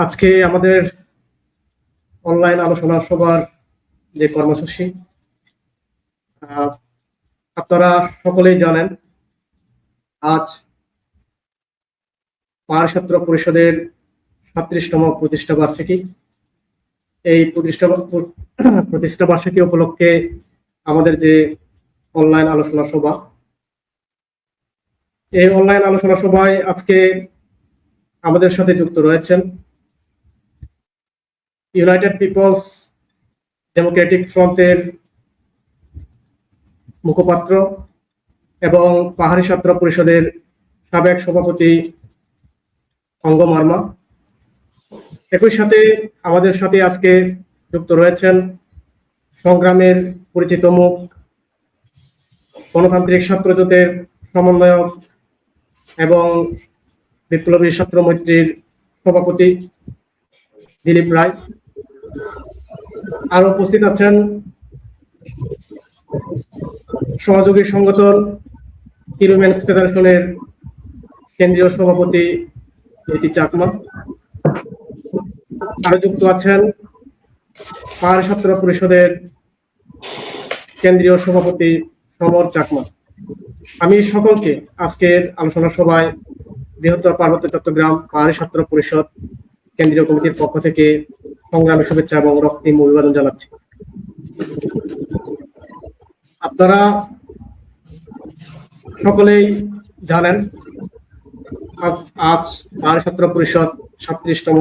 আজকে আমাদের অনলাইন আলোচনা সভার যে কর্মসূচি, আহ, আপনারা সকলেই জানেন, আজ পাহাড় ছাত্র পরিষদের ৩৭তম প্রতিষ্ঠা বার্ষিকী। এই প্রতিষ্ঠা বার্ষিকী উপলক্ষে আমাদের যে অনলাইন আলোচনা সভা, এই অনলাইন আলোচনা সভায় আজকে আমাদের সাথে যুক্ত রয়েছেন ইউনাইটেড পিপলস ডেমোক্রেটিক ফ্রন্টের মুখপাত্র এবং পাহাড়ি ছাত্র পরিষদের সাবেক সভাপতি অঙ্গ মার্মা। একই সাথে আমাদের সাথে আজকে যুক্ত রয়েছেন সংগ্রামের পরিচিত মুখ, গণতান্ত্রিক ছাত্র জোটের সমন্বয়ক এবং বিপ্লবী ছাত্র মৈত্রীর সভাপতি দিলীপ রায়। আর উপস্থিত আছেন সহযোগী সংগঠন হিউম্যান ফেডারেশনের কেন্দ্রীয় সভাপতি নীতি চাকমা। আরো যুক্ত আছেন পাহাড়ি ছাত্র পরিষদের কেন্দ্রীয় সভাপতি সমর চাকমা। আমি সকলকে আজকের আলোচনা সভায় বৃহত্তর পার্বত্য চট্টগ্রাম পাহাড়ি ছাত্র পরিষদ কেন্দ্রীয় কমিটির পক্ষ থেকে সংগ্রামী শুভেচ্ছা এবং রক্তিম অভিবাদন জানাচ্ছি। আপনারা সকলেই জানেন, আজ পাহাড়ি ছাত্র পরিষদ ৩৭তম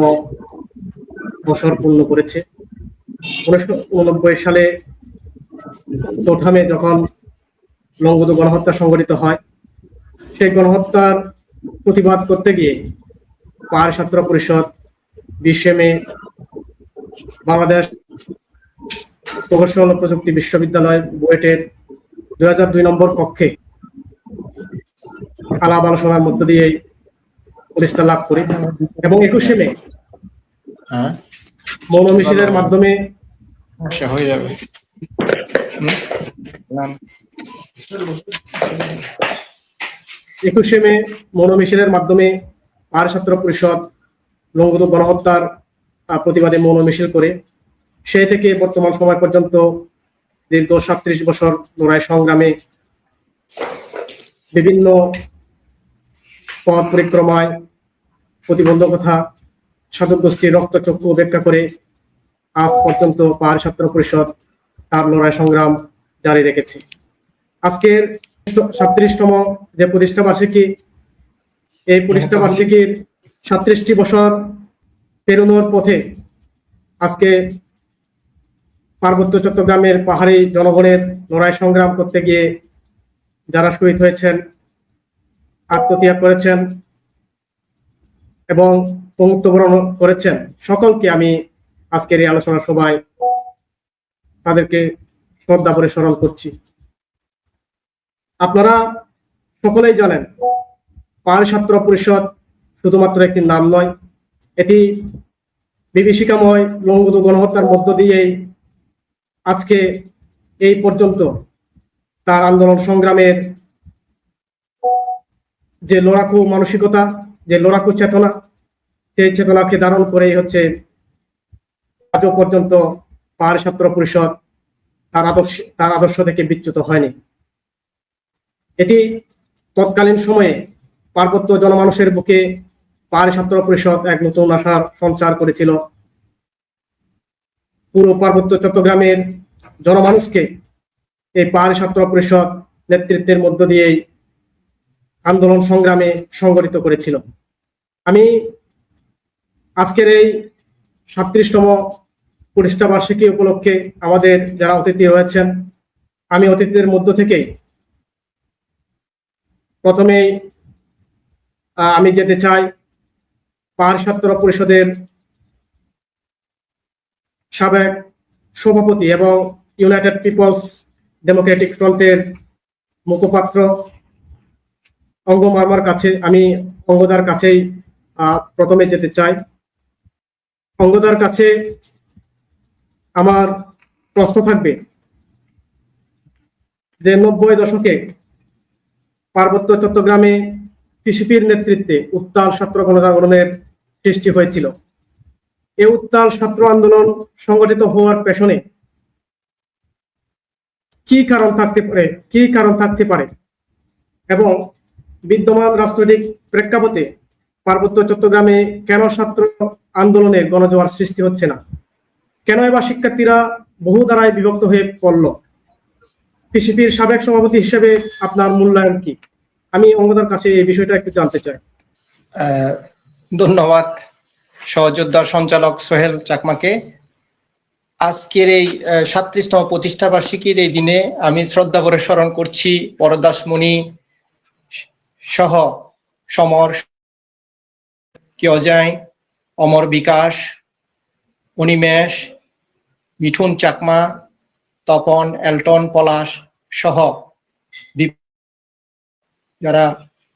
বছর পূর্ণ করেছে। ১৯৮৯ সালে ৪ মে যখন লংগদু গণহত্যা সংঘটিত হয়, সেই গণহত্যার প্রতিবাদ করতে গিয়ে পাহাড়ি ছাত্র পরিষদ ২০ মে বাংলাদেশ প্রকৌশল ও প্রযুক্তি বিশ্ববিদ্যালয় বুয়েটের ২০০২ নম্বর কক্ষে আলাপ আলোচনার মধ্য দিয়ে প্রতিষ্ঠা লাভ করি এবং ২১ মে মৌন মিছিলের মাধ্যমে হয়ে যাবে ২১ মে মৌন মিছিলের মাধ্যমে পাহাড়ি ছাত্র পরিষদ লংগদু গণহত্যার প্রতিবাদে মৌন মিছিল করে সেই থেকে বর্তমান সময় পর্যন্ত দীর্ঘ ৩৭ বছর লড়াই সংগ্রামে বিভিন্ন পথ পরিক্রমায় প্রতিবন্ধকতা সাধক গোষ্ঠীর রক্তচক্ষু উপেক্ষা করে আজ পর্যন্ত পাহাড়ি ছাত্র পরিষদ তার লড়াই সংগ্রাম জারি রেখেছে। আজকের ৩৭তম যে প্রতিষ্ঠা বার্ষিকী, এই প্রতিষ্ঠা বার্ষিকীর ৩৭টি বছর পেরোনোর পথে আজকে পার্বত্য চট্টগ্রামের পাহাড়ি জনগণের লড়াই সংগ্রাম করতে গিয়ে যারা শহীদ হয়েছেন, আত্মত্যাগ করেছেন এবং মৃত্যুবরণ করেছেন, সকলকে আমি আজকের এই আলোচনা সভায় তাদেরকে শ্রদ্ধা করে স্মরণ করছি। আপনারা সকলেই জানেন, পাহাড়ি ছাত্র পরিষদ শুধুমাত্র একটি নাম নয়, এটি বিভীষিকাময় লংগদু গণহত্যার মধ্য দিয়েই আজকে এই পর্যন্ত তার আন্দোলন সংগ্রামের যে লড়াকু মানসিকতা, যে লড়াকু চেতনা, সেই চেতনাকে ধারণ করেই হচ্ছে আজও পর্যন্ত পাহাড়ি ছাত্র পরিষদ তার আদর্শ থেকে বিচ্যুত হয়নি। এটি তৎকালীন সময়ে পার্বত্য জনমানুষের বুকে পাহাড়ি ছাত্র পরিষদ এক নতুন আশার সঞ্চার করেছিল। পুরো পার্বত্য চট্টগ্রামের জনমানুষকে এই পাহাড়ি ছাত্র পরিষদ নেতৃত্বের মধ্য দিয়েই আন্দোলন সংগ্রামে সংগঠিত করেছিল। আমি আজকের এই ৩৭তম প্রতিষ্ঠা বার্ষিকী উপলক্ষে আমাদের যারা অতিথি রয়েছেন, আমি অতিথিদের মধ্য থেকেই প্রথমেই আমি যেতে চাই পাহাড়ি ছাত্র পরিষদের সাবেক সভাপতি এবং ইউনাইটেড পিপলস ডেমোক্রেটিক ফ্রন্টের মুখপাত্র অঙ্গ মার্মার কাছে। আমি অঙ্গদার কাছেই প্রথমে যেতে চাই। অঙ্গদার কাছে আমার প্রশ্ন থাকবে যে ৯০ দশকে পার্বত্য চট্টগ্রামে পিসিপির নেতৃত্বে উত্তাল ছাত্র গণজাগরণের সৃষ্টি হয়েছিল। এই উত্তাল ছাত্র আন্দোলন সংগঠিত হওয়ার পেছনে কি কারণ থাকতে পারে এবং বিদ্যমান রাজনৈতিক প্রেক্ষাপটে পার্বত্য চট্টগ্রামে কেন ছাত্র আন্দোলনের গণজোয়ার সৃষ্টি হচ্ছে না, কেন এবার শিক্ষার্থীরা বহু ধারায় বিভক্ত হয়ে পড়ল? পিসিপির সাবেক সভাপতি হিসেবে আপনার মূল্যায়ন কি? আমি অঙ্গদার কাছে এই বিষয়টা একটু জানতে চাই। ধন্যবাদ সহযোদ্ধা সঞ্চালক সোহেল চাকমাকে। আজকের এই 37তম প্রতিষ্ঠা বার্ষিকীর এই দিনে আমি শ্রদ্ধা ভরে স্মরণ করছি পরদাসমণি সহ সমর, কিয়জাই, অমর বিকাশ, অনিমেষ, মিঠুন চাকমা, তপন, এলটন, পলাশ সহ যারা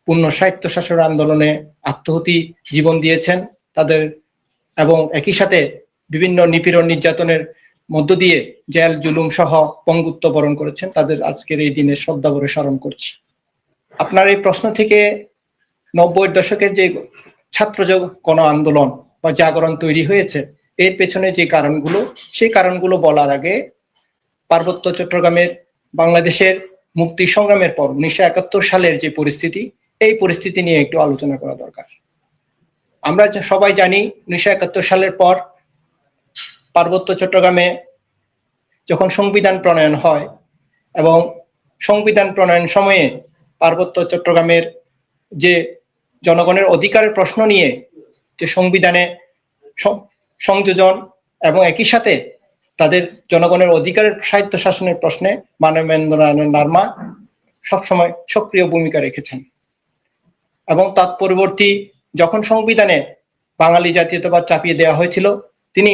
পূর্ণ সাহিত্য শাসন আন্দোলনে আত্মহতি জীবন দিয়েছেন তাদের, এবং একই সাথে বিভিন্ন নিপীড়ন নির্যাতনের মধ্য দিয়ে জেল জুলুম সহ পঙ্গুত্ব বরণ করেছেন, তাদের আজকের এই দিনে শ্রদ্ধা ভরে স্মরণ করছি। আপনার এই প্রশ্ন থেকে 90-এর দশকের যে ছাত্র গণ আন্দোলন বা জাগরণ তৈরি হয়েছে এর পেছনে যে কারণগুলো, সেই কারণগুলো বলার আগে পার্বত্য চট্টগ্রামের বাংলাদেশের মুক্তি সংগ্রামের পর 1971 সালের যে পরিস্থিতি, এই পরিস্থিতি নিয়ে একটু আলোচনা করা দরকার। আমরা সবাই জানি 1971 সালের পর পার্বত্য চট্টগ্রামে যখন সংবিধান প্রণয়ন হয় এবং সংবিধান প্রণয়ন সময়ে পার্বত্য চট্টগ্রামের যে জনগণের অধিকারের প্রশ্ন নিয়ে যে সংবিধানে সংযোজন এবং একই সাথে তাদের জনগণের অধিকারের সাহিত্য শাসনের প্রশ্নে মানবেন্দ্র নারায়ণ নার্মা সবসময় সক্রিয় ভূমিকা রেখেছেন। এবং তৎপরবর্তী যখন সংবিধানে বাঙালি জাতীয়তাবাদ চাপিয়ে দেওয়া হয়েছিল, তিনি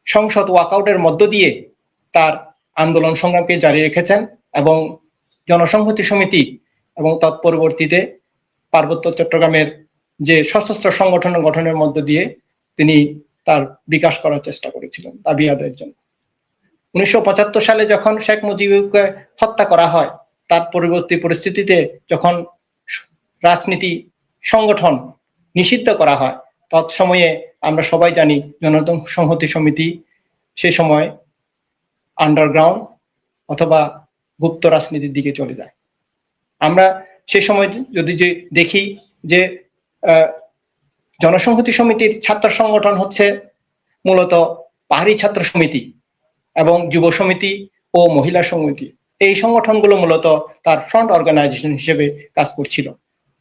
সংসদ ওয়াকআউটের মধ্য দিয়ে তার আন্দোলন সংগ্রামকে জারি রেখেছেন এবং জনসংহতি সমিতি এবং তৎপরবর্তীতে পার্বত্য চট্টগ্রামের যে সশস্ত্র সংগঠন গঠনের মধ্য দিয়ে তিনি তার বিকাশ করার চেষ্টা করেছিলেন দাবি আদায়ের জন্য। 1975 সালে যখন শেখ মুজিবকে হত্যা করা হয়, তার পরবর্তী পরিস্থিতিতে যখন রাজনীতি সংগঠন নিষিদ্ধ করা হয়, তৎসময়ে আমরা সবাই জানি জনসংহতি সমিতি সে সময় আন্ডারগ্রাউন্ড অথবা গুপ্ত রাজনীতির দিকে চলে যায়। আমরা সে সময় যদি যে দেখি যে জনসংহতি সমিতির ছাত্র সংগঠন হচ্ছে মূলত পাহাড়ি ছাত্র সমিতি এবং যুব সমিতি ও মহিলা সমিতি, এই সংগঠনগুলো মূলত তার ফ্রন্ট অর্গানাইজেশন হিসেবে কাজ করছিল।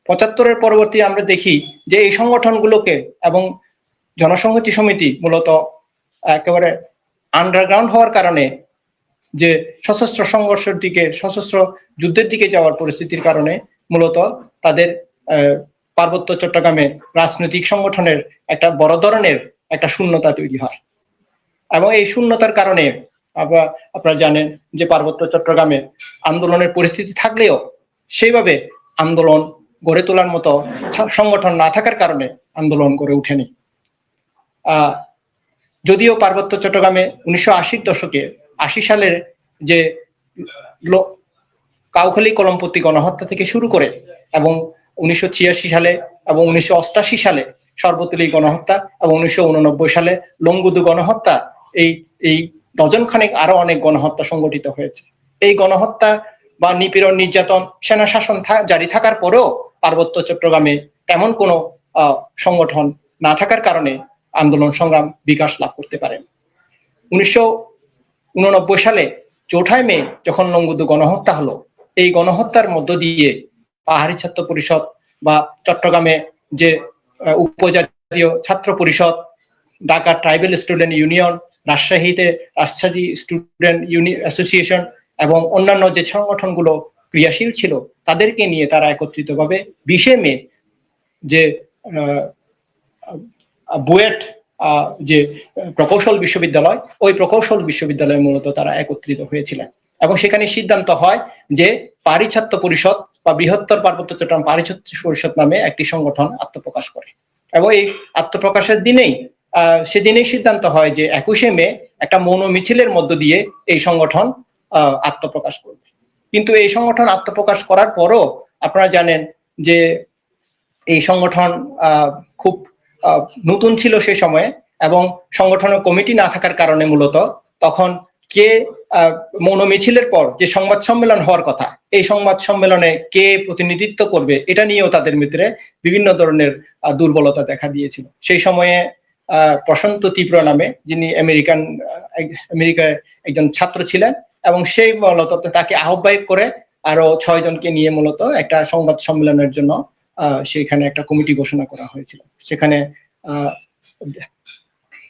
75-এর পরবর্তী আমরা দেখি যে এই সংগঠনগুলোকে এবং জনসংহতি সমিতি মূলত একেবারে আন্ডারগ্রাউন্ড হওয়ার কারণে যে সশস্ত্র সংঘর্ষের দিকে, সশস্ত্র যুদ্ধের দিকে যাওয়ার পরিস্থিতির কারণে মূলত তাদের পার্বত্য চট্টগ্রামে রাজনৈতিক সংগঠনের একটা বড় ধরনের একটা শূন্যতা তৈরি হয়। এবং এই শূন্যতার কারণে আপনারা জানেন যে পার্বত্য চট্টগ্রামে আন্দোলনের পরিস্থিতি থাকলেও সেইভাবে আন্দোলন গড়ে তোলার মতো সংগঠন না থাকার কারণে আন্দোলন গড়ে ওঠেনি। যদিও পার্বত্য চট্টগ্রামে 1980-র দশকে 80 সালের যে কাউখালী কলমপতি গণহত্যা থেকে শুরু করে এবং 1986 সালে এবং 1988 সালে সর্বতলী গণহত্যা এবং 1989 সালে লংগুদু গণহত্যা, এই ডজন খানেক আরো অনেক গণহত্যা সংগঠিত হয়েছে। এই গণহত্যা বা নিপীড়ন নির্যাতন সেনা শাসন জারি থাকার পরেও পার্বত্য চট্টগ্রামে তেমন কোনো সংগঠন না থাকার কারণে আন্দোলন সংগ্রাম বিকাশ লাভ করতে পারেন। 1989 সালে 4 মে যখন লংগুদু গণহত্যা হলো, এই গণহত্যার মধ্য দিয়ে পাহাড়ি ছাত্র পরিষদ বা চট্টগ্রামে যে উপজাতীয় ছাত্র পরিষদ, ঢাকা ট্রাইবেল স্টুডেন্ট ইউনিয়ন, রাজশাহীতে রাজশাহী স্টুডেন্ট অ্যাসোসিয়েশন এবং অন্যান্য যে সংগঠনগুলো ক্রিয়াশীল ছিল তাদেরকে নিয়ে তারা একত্রিতভাবে 20 মে যে বুয়েট যে প্রকৌশল বিশ্ববিদ্যালয়, ওই প্রকৌশল বিশ্ববিদ্যালয়ে মূলত তারা একত্রিত হয়েছিলেন এবং সেখানে সিদ্ধান্ত হয় যে পাহাড়ি ছাত্র পরিষদ বা বৃহত্তর পার্বত্য চট্টগ্রাম পাহাড়ি ছাত্র পরিষদ নামে একটি সংগঠন আত্মপ্রকাশ করে। এবং এই আত্মপ্রকাশের দিনেই সেদিনেই সিদ্ধান্ত হয় যে 21 মে একটা মৌন মিছিলের মধ্য দিয়ে এই সংগঠন আত্মপ্রকাশ করবে। কিন্তু এই সংগঠন আত্মপ্রকাশ করার পরও আপনারা জানেন যে এই সংগঠন খুব নতুন ছিল সে সময়ে এবং সংগঠনের কমিটি না থাকার কারণে মূলত তখন কে মৌন মিছিলের পর যে সংবাদ সম্মেলন হওয়ার কথা, এই সংবাদ সম্মেলনে কে প্রতিনিধিত্ব করবে এটা নিয়েও তাদের ভিতরে বিভিন্ন ধরনের দুর্বলতা দেখা দিয়েছিল। সেই সময়ে প্রশান্ত তীব্র নামে, যিনি আমেরিকায় একজন ছাত্র ছিলেন, এবং সেই মূলত তাকে আহ্বায়ক করে আরো 6 জনকে নিয়ে মূলত একটা সংবাদ সম্মেলনের জন্য সেখানে একটা কমিটি ঘোষণা করা হয়েছিল। সেখানে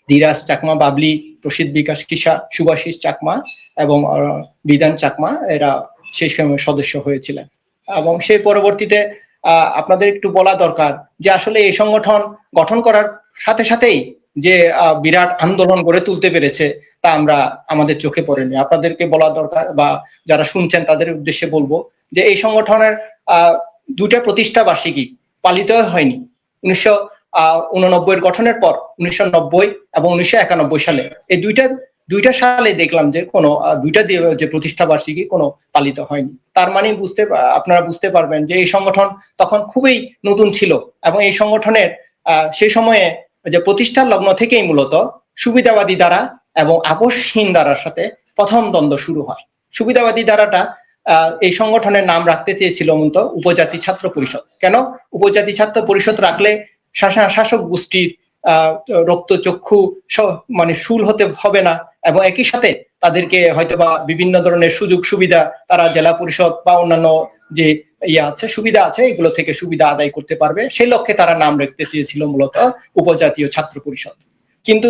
ধীরাজ চাকমা, বাবলি, প্রসিদ্ধ বিকাশ কিসা, সুভাষিস চাকমা এবং বিধান চাকমা এরা সেই সময় সদস্য হয়েছিলেন। এবং সেই পরবর্তীতে আপনাদের একটু বলা দরকার যে আসলে এই সংগঠন গঠন করার সাথে সাথেই যে বিরাট আন্দোলন গড়ে তুলতে পেরেছে তা আমরা আমাদের চোখে পড়েনি। আপনাদেরকে বলা দরকার, বা যারা শুনছেন তাদের উদ্দেশ্যে বলবো যে এই সংগঠনের 2টা প্রতিষ্ঠা বার্ষিকী পালিত হয়নি। 1989 গঠনের পর 1990 এবং 1991 সালে, এই দুইটা সালে দেখলাম যে কোনো দুইটা যে প্রতিষ্ঠা বার্ষিকী কোনো পালিত হয়নি। তার মানে আপনারা বুঝতে পারবেন যে এই সংগঠন তখন খুবই নতুন ছিল, এবং এই সংগঠনের সেই সময়ে যে প্রতিষ্ঠার লগ্ন থেকেই মূলত সুবিধাবাদী দ্বারা এবং আপোষহীন দ্বারার সাথে প্রথম দ্বন্দ্ব শুরু হয়। সুবিধাবাদী দ্বারাটা এই সংগঠনের নাম রাখতে চেয়েছিল মূলত উপজাতি ছাত্র পরিষদ। কেন উপজাতি ছাত্র পরিষদ রাখলে শাসক গোষ্ঠীর রক্তচক্ষু মানে শুল হতে হবে না, এবং একই সাথে তাদেরকে হয়তোবা বিভিন্ন ধরনের সুযোগ সুবিধা তারা জেলা পরিষদ বা অন্যান্য যে সুবিধা আছে এগুলো থেকে সুবিধা আদায় করতে পারবে, সেই লক্ষ্যে তারা নাম রাখতে চেয়েছিল মূলত উপজাতীয় ছাত্র পরিষদ। কিন্তু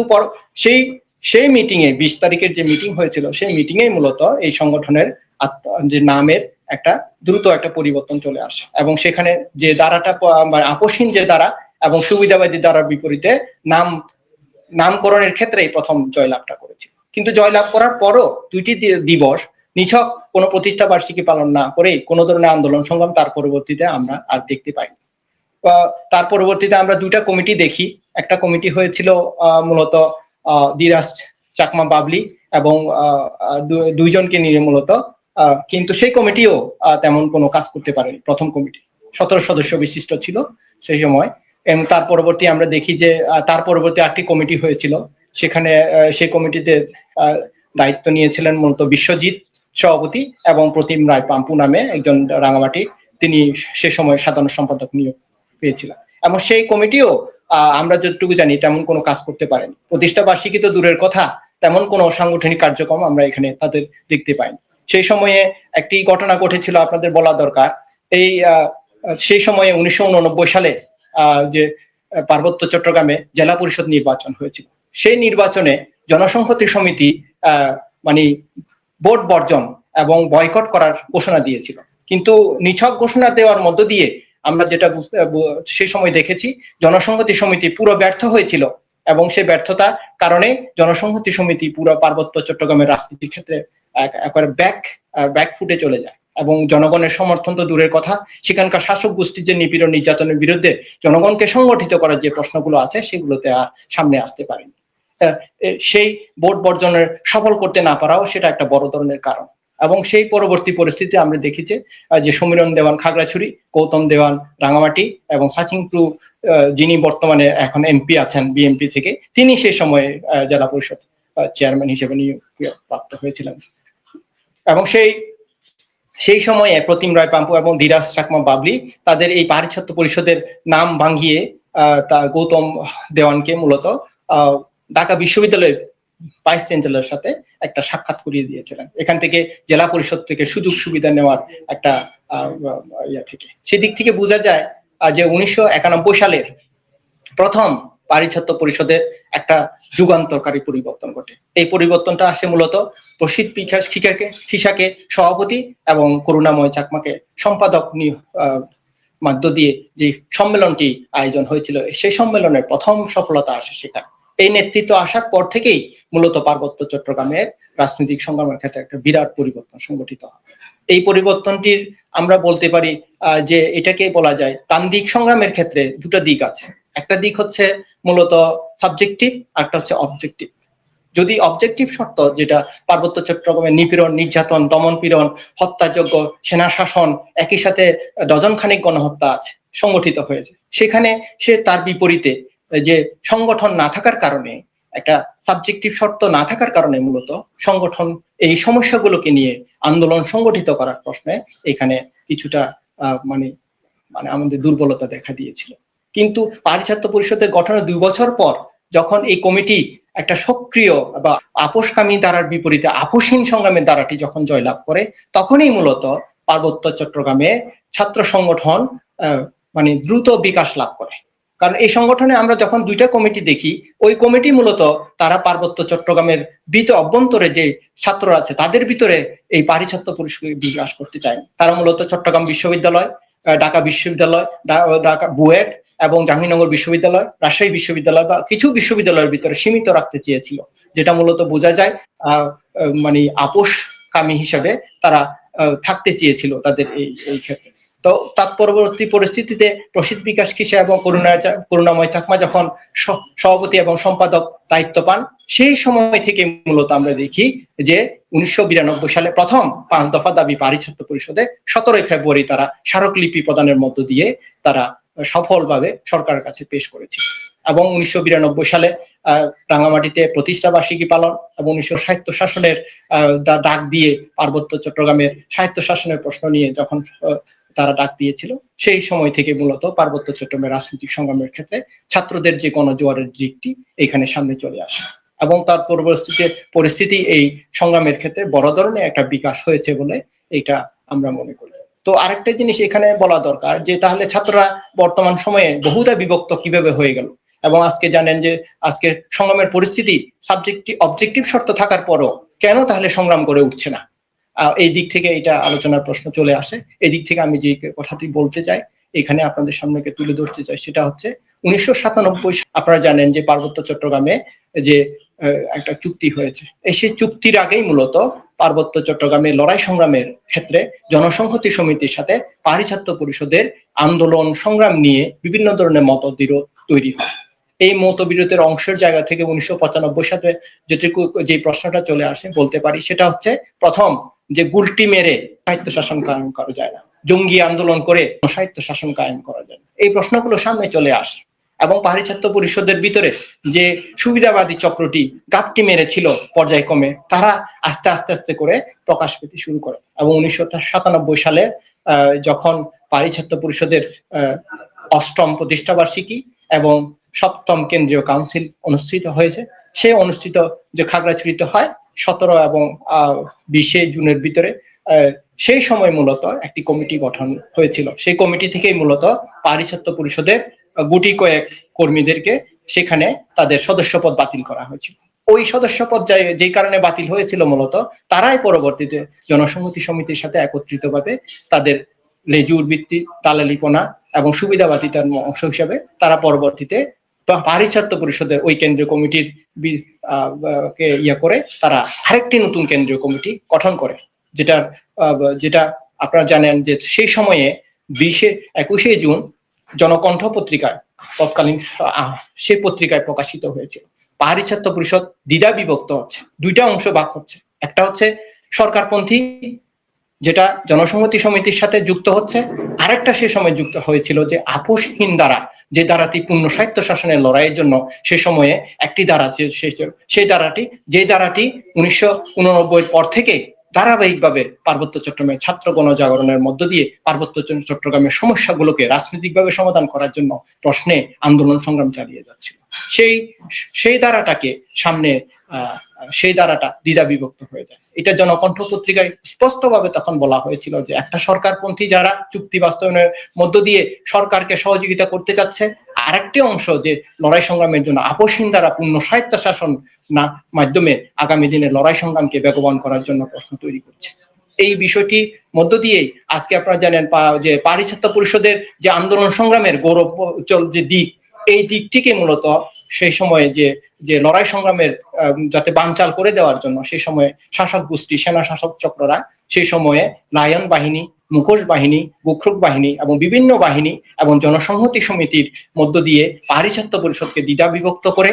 সেই মিটিং এ 20 তারিখের যে মিটিং হয়েছিল, সেই মিটিং এ মূলত এই সংগঠনের যে নামের দ্রুত একটা পরিবর্তন চলে আসে, এবং সেখানে যে ধারাটা আপোষহীন যে ধারা এবং সুবিধাবাদী ধারার বিপরীতে নামকরণের ক্ষেত্রে প্রথম জয়লাভটা করেছিল। কিন্তু জয়লাভ করার পরও 2টি দিবস নিছক কোনো প্রতিষ্ঠা বার্ষিকী পালন না করে কোনো ধরনের আন্দোলন সংগ্রাম তার পরবর্তীতে আমরা আর দেখতে পাই। তার পরবর্তীতে আমরা 2টা কমিটি দেখি। একটা কমিটি হয়েছিল মূলত ধীরাজ চাকমা, বাবলি এবং 2 জনকে নিয়ে মূলত, কিন্তু সেই কমিটিও তেমন কোনো কাজ করতে পারেনি। প্রথম কমিটি 17 সদস্য বিশিষ্ট ছিল সেই সময়, এবং তার পরবর্তী আমরা দেখি যে তার পরবর্তী 8টি কমিটি হয়েছিল। সেখানে সেই কমিটিতে দায়িত্ব নিয়েছিলেন মূলত বিশ্বজিৎ সভাপতি এবং প্রতিম রায় পাম্পু নামে একজন রাঙামাটি, তিনি সে সময় সাধারণ সম্পাদক নিয়োগ পেয়েছিলেন। এবং সেই কমিটিও আমরা যতটুকু জানি তেমন কোনো কাজ করতে পারেনি। প্রতিষ্ঠা বার্ষিকী তো দূরের কথা, তেমন কোনো সাংগঠনিক কার্যক্রম আমরা এখানে তাদের দেখতে পাইনি। সেই সময়ে একটি ঘটনা ঘটেছিল আপনাদের বলা দরকার। সেই সময়ে 1989 সালে যে পার্বত্য চট্টগ্রামে জেলা পরিষদ নির্বাচন হয়েছিল, সেই নির্বাচনে জনসংহতি সমিতি মানে ভোট বর্জন এবং বয়কট করার ঘোষণা দিয়েছিল। কিন্তু নিছক ঘোষণা দেওয়ার মধ্য দিয়ে আমরা যেটা সেই সময় দেখেছি, জনসংহতি সমিতি পুরো ব্যর্থ হয়েছিল, এবং সেই ব্যর্থতার কারণে জনসংহতি সমিতি পুরো পার্বত্য চট্টগ্রামের রাজনীতির ক্ষেত্রে একবারে ব্যাক ফুটে চলে যায়, এবং জনগণের সমর্থন তো দূরের কথা, সেখানকার শাসক গোষ্ঠীর যে নিপীড়ন নির্যাতনের বিরুদ্ধে জনগণকে সংগঠিত করার যে প্রশ্নগুলো আছে সেগুলোতে আর সামনে আসতে পারেনি। সেই ভোট বর্জনের সফল করতে না পারাও সেটা একটা বড় ধরনের কারণ। এবং সেই পরবর্তী পরিস্থিতি আমরা দেখি যে সমীরণ দেওয়ান খাগড়াছড়ি, গৌতম দেওয়ান রাঙামাটি এবং সাচিংপ্রু, যিনি বর্তমানে এখন এমপি আছেন বিএমপি থেকে, তিনি সেই সময়ে জেলা পরিষদ চেয়ারম্যান হিসেবে নিয়োগ প্রাপ্ত হয়েছিলেন। এবং সেই সময়ে প্রতিম রায় পাম্পু এবং ধীরাজ চাকমা, বাবলি তাদের এই পাহাড়ি ছাত্র পরিষদের নাম ভাঙিয়ে গৌতম দেওয়ানকে মূলত ঢাকা বিশ্ববিদ্যালয়ের ভাইস চ্যান্সেলরের সাথে একটা সাক্ষাৎ করিয়ে দিয়েছিলেন। এখান থেকে জেলা পরিষদ থেকে সুযোগ সুবিধা নেওয়ার একটা থেকে সেদিক থেকে বোঝা যায় যে 1991 সালের প্রথম পাহাড়ি ছাত্র পরিষদের একটা যুগান্তরকারী পরিবর্তন ঘটে। এই পরিবর্তনটা আসে মূলত প্রসিদ্ধ বিকাশ কিসাকে সভাপতি এবং করুণাময় চাকমাকে সম্পাদক মধ্য দিয়ে যে সম্মেলনটি আয়োজন হয়েছিল, সেই সম্মেলনের প্রথম সফলতা আসে সেখানে। এই নেতৃত্ব আসার পর থেকেই মূলত পার্বত্য চট্টগ্রামের রাজনৈতিক সংগ্রামের ক্ষেত্রে একটা বিরাট পরিবর্তন সংগঠিত হয়। এই পরিবর্তনটির আমরা বলতে পারি যে এটাকে বলা যায় তান্ত্রিক সংগ্রামের ক্ষেত্রে 2টা দিক আছে। একটা দিক হচ্ছে মূলত সাবজেক্টিভ, একটা হচ্ছে অবজেক্টিভ। যদি অবজেক্টিভ শর্ত, যেটা পার্বত্য চট্টগ্রামের নিপীড়ন নির্যাতন দমন পীড়ন হত্যাযজ্ঞ সেনা শাসন একই সাথে ডজন খানিক গণহত্যা আছে সংগঠিত হয়েছে, সেখানে সে তার বিপরীতে যে সংগঠন না থাকার কারণে, একটা সাবজেক্টিভ শর্ত না থাকার কারণে মূলত সংগঠন এই সমস্যাগুলোকে নিয়ে আন্দোলন সংগঠিত করার প্রশ্নে এখানে কিছুটা মানে আমাদের দুর্বলতা দেখা দিয়েছিল। কিন্তু পাহাড়ি ছাত্র পরিষদের গঠনের 2 বছর পর যখন এই কমিটি একটা সক্রিয় বা আপোষকামী ধারার বিপরীতে আপোষহীন সংগ্রামের ধারাটি যখন জয়লাভ করে, তখনই মূলত পার্বত্য চট্টগ্রামে ছাত্র সংগঠন দ্রুত বিকাশ লাভ করে। কারণ এই সংগঠনে আমরা যখন 2টা কমিটি দেখি, ওই কমিটি মূলত তারা পার্বত্য চট্টগ্রামের অভ্যন্তরে যে ছাত্ররা আছে তাদের ভিতরে এই পাহাড়ি ছাত্র পরিষদকে বিকাশ করতে চায়। তারা মূলত চট্টগ্রাম বিশ্ববিদ্যালয়, ঢাকা বিশ্ববিদ্যালয়, ঢাকা বুয়েট এবং জাহাঙ্গীরনগর বিশ্ববিদ্যালয়, রাজশাহী বিশ্ববিদ্যালয় বা কিছু বিশ্ববিদ্যালয়ের ভিতরে সীমিত রাখতে চেয়েছিল, যেটা মূলত বোঝা যায় আপোষকামী হিসেবে তারা থাকতে চেয়েছিল তাদের এই ক্ষেত্রে। তো তার পরবর্তী পরিস্থিতিতে প্রসিদ্ধ বিকাশ কিসা এবং করুণাময় চাকমা যখন সভাপতি এবং সম্পাদক দায়িত্ব পান, সেই সময় থেকে মূলত আমরা দেখি যে 1992 সালে প্রথম 5 দফা দাবি পাহাড়ি ছাত্র পরিষদে 17 ফেব্রুয়ারি তারা স্মারকলিপি প্রদানের মধ্য দিয়ে তারা সফলভাবে সরকারের কাছে পেশ করেছিল। এবং 1992 সালে রাঙামাটিতে প্রতিষ্ঠা বার্ষিকী পালন এবং 1900 সাহিত্য শাসনের ডাক দিয়ে পার্বত্য চট্টগ্রামের সাহিত্য শাসনের প্রশ্ন নিয়ে যখন তারা ডাক দিয়েছিল, সেই সময় থেকে মূলত পার্বত্য চট্টগ্রামের রাজনৈতিক সংগ্রামের ক্ষেত্রে ছাত্রদের যে গণজোয়ারের দিকটি এখানে সামনে চলে আসে এবং তার পরবর্তীতে পরিস্থিতি এই সংগ্রামের ক্ষেত্রে বড় ধরনের একটা বিকাশ হয়েছে বলে এটা আমরা মনে করি। তো আরেকটা জিনিস এখানে বলা দরকার যে তাহলে ছাত্ররা বর্তমান সময়ে বহুধা বিভক্ত কিভাবে হয়ে গেল, এবং আজকে জানেন যে আজকে সংগ্রামের পরিস্থিতি অবজেক্টিভ শর্ত থাকার পরও কেন তাহলে সংগ্রাম করে উঠছে না, এই দিক থেকে এটা আলোচনার প্রশ্ন চলে আসে। এই দিক থেকে আমি যে কথাটি বলতে চাই এখানে আপনাদের সামনে তুলে ধরতে চাই সেটা হচ্ছে 1997 আপনারা জানেন যে পার্বত্য চট্টগ্রামে যে একটা চুক্তি হয়েছে, সেই চুক্তির আগেই মূলত পার্বত্য চট্টগ্রামে লড়াই সংগ্রামের ক্ষেত্রে জনসংহতি সমিতির সাথে পাহাড়ি ছাত্র পরিষদের আন্দোলন সংগ্রাম নিয়ে বিভিন্ন ধরনের মতবিরোধ তৈরি হয়। এই মতবিরোধের অংশের জায়গা থেকে 1995 সালে যে প্রশ্নটা চলে আসে বলতে পারি সেটা হচ্ছে, প্রথম যে গুলটি মেরে সাহিত্য শাসন কায়েম করা যায় না, জঙ্গি আন্দোলন করে সাহিত্য শাসন কায়েম করা যায় না, এই প্রশ্নগুলো সামনে চলে আসে এবং পাহাড়ি ছাত্র পরিষদের ভিতরে যে সুবিধাবাদী চক্রটি গাপটি মেরেছিল পর্যায়ক্রমে তারা আস্তে আস্তে আস্তে করে প্রকাশ পেতে শুরু করে এবং 1997 সালে যখন পাহাড়ি ছাত্র পরিষদের 8ম প্রতিষ্ঠা বার্ষিকী এবং 7ম কেন্দ্রীয় কাউন্সিল অনুষ্ঠিত হয়েছে, সেই অনুষ্ঠিত যে খাগড়াছড়িতে হয় 17 এবং 20 জুনের ভিতরে, সেই সময় মূলত একটি কমিটি গঠন হয়েছিল। সেই কমিটি থেকেই মূলত পাহাড়ি ছাত্র পরিষদের গুটি কয়েক কর্মীদেরকে সেখানে তাদের সদস্যপদ বাতিল করা হয়েছিল। ওই সদস্যপদ যে কারণে বাতিল হয়েছিল মূলত তারাই পরবর্তীতে জনসংহতি সমিতির সাথে একত্রিতভাবে তাদের লেজুর ভিত্তি দালালিপনা এবং সুবিধাবাদিতার অংশ হিসাবে তারা পরবর্তীতে পাহাড়ি ছাত্র পরিষদের ওই কেন্দ্রীয় কমিটির করে তারা আরেকটি নতুন কেন্দ্রীয় কমিটি গঠন করে, যেটা আপনারা জানেন যে সেই সময়ে 21 জুন জনকণ্ঠ পত্রিকায় তৎকালীন সেই পত্রিকায় প্রকাশিত হয়েছিল। পাহাড়ি ছাত্র পরিষদ দ্বিধা বিভক্ত হচ্ছে, 2টা অংশ ভাগ হচ্ছে, একটা হচ্ছে সরকারপন্থী যেটা জনসংহতি সমিতির সাথে যুক্ত হচ্ছে, আরেকটা সে সময় যুক্ত হয়েছিল যে আপোষহীন দ্বারা, যে দ্বারাটি পূর্ণ সাহিত্য শাসনের লড়াইয়ের জন্য সে সময়ে একটি দ্বারা, সেই দ্বারাটি 1989 পর থেকে ধারাবাহিকভাবে পার্বত্য চট্টগ্রামের ছাত্র গণজাগরণের মধ্য দিয়ে পার্বত্য চট্টগ্রামের সমস্যাগুলোকে রাজনৈতিকভাবে সমাধান করার জন্য প্রশ্নে আন্দোলন সংগ্রাম চালিয়ে যাচ্ছিল। সেই ধারাটাকে সামনে সেই ধারাটা দ্বিধা বিভক্ত হয়ে যায়। এটা জনকণ্ঠ পত্রিকায় স্পষ্টভাবে তখন বলা হয়েছিল যে একটা সরকারপন্থী যারা চুক্তি বাস্তবায়নের মধ্য দিয়ে সরকারকে সহযোগিতা করতে চাচ্ছে, আরেকটি অংশ যে লড়াই সংগ্রামের জন্য আপোষহীন দ্বারা পূর্ণ সাহিত্য শাসন না মাধ্যমে আগামী দিনে লড়াই সংগ্রামকে বেগবান করার জন্য প্রশ্ন তৈরি করছে। এই বিষয়টি মধ্য দিয়েই আজকে আপনারা জানেন যে পাহাড়ি ছাত্র পরিষদের যে আন্দোলন সংগ্রামের গৌরব যে দিক, এই দিকটিকে মূলত সেই সময়ে যে লড়াই সংগ্রামের যাতে বানচাল করে দেওয়ার জন্য সেই সময়ে শাসক গোষ্ঠী, সেনা শাসক চক্ররা সেই সময়ে লায়ন বাহিনী, মুখোশ বাহিনী, গোখরুক বাহিনী এবং বিভিন্ন বাহিনী এবং জনসংহতি সমিতির মধ্য দিয়ে পাহাড়ি ছাত্র পরিষদকে দ্বিধা বিভক্ত করে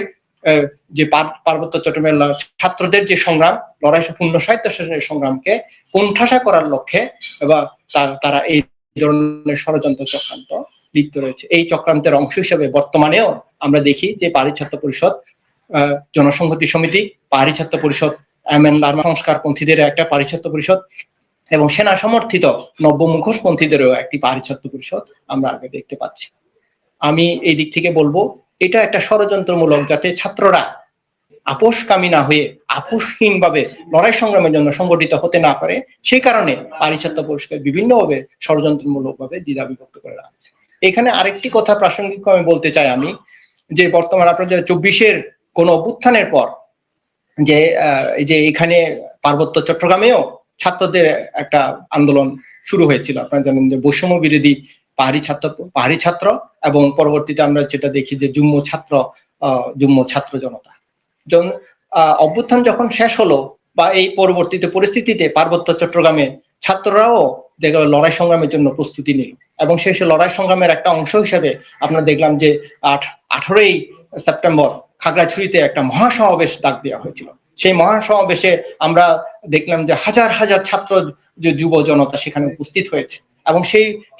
যে পার্বত্য চট্টগ্রামের ছাত্রদের যে সংগ্রাম, লড়াই পূর্ণ সাহিত্য শাসনের সংগ্রামকে কোণঠাসা করার লক্ষ্যে বা তারা এই ধরনের ষড়যন্ত্র চক্রান্ত লিপ্ত রয়েছে। এই চক্রান্তের অংশ হিসেবে বর্তমানেও আমরা দেখি যে পাহাড়ি ছাত্র পরিষদ, জনসংহতি সমিতি, পাহাড়ি ছাত্র পরিষদ, এমএন লার্মা সংস্কারপন্থীদের একটা পাহাড়ি ছাত্র পরিষদ এবং সেনা সমর্থিত নব্য মুখোশপন্থীদেরও একটি পাহাড়ি ছাত্র পরিষদ আমরা আগে দেখতে পাচ্ছি। আমি এই দিক থেকে বলবো এটা একটা ষড়যন্ত্রমূলক, যাতে ছাত্ররা আপোষকামী না হয়ে আপোষহীনভাবে লড়াই সংগ্রামের জন্য সংগঠিত হতে না পারে, সেই কারণে পাহাড়ি ছাত্র পরিষদ বিভিন্নভাবে ষড়যন্ত্রমূলক ভাবে দ্বিধা বিভক্ত করে রাখছে। এখানে আরেকটি কথা প্রাসঙ্গিক আমি বলতে চাই আমি, যে বর্তমান আপনার 24-এর কোন অভ্যুত্থানের পর যে এখানে পার্বত্য চট্টগ্রামেও ছাত্রদের একটা আন্দোলন শুরু হয়েছিল। আপনারা জানেন যে বৈষম্য বিরোধী পাহাড়ি ছাত্র এবং পরবর্তীতে আমরা যেটা দেখি যে যুগ্ম ছাত্র জনতা অভ্যুত্থান যখন শেষ হলো বা এই পরবর্তীতে পরিস্থিতিতে পার্বত্য চট্টগ্রামে ছাত্ররাও লড়াই সংগ্রামের জন্য প্রস্তুতি নিল এবং সেই লড়াই সংগ্রামের একটা অংশ হিসেবে আমরা দেখলাম যে 18ই সেপ্টেম্বর খাগড়াছড়িতে একটা মহাসমাবেশ ডাক দেওয়া হয়েছিল। সেই মহাসমাবেশে আমরা দেখলাম যে হাজার হাজার ছাত্র যুব জনতা সেখানে উপস্থিত হয়েছে এবং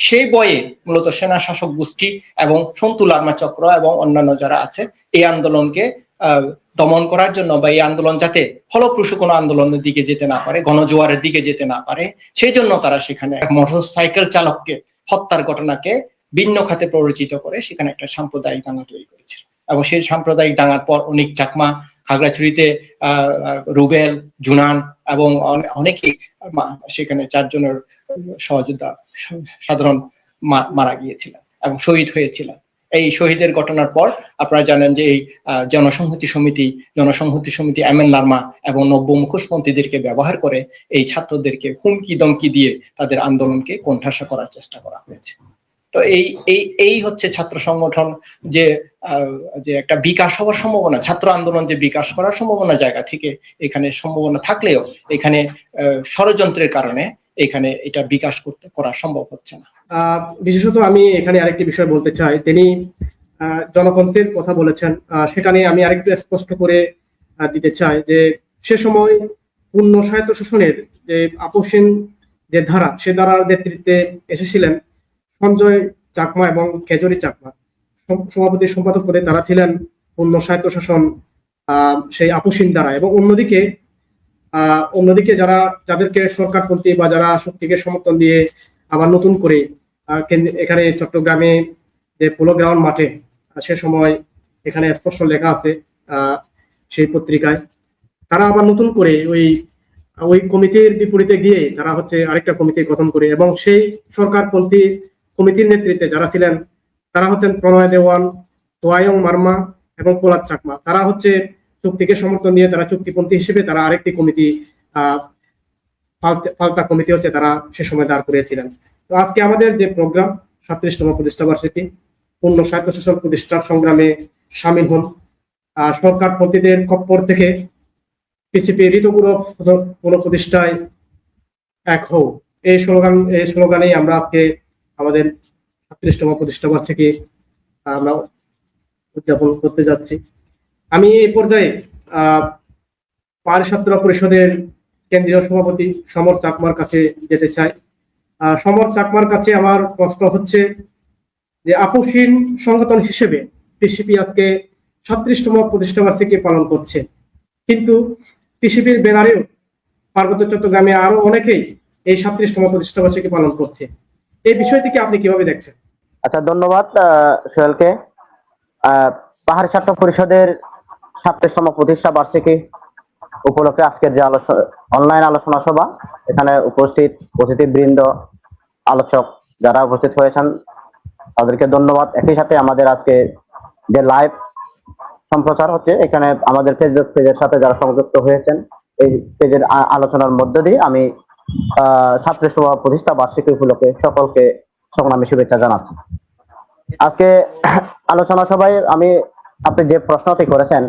সেই বয়ে মূলত সেনা শাসক গোষ্ঠী এবং সন্তু লার্মা চক্র এবং অন্যান্য যারা আছে এই আন্দোলনকে দমন করার জন্য বা এই আন্দোলন যাতে ফলপ্রসূ কোনো আন্দোলনের দিকে যেতে না পারে, গণজোয়ারের দিকে যেতে না পারে, সেই জন্য তারা সেখানে মোটরসাইকেল চালককে হত্যার ঘটনাকে ভিন্ন খাতে প্ররোচিত করে সেখানে একটা সাম্প্রদায়িক দাঙ্গা তৈরি করেছিল এবং সেই সাম্প্রদায়িক দাঙ্গার পর অনেক চাকমা, খাগড়াছড়িতে রুবেল, জুনান এবং অনেকেই সেখানে 4 জনের সহযোদ্ধা সাধারণ মারা গিয়েছিলেন এবং শহীদ হয়েছিলেন। এই শহীদের ঘটনার পর আপনারা জানেন যে এই জনসংহতি সমিতি এমএন লার্মা এবং নব্য মুখোশপন্থীদেরকে ব্যবহার করে এই ছাত্রদেরকে হুমকি দমকি দিয়ে তাদের আন্দোলনকে কোণঠাসা করার চেষ্টা করা হয়েছে। তো এই হচ্ছে ছাত্র সংগঠন যে একটা বিকাশ হওয়ার সম্ভাবনা, ছাত্র আন্দোলন যে বিকাশ করার সম্ভাবনা জায়গা থেকে এখানে সম্ভাবনা থাকলেও এখানে ষড়যন্ত্রের কারণে এখানে এটা বিকাশ করা সম্ভব হচ্ছে না। বিশেষত আমি এখানে আরেকটি বিষয় বলতে চাই, তিনি জনকণ্ঠের কথা বলেছেন, সেখানে আমি আরেকটু স্পষ্ট করে দিতে চাই যে সে সময় পূর্ণ স্বায়ত্ত শাসনের যে আপোষহীন যে ধারা, সে ধারার নেতৃত্বে এসেছিলেন সঞ্জয় চাকমা এবং কেজরি চাকমা। সভাপতি সম্পাদক পদে তারা ছিলেন পূর্ণ স্বায়ত্ত শাসন সেই আপোষহীন ধারা, এবং অন্যদিকে যাদেরকে সরকারপন্থী বা যারা শক্তিকে সমর্থন দিয়ে আবার নতুন করে এখানে চট্টগ্রামে যে পোলো গ্রাউন্ড মাঠে, সে সময় এখানে স্পষ্ট লেখা আছে সেই পত্রিকায়, তারা আবার নতুন করে ওই কমিটির বিপরীতে গিয়ে তারা আরেকটা কমিটি গঠন করে, এবং সেই সরকারপন্থী কমিটির নেতৃত্বে যারা ছিলেন তারা হচ্ছেন প্রণয় দেওয়ান, তোয়ায়ং মার্মা এবং পোলাদ চাকমা। তারা চুক্তিকে সমর্থন দিয়ে তারা চুক্তিপন্থী হিসেবে তারা আরেকটি কমিটি পাল্টা কমিটি তারা সে সময় দাঁড় করিয়েছিলেন। তো আজকে আমাদের যে প্রোগ্রাম 37তম প্রতিষ্ঠা বার্ষিকী, পূর্ণ স্বায়ত্তশাসন প্রতিষ্ঠার সংগ্রামে সামিল হন, সরকারপন্থীদের খপ্পর থেকে পিসিপি ঋতগৌরব পুনঃপ্রতিষ্ঠায় এক হও, এই স্লোগানেই আমরা আজকে আমাদের 37তম প্রতিষ্ঠা বার্ষিকী আমরা উদযাপন করতে যাচ্ছি। আমি এই পর্যায়ে পাহাড়ি ছাত্র পরিষদের কেন্দ্রীয় সভাপতি সমর চাকমার কাছে যেতে চাই। সমর চাকমার কাছে আমার প্রশ্ন হচ্ছে যে আপোষহীন সংগঠন হিসেবে পিসিপি আজকে 36তম প্রতিষ্ঠা বার্ষিকী পালন করছে, কিন্তু পিসিপির ব্যানারেও পার্বত্য চট্টগ্রামে আরো অনেকেই এই 37তম প্রতিষ্ঠা বার্ষিকী পালন করছে। এই বিষয়টিকে আপনি কিভাবে দেখছেন? আচ্ছা, ধন্যবাদ সোহেলকে। পাহাড়ি ছাত্র পরিষদের 37তম প্রতিষ্ঠা বার্ষিকী উপলক্ষে আজকের যে অনলাইন আলোচনা সভা, এখানে উপস্থিত অতিথিবৃন্দ, আলোচক যারা উপস্থিত হয়েছেন তাদেরকে ধন্যবাদ। একই সাথে আমাদের আজকে যে লাইভ সম্প্রচার হচ্ছে, এখানে আমাদের ফেসবুক পেজের সাথে যারা সংযুক্ত হয়েছেন, এই পেজের আলোচনার মধ্য দিয়ে আমি 37তম প্রতিষ্ঠা বার্ষিকী উপলক্ষে সকলকে সংগ্রামী শুভেচ্ছা জানাচ্ছি। আজকে আলোচনা সভায় আপনি যে প্রশ্নটি করেছেন,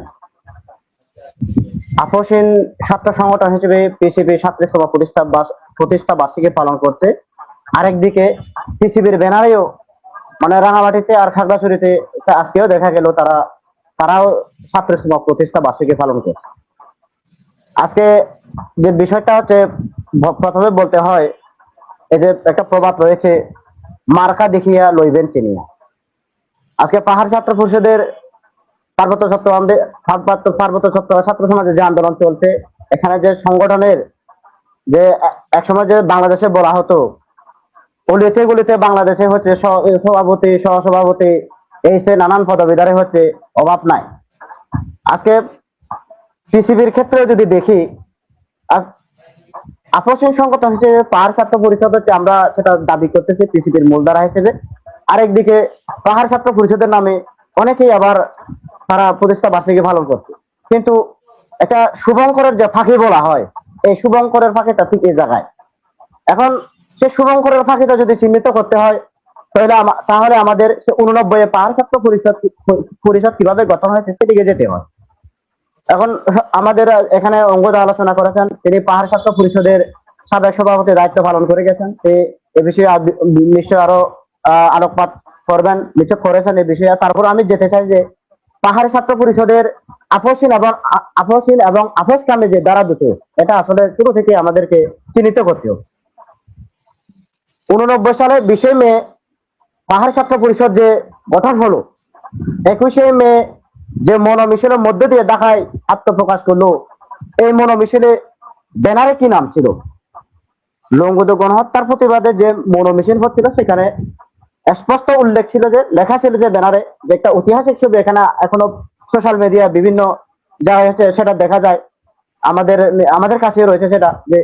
আপোষহীন ছাত্র সংগঠন হিসেবে পিসিবি 37তম প্রতিষ্ঠা বার্ষিকী পালন করছে, আরেকদিকে পিসিবির ব্যানারেও মানে রাঙামাটিতে আর খাগড়াছড়িতে আজকেও দেখা গেল তারাও 37তম প্রতিষ্ঠা বার্ষিকী পালন করছে। আজকে যে বিষয়টা হচ্ছে, প্রথমে বলতে হয়, এই যে একটা প্রবাদ রয়েছে, মার্কা দেখিয়া লইবেন চিনিয়া। আজকে পাহাড় ছাত্র পরিষদের পার্বত্য চট্টগ্রাম ছাত্র সমাজের যে আন্দোলন চলছে, এখানে যে সংগঠনের যে একসময় যে বাংলাদেশে বলা হতো অলিতে গলিতে বাংলাদেশে হচ্ছে সভাপতি, সহসভাপতি, এই সে নানান পদবিধারে হচ্ছে অভাব নাই। আজকে পিসিবির ক্ষেত্রে যদি দেখি, আপসহীন সংগঠন হিসেবে পাহাড় ছাত্র পরিষদ হচ্ছে, আমরা সেটা দাবি করতেছি পিসিবির মূলধারা হিসেবে। আরেকদিকে পাহাড় ছাত্র পরিষদের নামে অনেকেই আবার তারা প্রতিষ্ঠা বার্ষিকী পালন করছে, কিন্তু এটা শুভঙ্করের যে ফাঁকি বলা হয়, এই শুভঙ্করের ফাঁকিটা ঠিক এই জায়গায়। এখন সে শুভঙ্করের ফাঁকিটা যদি চিহ্নিত করতে হয়, তাহলে আমাদের 89 পাহাড় ছাত্র পরিষদ কিভাবে গঠন হয়েছে সেদিকে যেতে হয়। এখন আমাদের এখানে অঙ্গদা আলোচনা করেছেন, তিনি পাহাড় ছাত্র পরিষদের সাবেক সভাপতির দায়িত্ব পালন করে গেছেন। এ বিষয়ে নিশ্চয় আরো আলোকপাত করবেন, নিশ্চয় করেছেন এই বিষয়ে। তারপর আমি যেতে চাই যে পাহাড় ছাত্র পরিষদের আপসহীন এবং আপসকামী যে ধারা দুটো, এটা আসলে শুরু থেকে আমাদেরকে চিহ্নিত করতে হবে। 89 সালে 20 মে পাহাড় ছাত্র পরিষদ যে গঠন হলো, 21 মে যে মনোমিশনের মধ্য দিয়ে ঢাকায় আত্মপ্রকাশ করলো, এই মনোমিশনে ব্যানারে কি নাম ছিল? লংগদু গণহত্যার প্রতিবাদে যে মনোমিশন হচ্ছিল, সেখানে স্পষ্ট উল্লেখ ছিল, যে লেখা ছিল যে ব্যানারে, যে একটা ঐতিহাসিক ছবি এখানে এখনো সোশ্যাল মিডিয়া বিভিন্ন জায়গায় হচ্ছে, সেটা দেখা যায়, আমাদের কাছে রয়েছে সেটা, যে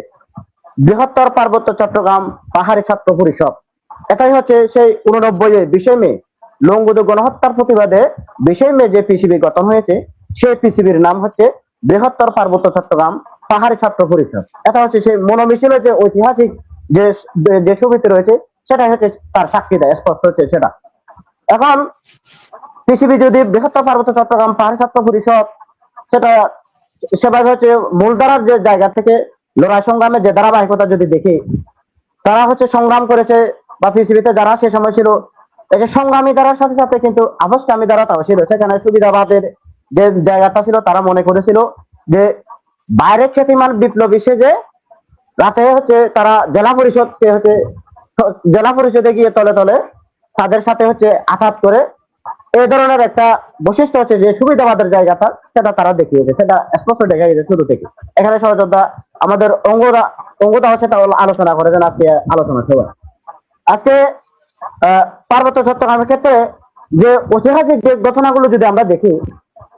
বৃহত্তর পার্বত্য চট্টগ্রাম পাহাড়ি ছাত্র পরিষদ। এটাই হচ্ছে সেই 89 20 মে লংগদু গণহত্যার প্রতিবাদে 20 মে যে পিসিবি গঠন হয়েছে, সেই পিসিবির নাম হচ্ছে বৃহত্তর পার্বত্য চট্টগ্রাম পাহাড়ি ছাত্র পরিষদ। এটা হচ্ছে সেই মনোমিশনের যে ঐতিহাসিক যে ছবিতে রয়েছে, সেটাই হচ্ছে তার সাক্ষী দেয়, স্পষ্ট হচ্ছে সেটা। এখন পিসিবি যদি বৃহত্তর পার্বত্য চট্টগ্রাম পাহাড়ি ছাত্র পরিষদ, সেটা সেভাবে হচ্ছে মূলধারার যে জায়গা থেকে লড়াই সংগ্রামের যে ধারাবাহিকতা যদি দেখি, তারা হচ্ছে সংগ্রাম করেছে, বা পিসিবিতে যারা সে সময় ছিল, এই যে সংগ্রামী ধারার সাথে সাথে কিন্তু আপসকামী ধারাটাও ছিল। সেখানে সুবিধাবাদের যে জায়গাটা ছিল, তারা মনে করেছিল যে বাইরে খ্যাতিমান বিপ্লবী সেজে রাতে হচ্ছে তারা জেলা পরিষদে গিয়ে তলে তলে তাদের সাথে হচ্ছে আঘাত করে, এই ধরনের একটা বৈশিষ্ট্য হচ্ছে যে সুবিধাবাদের জায়গাটা, সেটা তারা দেখিয়েছে, সেটা স্পষ্ট দেখা গেছে শুরু থেকে। এখানে সহযোদ্ধা আমাদের অঙ্গদা সেটা আলোচনা করেছেন আজকে আলোচনা সভা। আজকে পার্বত্য চট্টগ্রামের ক্ষেত্রে যে ঐতিহাসিক যে ঘটনাগুলো যদি আমরা দেখি,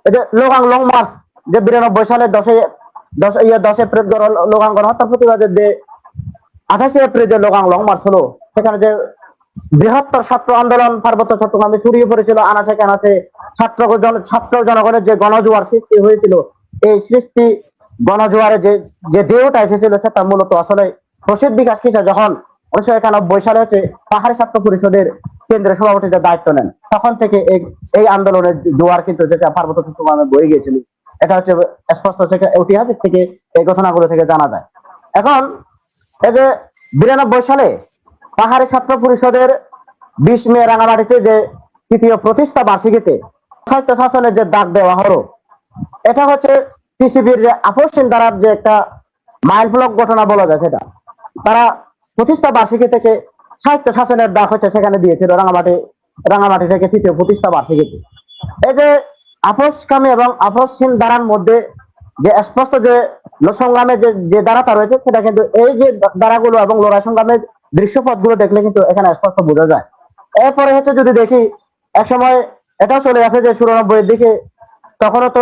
এই যে লোগাং লং মার্চ, যে 92 সালে 10 এপ্রিল লোগাং গণহত্যার প্রতিবাদে যে 28 এপ্রিল যে লোগাং লং মার্চ হলো, সেখানে যে বৃহত্তর ছাত্র আন্দোলন পার্বত্য চট্টগ্রামে ছড়িয়ে পড়েছিল, আনাচে কানাচে ছাত্র জনগণের যে গণজোয়ার সৃষ্টি হয়েছিল, এই সৃষ্টি গণজোয়ারে যে ঢেউটা এসেছিল, সেটা মূলত আসলে প্রসিদ্ধ বিকাশ কিসা যখন 1991 সালে হচ্ছে পাহাড়ি ছাত্র পরিষদের কেন্দ্রীয় সভাপতির দায়িত্ব নেন, তখন থেকে এই আন্দোলনের জোয়ার কিন্তু যেটা পার্বত্য চট্টগ্রামে বয়ে গিয়েছিল, এটা হচ্ছে স্পষ্ট থেকে ঐতিহাসিক থেকে এই ঘটনাগুলো থেকে জানা যায়। এখন এই যে 92 সালে পাহাড়ি ছাত্র পরিষদের 20 মে রাঙামাটিতে যে তৃতীয় প্রতিষ্ঠা বার্ষিকীতে স্বায়ত্ত শাসনের যে ডাক দেওয়া হলো, এটা হচ্ছে পিসিবির যে আপসহীন ধারার যে একটা মাইল ফলক ঘটনা বলা যায়। সেটা তারা প্রতিষ্ঠা বার্ষিকী থেকে স্বায়ত্ত শাসনের ডাক হচ্ছে সেখানে দিয়েছিল রাঙামাটি থেকে তৃতীয় প্রতিষ্ঠা বার্ষিকীতে। এই যে আপসকামী এবং আপসহীন ধারার মধ্যে যে স্পষ্ট যে সংগ্রামের যে ধারাটা রয়েছে, সেটা কিন্তু এই যে ধারাগুলো এবং লড়াই সংগ্রামের দৃশ্যপটগুলো দেখলে কিন্তু এখানে স্পষ্ট বোঝা যায়। এরপরে হচ্ছে যদি দেখি, এক সময় এটাও চলে আসে যে 94 দিকে, তখনও তো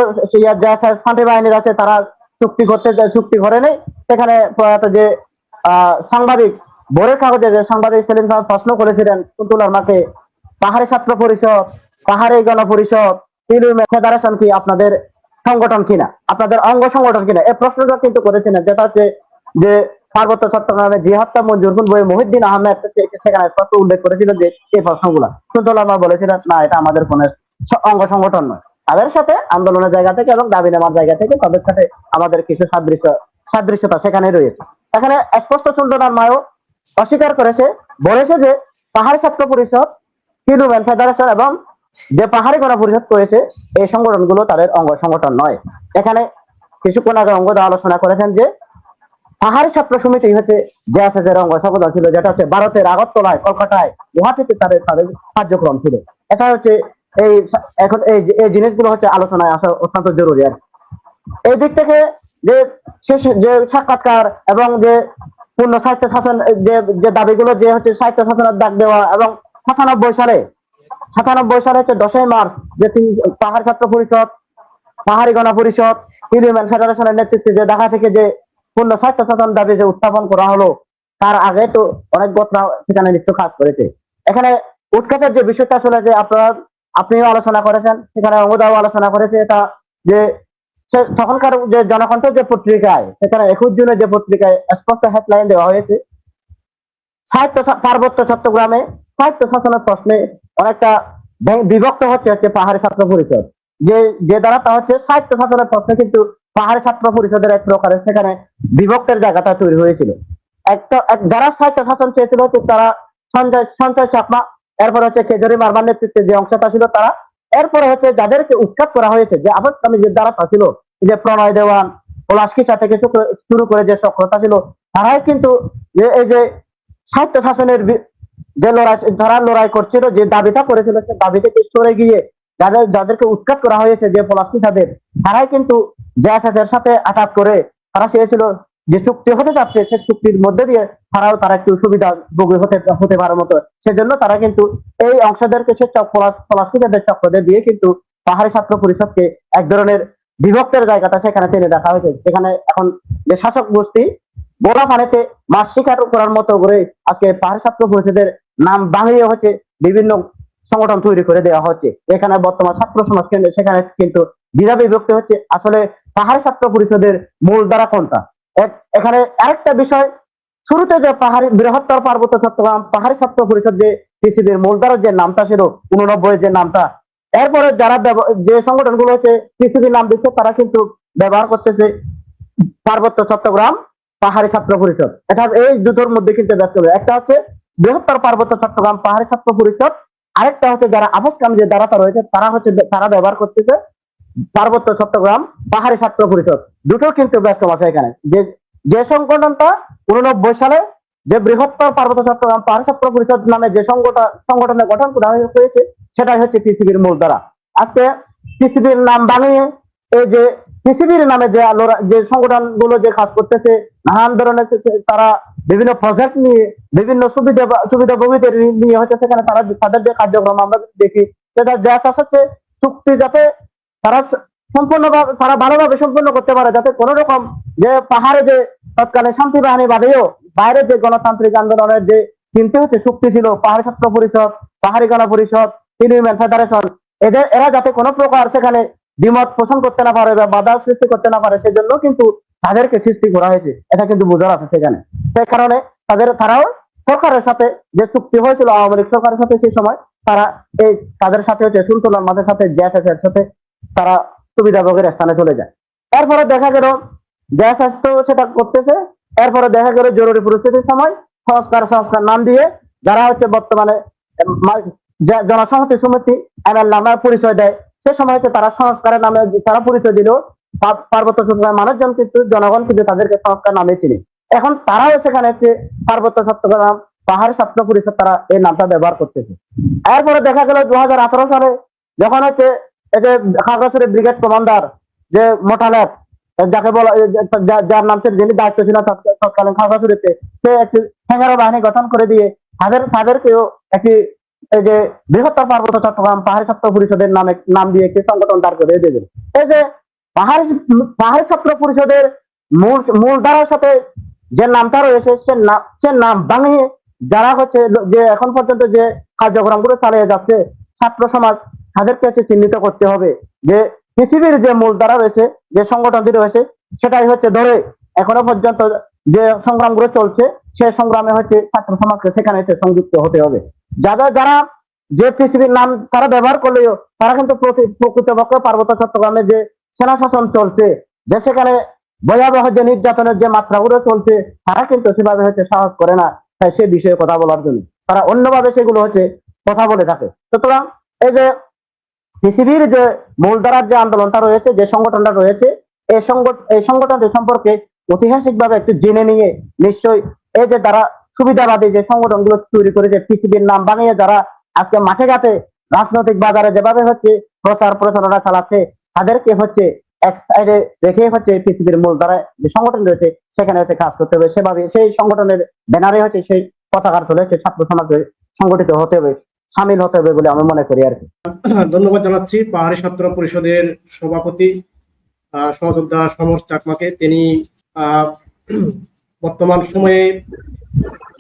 শান্তি বাহিনীর আছে, তারা চুক্তি করে নেই। সেখানে প্রয়াত যে সাংবাদিক ভোরের কাগজে যে সাংবাদিক সেলিম সাহেব প্রশ্ন করেছিলেন কুন্তলার মাকে, পাহাড়ি ছাত্র পরিষদ, পাহাড়ি গণপরিষদ, ফেডারেশন কি আপনাদের সংগঠন কিনা, আপনাদের অঙ্গ সংগঠন কিনা, এই প্রশ্নটা কিন্তু করেছিলেন। যেটা হচ্ছে যে পার্বত্য চট্টগ্রামে জিহাদটা মঞ্জুর বই মহিউদ্দিন আহমেদ সেখানে স্পষ্ট উল্লেখ করেছিল যে এই প্রশ্নগুলা। কুন্তলার মা বলেছিলেন, না, এটা আমাদের কোন অঙ্গ সংগঠন নয়। তাদের সাথে আন্দোলনের জায়গা থেকে এবং দাবি নেওয়ার জায়গা থেকে তাদের সাথে আমাদের কিছু সাদৃশ্যতা সেখানে রয়েছে। এখানে স্পষ্ট সুন্দরার মাও অস্বীকার করেছে, বলেছে যে পাহাড়ি ছাত্র পরিষদ, কিরুবেন ফেডারেশন এবং যে পাহাড়ি গণপরিষদ করেছে, এই সংগঠনগুলো তাদের অঙ্গ সংগঠন নয়। এখানে কিছুক্ষণ আগে অঙ্গদা আলোচনা করেছেন যে পাহাড়ি ছাত্র সমিতি হচ্ছে জেএসএস অঙ্গ সংগঠন ছিল, যেটা হচ্ছে ভারতের আগরতলায়, কলকাতায়, গুয়াহাটিতে তাদের কার্যক্রম ছিল। এটা হচ্ছে এই এখন এই জিনিসগুলো হচ্ছে আলোচনায় আসা অত্যন্ত জরুরি আর কি। এই দিক থেকে যে যে সাক্ষাৎকার এবং যে পূর্ণ স্বায়ত্ত শাসন যে যে দাবিগুলো যে হচ্ছে স্বায়ত্ত শাসনের ডাক দেওয়া এবং 97 সালে হচ্ছে 10ই মার্চ যে পাহাড় ছাত্র পরিষদ, পাহাড়ি গণপরিষদ, ইউনিয়ন ফেডারেশনের নেতৃত্বে যে ঢাকা থেকে যে পূর্ণ স্বায়ত্ত শাসন দাবি যে উত্থাপন করা হলো, তার আগে তো অনেক ঘটনা সেখানে নিশ্চয় কাজ করেছে। এখানে উৎখাতের যে বিষয়টা আসলে যে আপনিও আলোচনা করেছেন, সেখানে অঙ্গদাও আলোচনা করেছে, এটা যে তখনকার যে জনকণ্ঠ যে পত্রিকায়, সেখানে 21 জুনে যে পত্রিকায় স্পষ্ট হেডলাইন দেওয়া হয়েছে, পার্বত্য চট্টগ্রামে স্বায়ত্ত শাসনের প্রশ্নে অনেকটা বিভক্ত হচ্ছে পাহাড়ি ছাত্র পরিষদ, যে দ্বারা তা হচ্ছে স্বায়ত্ত শাসনের প্রশ্নে কিন্তু পাহাড়ি ছাত্র পরিষদের এক প্রকারের সেখানে বিভক্তের জায়গাটা তৈরি হয়েছিল। যারা স্বায়ত্ত শাসন চেয়েছিল হচ্ছে তারা সঞ্চয় চাকমা, এরপর হচ্ছে কেজরি মার্মার নেতৃত্বে যে অংশটা ছিল তারা, এরপরে হচ্ছে যাদেরকে উৎখাত করা হয়েছে যে আবাসকামী যে দ্বারা ছিল, যে প্রণয় দেওয়ান, পলাশকিসা থেকে শুরু করে যে সক্রতা ছিল, তারাই কিন্তু এই যে স্বায়ত্ত শাসনের যে লড়াই করছিল, যে দাবিটা করেছিল, সে দাবি থেকে সরে গিয়ে যাদেরকে উৎখাত করা হয়েছে যে পলাশকিসাদের, তারাই কিন্তু জেএসএস সাথে আঘাত করে তারা চেয়েছিল যে চুক্তি হতে যাচ্ছে, সে চুক্তির মধ্যে দিয়ে তারা একটু সুবিধা ভোগী হতে পারার মতো, সেজন্য তারা কিন্তু এই অংশদেরকে সে পলাশকিসাদের চক্রদের দিয়ে কিন্তু পাহাড়ি ছাত্র পরিষদকে এক ধরনের বিভক্তের জায়গাটা সেখানে টেনে দেখা হয়েছে। সেখানে এখন যে শাসক গোষ্ঠী বোলা পানিতে মাছ শিকার করার মতো করে আজকে পাহাড়ি ছাত্র পরিষদের নাম ভাঙিয়ে হচ্ছে বিভিন্ন সংগঠন তৈরি করে দেওয়া হচ্ছে। এখানে বর্তমান ছাত্র সমাজ কেন্দ্র সেখানে কিন্তু দ্বিধা বিভক্তি হচ্ছে আসলে পাহাড়ি ছাত্র পরিষদের মূল দ্বারা কোনটা। এখানে আরেকটা বিষয়, শুরুতে যে পাহাড়ি বৃহত্তর পার্বত্য চট্টগ্রাম পাহাড়ি ছাত্র পরিষদ যে পিসিবির মূল দ্বারা যে নামটা ছিল 89 যে নামটা, এরপরে যারা যে সংগঠনগুলো হচ্ছে পিসিবির নাম দিচ্ছে তারা কিন্তু ব্যবহার করতেছে পার্বত্য চট্টগ্রাম পাহাড়ি ছাত্র পরিষদ। এটা এই দুটোর মধ্যে কিন্তু ব্যস্ত হবে, একটা হচ্ছে বৃহত্তর পার্বত্য চট্টগ্রাম পাহাড়ি ছাত্র পরিষদ, আরেকটা হচ্ছে যারা আবাসকামী যে দ্বারা রয়েছে তারা ব্যবহার করতেছে পার্বত্য চট্টগ্রাম পাহাড়ি ছাত্র পরিষদ। দুটো কিন্তু ব্যস্ত আছে এখানে। যে সংগঠনটা 89 সালে যে বৃহত্তর পার্বত্য চট্টগ্রাম পাহাড়ি ছাত্র পরিষদ নামে যে সংগঠনের গঠন করা হয়েছে, সেটাই হচ্ছে পিসিবির মূল দ্বারা। আজকে পিসিবির নাম বানিয়ে এই যে পিসিবির নামে যে সংগঠন গুলো যে কাজ করতেছে, নানান ধরনের তারা বিভিন্ন প্রজেক্ট নিয়ে বিভিন্ন সুবিধাভোগীদের নিয়ে হচ্ছে সেখানে তাদের যে কার্যক্রম আমরা দেখি, সেটা যা হচ্ছে চুক্তি যাতে তারা সম্পূর্ণভাবে তারা ভালোভাবে সম্পূর্ণ করতে পারে, যাতে কোন রকম যে পাহাড়ে যে তৎকালীন শান্তি বাহিনী বাদেও বাইরে যে গণতান্ত্রিক আন্দোলনের যে চিন্তা হচ্ছে চুক্তি ছিল পাহাড়ি ছাত্র পরিষদ, পাহাড়ি গণপরিষদ, ইউনিয়ন ফেডারেশন, এরা যাতে কোনো প্রকার সেখানে দ্বিমত পোষণ করতে না পারে বা বাধা সৃষ্টি করতে না পারে, সেজন্য কিন্তু তাদেরকে সৃষ্টি করা হয়েছে। এটা কিন্তু বোঝার আছে সেখানে। সেই কারণে তারাও সরকারের সাথে যে চুক্তি হয়েছিল আওয়ামী লীগ সরকারের সাথে সেই সময়, তারা তাদের সাথে হচ্ছে সুলতান মাদের সাথে জেএসএস এর সাথে তারা সুবিধাভোগের স্থানে চলে যায়। এরপরে দেখা গেল জেএসএস তো সেটা করতেছে, এরপরে দেখা গেল জরুরি পরিস্থিতির সময় সংস্কার নাম দিয়ে যারা হচ্ছে বর্তমানে জনসংহতি সমিতি এমএল নামে পরিচয় দেয়, সে সময় হচ্ছে তারা সংস্কারের নামে তারা পরিচয় দিল পার্বত্য চট্টগ্রাম মানুষজন কিন্তু জনগণ কিন্তু তাদেরকে সংস্কার নামে চিনি। এখন তারাও সেখানে হচ্ছে পার্বত্য চট্টগ্রাম পাহাড়ি ছাত্র পরিষদ তারা এই নামটা ব্যবহার করতেছে। এরপরে দেখা গেল 2018 সালে যখন হচ্ছে এই যে খাগড়াছড়ি ব্রিগেড কমান্ডার যে মোটালেব, যাকে বলা যার নাম যিনি দায়িত্ব ছিল তৎকালীন খাগড়াছড়িতে, সে একটি সেনারা বাহিনী গঠন করে দিয়ে তাদেরকেও একটি এই যে বৃহত্তর পার্বত্য চট্টগ্রাম পাহাড়ি ছাত্র পরিষদের নাম দিয়ে একটি সংগঠন দাঁড় করে দেবেন। এই যে পাহাড়ি ছাত্র পরিষদের মূল ধারার সাথে যে নামটা রয়েছে সে নাম বানিয়ে যারা হচ্ছে যে এখন পর্যন্ত যে কার্যক্রমগুলো চালিয়ে যাচ্ছে ছাত্র সমাজ, তাদেরকে হচ্ছে চিহ্নিত করতে হবে যে পৃথিবীর যে মূল ধারা রয়েছে যে সংগঠনটি রয়েছে সেটাই হচ্ছে ধরে এখনো পর্যন্ত যে সংগ্রামগুলো চলছে, সে সংগ্রামে হচ্ছে ছাত্র সমাজকে সেখানে সংযুক্ত হতে হবে। যারা যে পৃথিবীর নাম তারা ব্যবহার করলেও তারা কিন্তু প্রকৃতপক্ষে পার্বত্য চট্টগ্রামে যে সেনা শাসন চলছে, যে সেখানে ভয়াবহ যে নির্যাতনের যে মাত্রাগুলো চলছে, তারা কিন্তু সেভাবে হচ্ছে সাহস করে না তাই সে বিষয়ে কথা বলার জন্য, তারা অন্যভাবে সেগুলো হচ্ছে কথা বলে থাকে। সুতরাং এই যে পৃথিবীর যে মূলধারার যে আন্দোলনটা রয়েছে যে সংগঠনটা রয়েছে, এই সংগঠনটি সম্পর্কে ঐতিহাসিকভাবে একটু জেনে নিয়ে নিশ্চয়ই এই যে তারা সুবিধাবাদী যে সংগঠনগুলো তৈরি করেছে পিসিবির নাম বানিয়ে যারা আজকে মাঠে ঘাটে রাজনৈতিক বাজারে যেভাবে হচ্ছে প্রচার প্রচারণা চালাচ্ছে, তাদেরকে হচ্ছে এক সাইডে রেখে হচ্ছে পৃথিবীর মূল ধারা যে সংগঠন রয়েছে সেখানে হচ্ছে কাজ করতে হবে, সেভাবে সেই সংগঠনের ব্যানারে হচ্ছে সেই পতাকার তলে হচ্ছে ছাত্র সমাজে সংগঠিত হতে হবে, সামিল হতে হবে বলে আমি মনে করি আর কি। ধন্যবাদ জানাচ্ছি পাহাড়ি ছাত্র পরিষদের সভাপতি সহযোদ্ধা সমর চাকমাকে। তিনি বর্তমান সময়ে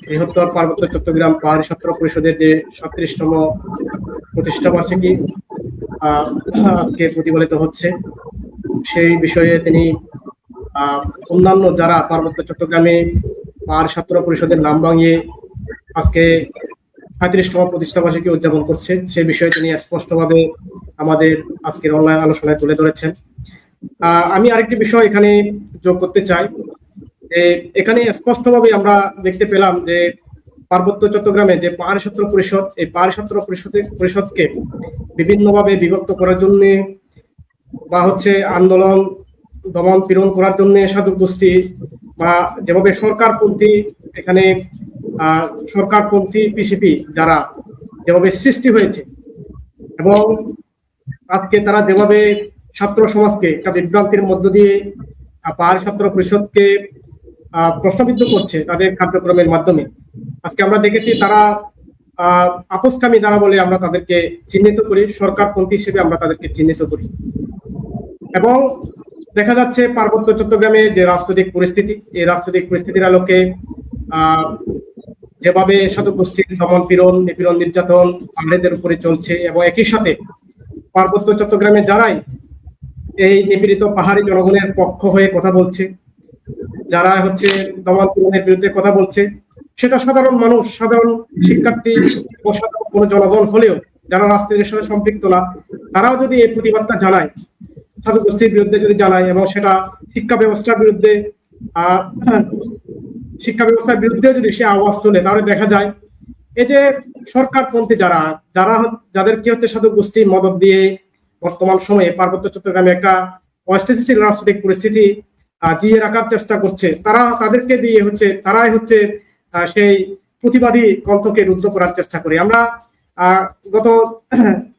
বৃহত্তর পার্বত্য চট্টগ্রাম পাহাড়ি ছাত্র পরিষদের যে 37তম প্রতিষ্ঠা বার্ষিকী আজকে প্রতিপালিত হচ্ছে, সেই বিষয়ে তিনি অন্যান্য যারা পার্বত্য চট্টগ্রামে পাহাড়ি ছাত্র পরিষদের নাম ভাঙিয়ে আজকে 35তম প্রতিষ্ঠা বার্ষিকী উদযাপন করছে, সে বিষয়ে তিনি স্পষ্টভাবে আমাদের আজকের অনলাইন আলোচনায় তুলে ধরেছেন। আমি আরেকটি বিষয় এখানে যোগ করতে চাই যে এখানে স্পষ্টভাবে আমরা দেখতে পেলাম যে পার্বত্য চট্টগ্রামে যে পাহাড়ি ছাত্র পরিষদ, এই পাহাড়ি ছাত্র পরিষদকে বিভিন্নভাবে বিভক্ত করার জন্য বা হচ্ছে আন্দোলন দমন পীড়ন করার জন্য সাধু গোষ্ঠী বা যেভাবে সরকারপন্থী এখানে সরকারপন্থী পিসিপি যারা যেভাবে সৃষ্টি হয়েছে এবং আজকে তারা যেভাবে ছাত্র সমাজকে একটা বিভ্রান্তির মধ্য দিয়ে পাহাড়ি ছাত্র পরিষদকে প্রশ্নবিদ্ধ করছে তাদের কার্যক্রমের মাধ্যমে, আজকে আমরা দেখেছি তারা আপোষকামী দ্বারা বলে আমরা তাদেরকে চিহ্নিত করি, সরকারপন্থী হিসেবে আমরা তাদেরকে চিহ্নিত করি। এবং দেখা যাচ্ছে পার্বত্য চট্টগ্রামে যে রাজনৈতিক পরিস্থিতি, এই রাজনৈতিক পরিস্থিতির আলোকে যেভাবে সাধু গোষ্ঠীর দমন পীড়ন নিপীড়ন নির্যাতন পাহাড়িদের উপরে চলছে এবং একই সাথে পার্বত্য চট্টগ্রামে যারাই এই নিপীড়িত পাহাড়ি জনগণের পক্ষ হয়ে কথা বলছে, যারা হচ্ছে দমন পীড়নের বিরুদ্ধে কথা বলছে, সেটা সাধারণ মানুষ, সাধারণ শিক্ষার্থী ও সাধারণ কোনো জনগণ হলেও যারা রাজনীতির সাথে সম্পৃক্ত না, তারাও যদি এই প্রতিবাদটা জানায়, সাধু গোষ্ঠীর বিরুদ্ধে যদি জানায় এবং সেটা শিক্ষা ব্যবস্থার বিরুদ্ধে যদি সে আওয়াজ তোলে, তাহলে দেখা যায় এই যে সরকারপন্থী যাদেরকে হচ্ছে সাধু গোষ্ঠী মদত দিয়ে বর্তমান সময়ে পার্বত্য চট্টগ্রামে একটা অস্থিতিশীল রাজনৈতিক পরিস্থিতি জিয়ে রাখার চেষ্টা করছে, তাদেরকে দিয়ে হচ্ছে তারাই হচ্ছে সেই প্রতিবাদী কণ্ঠকে রুদ্ধ করার চেষ্টা করে। আমরা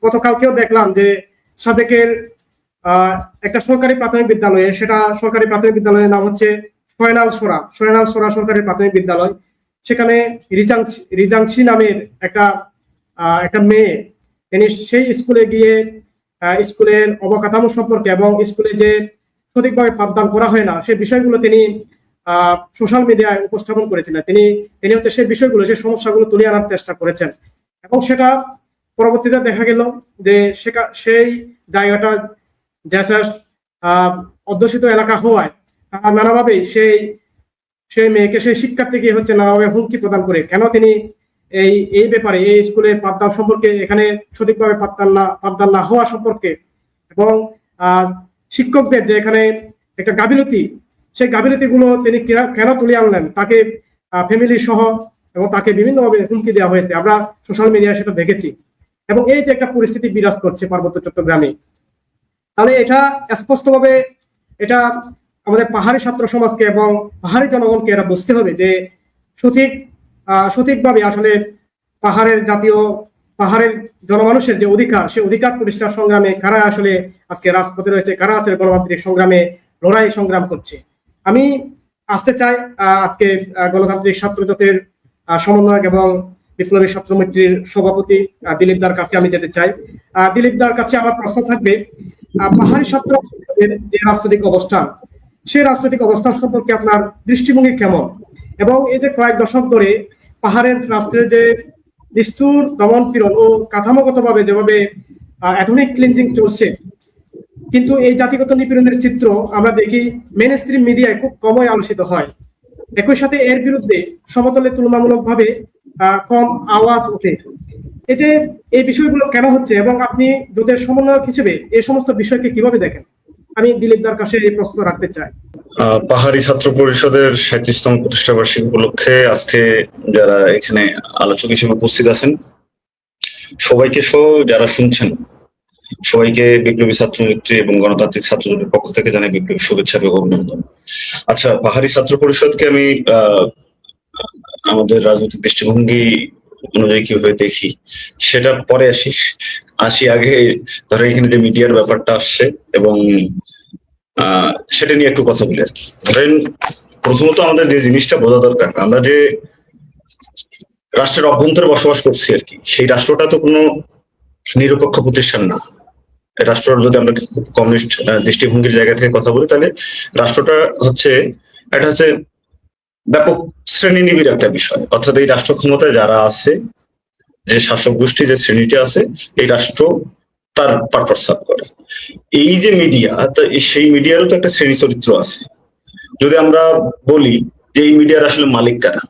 গতকালকেও দেখলাম যে সাদেকের একটা সরকারি প্রাথমিক বিদ্যালয়ে, সেটা সরকারি প্রাথমিক বিদ্যালয়ের নাম হচ্ছে সয়নাল সোরা সরকারি প্রাথমিক বিদ্যালয়, সেখানে রিজাংশি নামের একটা মেয়ে, তিনি সেই স্কুলে গিয়ে স্কুলের অবকাঠামো সম্পর্কে এবং স্কুলে যে সঠিকভাবে পাঠদান করা হয় না সেই বিষয়গুলো তিনি সোশ্যাল মিডিয়ায় উপস্থাপন করেছিলেন। তিনি হচ্ছে সেই বিষয়গুলো, সেই সমস্যাগুলো তুলে আনার চেষ্টা করেছেন এবং সেটা পরবর্তীতে দেখা গেল যে সেই জায়গাটা জ্যাসাস অধ্যুষিত এলাকা হওয়ায় তারা নানাভাবে সেই মেয়েকে, সেই শিক্ষার্থীকে হচ্ছে নানাভাবে হুমকি প্রদান করে, কেন তিনি এই ব্যাপারে এই স্কুলের পাঠদান সম্পর্কে, এখানে সঠিকভাবে পাঠদান না হওয়া সম্পর্কে এবং শিক্ষকদের যে এখানে একটা গাফিলতি, সেই গাফিলতি গুলো তিনি কেন তুলে আনলেন, তাকে ফ্যামিলি সহ এবং তাকে বিভিন্নভাবে হুমকি দেওয়া হয়েছে, আমরা সোশ্যাল মিডিয়ায় সেটা দেখেছি। এবং এই যে একটা পরিস্থিতি বিরাজ করছে পার্বত্য চট্টগ্রামে, তাহলে এটা স্পষ্টভাবে এটা আমাদের পাহাড়ি ছাত্র সমাজকে এবং পাহাড়ি জনগণকে এটা বুঝতে হবে যে সঠিকভাবে আসলে পাহাড়ের জনমানুষের যে অধিকার, সেই অধিকার প্রতিষ্ঠার সংগ্রামে কারা আসলে আজকে রাজপথে রয়েছে, কারা আসলে গণতান্ত্রিক সংগ্রামে লড়াই সংগ্রাম করছে। আমি আসতে চাই আজকে গণতান্ত্রিক ছাত্র জোটের সমন্বয়ক এবং বিপ্লবী ছাত্র মৈত্রীর সভাপতি দিলীপ দার কাছে আমি যেতে চাই। দিলীপ দার কাছে আমার প্রশ্ন থাকবে, পাহাড়ি ছাত্র যে রাজনৈতিক অবস্থান, সেই রাজনৈতিক অবস্থান সম্পর্কে আপনার দৃষ্টিভঙ্গি কেমন, এবং এই যে কয়েক দশক ধরে পাহাড়ের রাষ্ট্রের যে নিষ্ঠুর দমন পীড়ন ও কাঠামোগতভাবে যেভাবে এথনিক ক্লিনজিং চলছে, কিন্তু এই জাতিগত নিপীড়নের চিত্র আমরা দেখি মেইন স্ট্রিম মিডিয়ায় খুব কমই আলোচিত হয়। একই সাথে এর বিরুদ্ধে সমতলে তুলনামূলকভাবে কম আওয়াজ ওঠে। এই বিষয়গুলো কেন হচ্ছে এবং আপনি জোটের সমন্বয়ক হিসেবে এই সমস্ত বিষয়কে কিভাবে দেখেন? আমি দিলীপ দার কাছে এই প্রশ্ন রাখতে চাই। পাহাড়ি ছাত্র পরিষদের 37তম প্রতিষ্ঠা বার্ষিকী উপলক্ষে আজকে যারা এখানে আলোচক হিসেবে উপস্থিত আছেন সবাইকে সহ যারা শুনছেন সবাইকে বিপ্লবী ছাত্র মৈত্রী এবং গণতান্ত্রিক ছাত্র জোটের পক্ষ থেকে জানাই বিপ্লবী শুভেচ্ছা এবং অভিনন্দন। আচ্ছা, পাহাড়ি ছাত্র পরিষদকে আমি আমাদের রাজনৈতিক দৃষ্টিভঙ্গি অনুযায়ী কিভাবে দেখি সেটা পরে আসি আগে ধরো এখানে যে মিডিয়ার ব্যাপারটা আসছে এবং সেটা নিয়ে একটু কথা বলি আর কি। ধরেন প্রথমত আমাদের যে জিনিসটা বোঝা দরকার, আমরা যে রাষ্ট্রের অভ্যন্তরে বসবাস করছি আর কি, সেই রাষ্ট্রটা তো কোনো নিরপেক্ষ প্রতিষ্ঠান না। রাষ্ট্র যদি আমরা কমিউনিস্ট দৃষ্টিভঙ্গির জায়গা থেকে কথা বলি, তাহলে রাষ্ট্রটা এটা হচ্ছে ব্যাপক শ্রেণী নিবিড় একটা বিষয়। অর্থাৎ এই রাষ্ট্র ক্ষমতায় যারা আছে, যে শাসক গোষ্ঠী যে শ্রেণীটা আছে, এই রাষ্ট্র তার পারপাস সার্ভ করে। এই যে মিডিয়া, সেই মিডিয়ারও তো একটা শ্রেণী চরিত্র আছে। যদি আমরা বলি যে এই মিডিয়ার আসলে মালিক কারা,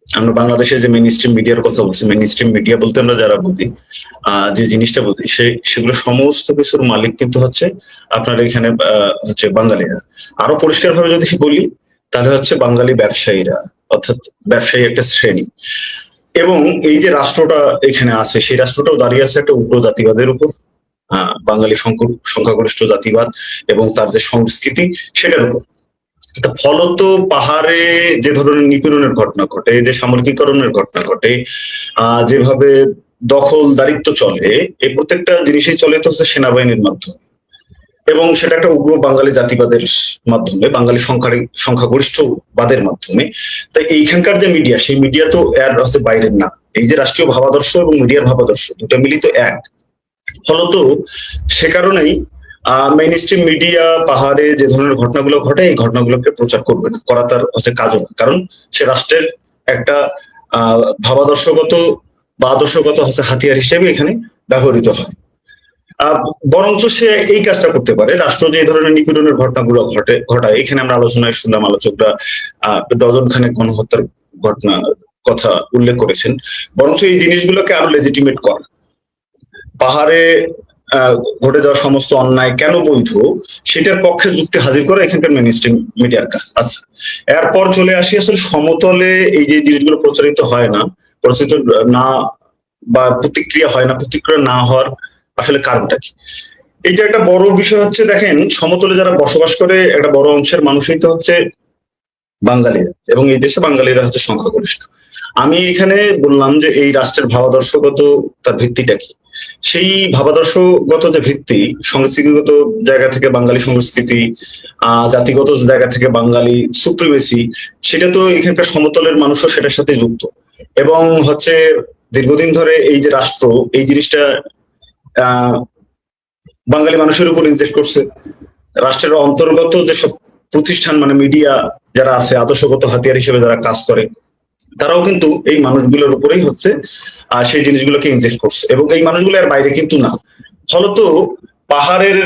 আমরা বাংলাদেশে যে মেইন স্ট্রিম মিডিয়ার কথা বলছি, মেইন স্ট্রিম মিডিয়া বলতে আমরা যারা বলি, যে জিনিসটা বলি, সেগুলো সমস্ত কিছুর মালিক কিন্তু আপনার এখানে বাঙালিরা। আরো পরিষ্কার ভাবে যদি বলি তাহলে বাঙালি ব্যবসায়ীরা, অর্থাৎ ব্যবসায়ী একটা শ্রেণী। এবং এই যে রাষ্ট্রটা এখানে আছে, সেই রাষ্ট্রটাও দাঁড়িয়ে আছে একটা উগ্র জাতিবাদের উপর, বাঙালি সংখ্যাগরিষ্ঠ জাতিবাদ এবং তার যে সংস্কৃতি সেটার উপর। ফলত পাহাড়ে যে ধরনের নিপীড়নের ঘটনা ঘটে, যে সামরিকীকরণের ঘটনা ঘটে, যেভাবে দখলদারিত্ব চলে, এই প্রত্যেকটা জিনিসই চলে তো সেনাবাহিনীর মাধ্যমে, এবং সেটা একটা উগ্র বাঙালি জাতিবাদের মাধ্যমে, বাঙালি সংখ্যাগরিষ্ঠবাদের মাধ্যমে। তাই এইখানকার যে মিডিয়া, সেই মিডিয়া তো এর বাইরের না। এই যে রাষ্ট্রীয় ভাবাদর্শ এবং মিডিয়ার ভাবাদর্শ দুটো মিলিত এক। ফলত সে কারণেই মেইন স্ট্রিম মিডিয়া পাহাড়ে যে ধরনের ঘটনাগুলো ঘটে, এই ঘটনাগুলোকে প্রচার করবে না, করা তার কাজও না। কারণ সে রাষ্ট্রের একটা ভাবাদর্শগত বা আদর্শগত হাতিয়ার হিসেবে এখানে ব্যবহৃত হয়। বরঞ্চ সে এই কাজটা করতে পারে, রাষ্ট্র যে ধরনের নিপীড়নের ঘটনাগুলো ঘটায়, এখানে আমরা আলোচনায় শুনলাম আলোচকরা ডজন খানেক গণহত্যার ঘটনা কথা উল্লেখ করেছেন। বরঞ্চ এই জিনিসগুলোকে আরো লেজিটিমেট করা, পাহাড়ে ঘটে যাওয়া সমস্ত অন্যায় কেন বৈধ সেটার পক্ষে যুক্তি হাজির করা এখানকার মেইন স্ট্রিম মিডিয়ার কাজ। আচ্ছা, এরপর চলে আসি আসলে সমতলে এই যে জিনিসগুলো প্রচারিত হয় না, প্রচারিত না বা প্রতিক্রিয়া হয় না, প্রতিক্রিয়া না হওয়ার আসলে কারণটা কি? এইটা একটা বড় বিষয়। দেখেন, সমতলে যারা বসবাস করে একটা বড় অংশের মানুষই তো বাঙালিরা, এবং এই দেশে বাঙালিরা সংখ্যাগরিষ্ঠ। আমি এখানে বললাম যে এই রাষ্ট্রের ভাবাদর্শগত তার ভিত্তিটা কি, সেই ভাবাদর্শগত যে ভিত্তি, সংস্কৃতিগত জায়গা থেকে বাঙালি সংস্কৃতি, জাতিগত জায়গা থেকে বাঙালি সুপ্রিমেসি, সেটা তো এখানকার সমতলের মানুষও সেটার সাথে যুক্ত। এবং দীর্ঘদিন ধরে এই যে রাষ্ট্র, এই জিনিসটা বাঙালি মানুষের উপর ইনজেক্ট করছে। রাষ্ট্রের অন্তর্গত যেসব প্রতিষ্ঠান মানে মিডিয়া যারা আছে, আদর্শগত হাতিয়ার হিসেবে যারা কাজ করে, তারাও কিন্তু এই মানুষগুলোর উপরেই সেই জিনিসগুলোকে ইনজেক্ট করছে, এবং এই মানুষগুলো এর বাইরে কিন্তু না। ফলত পাহাড়ের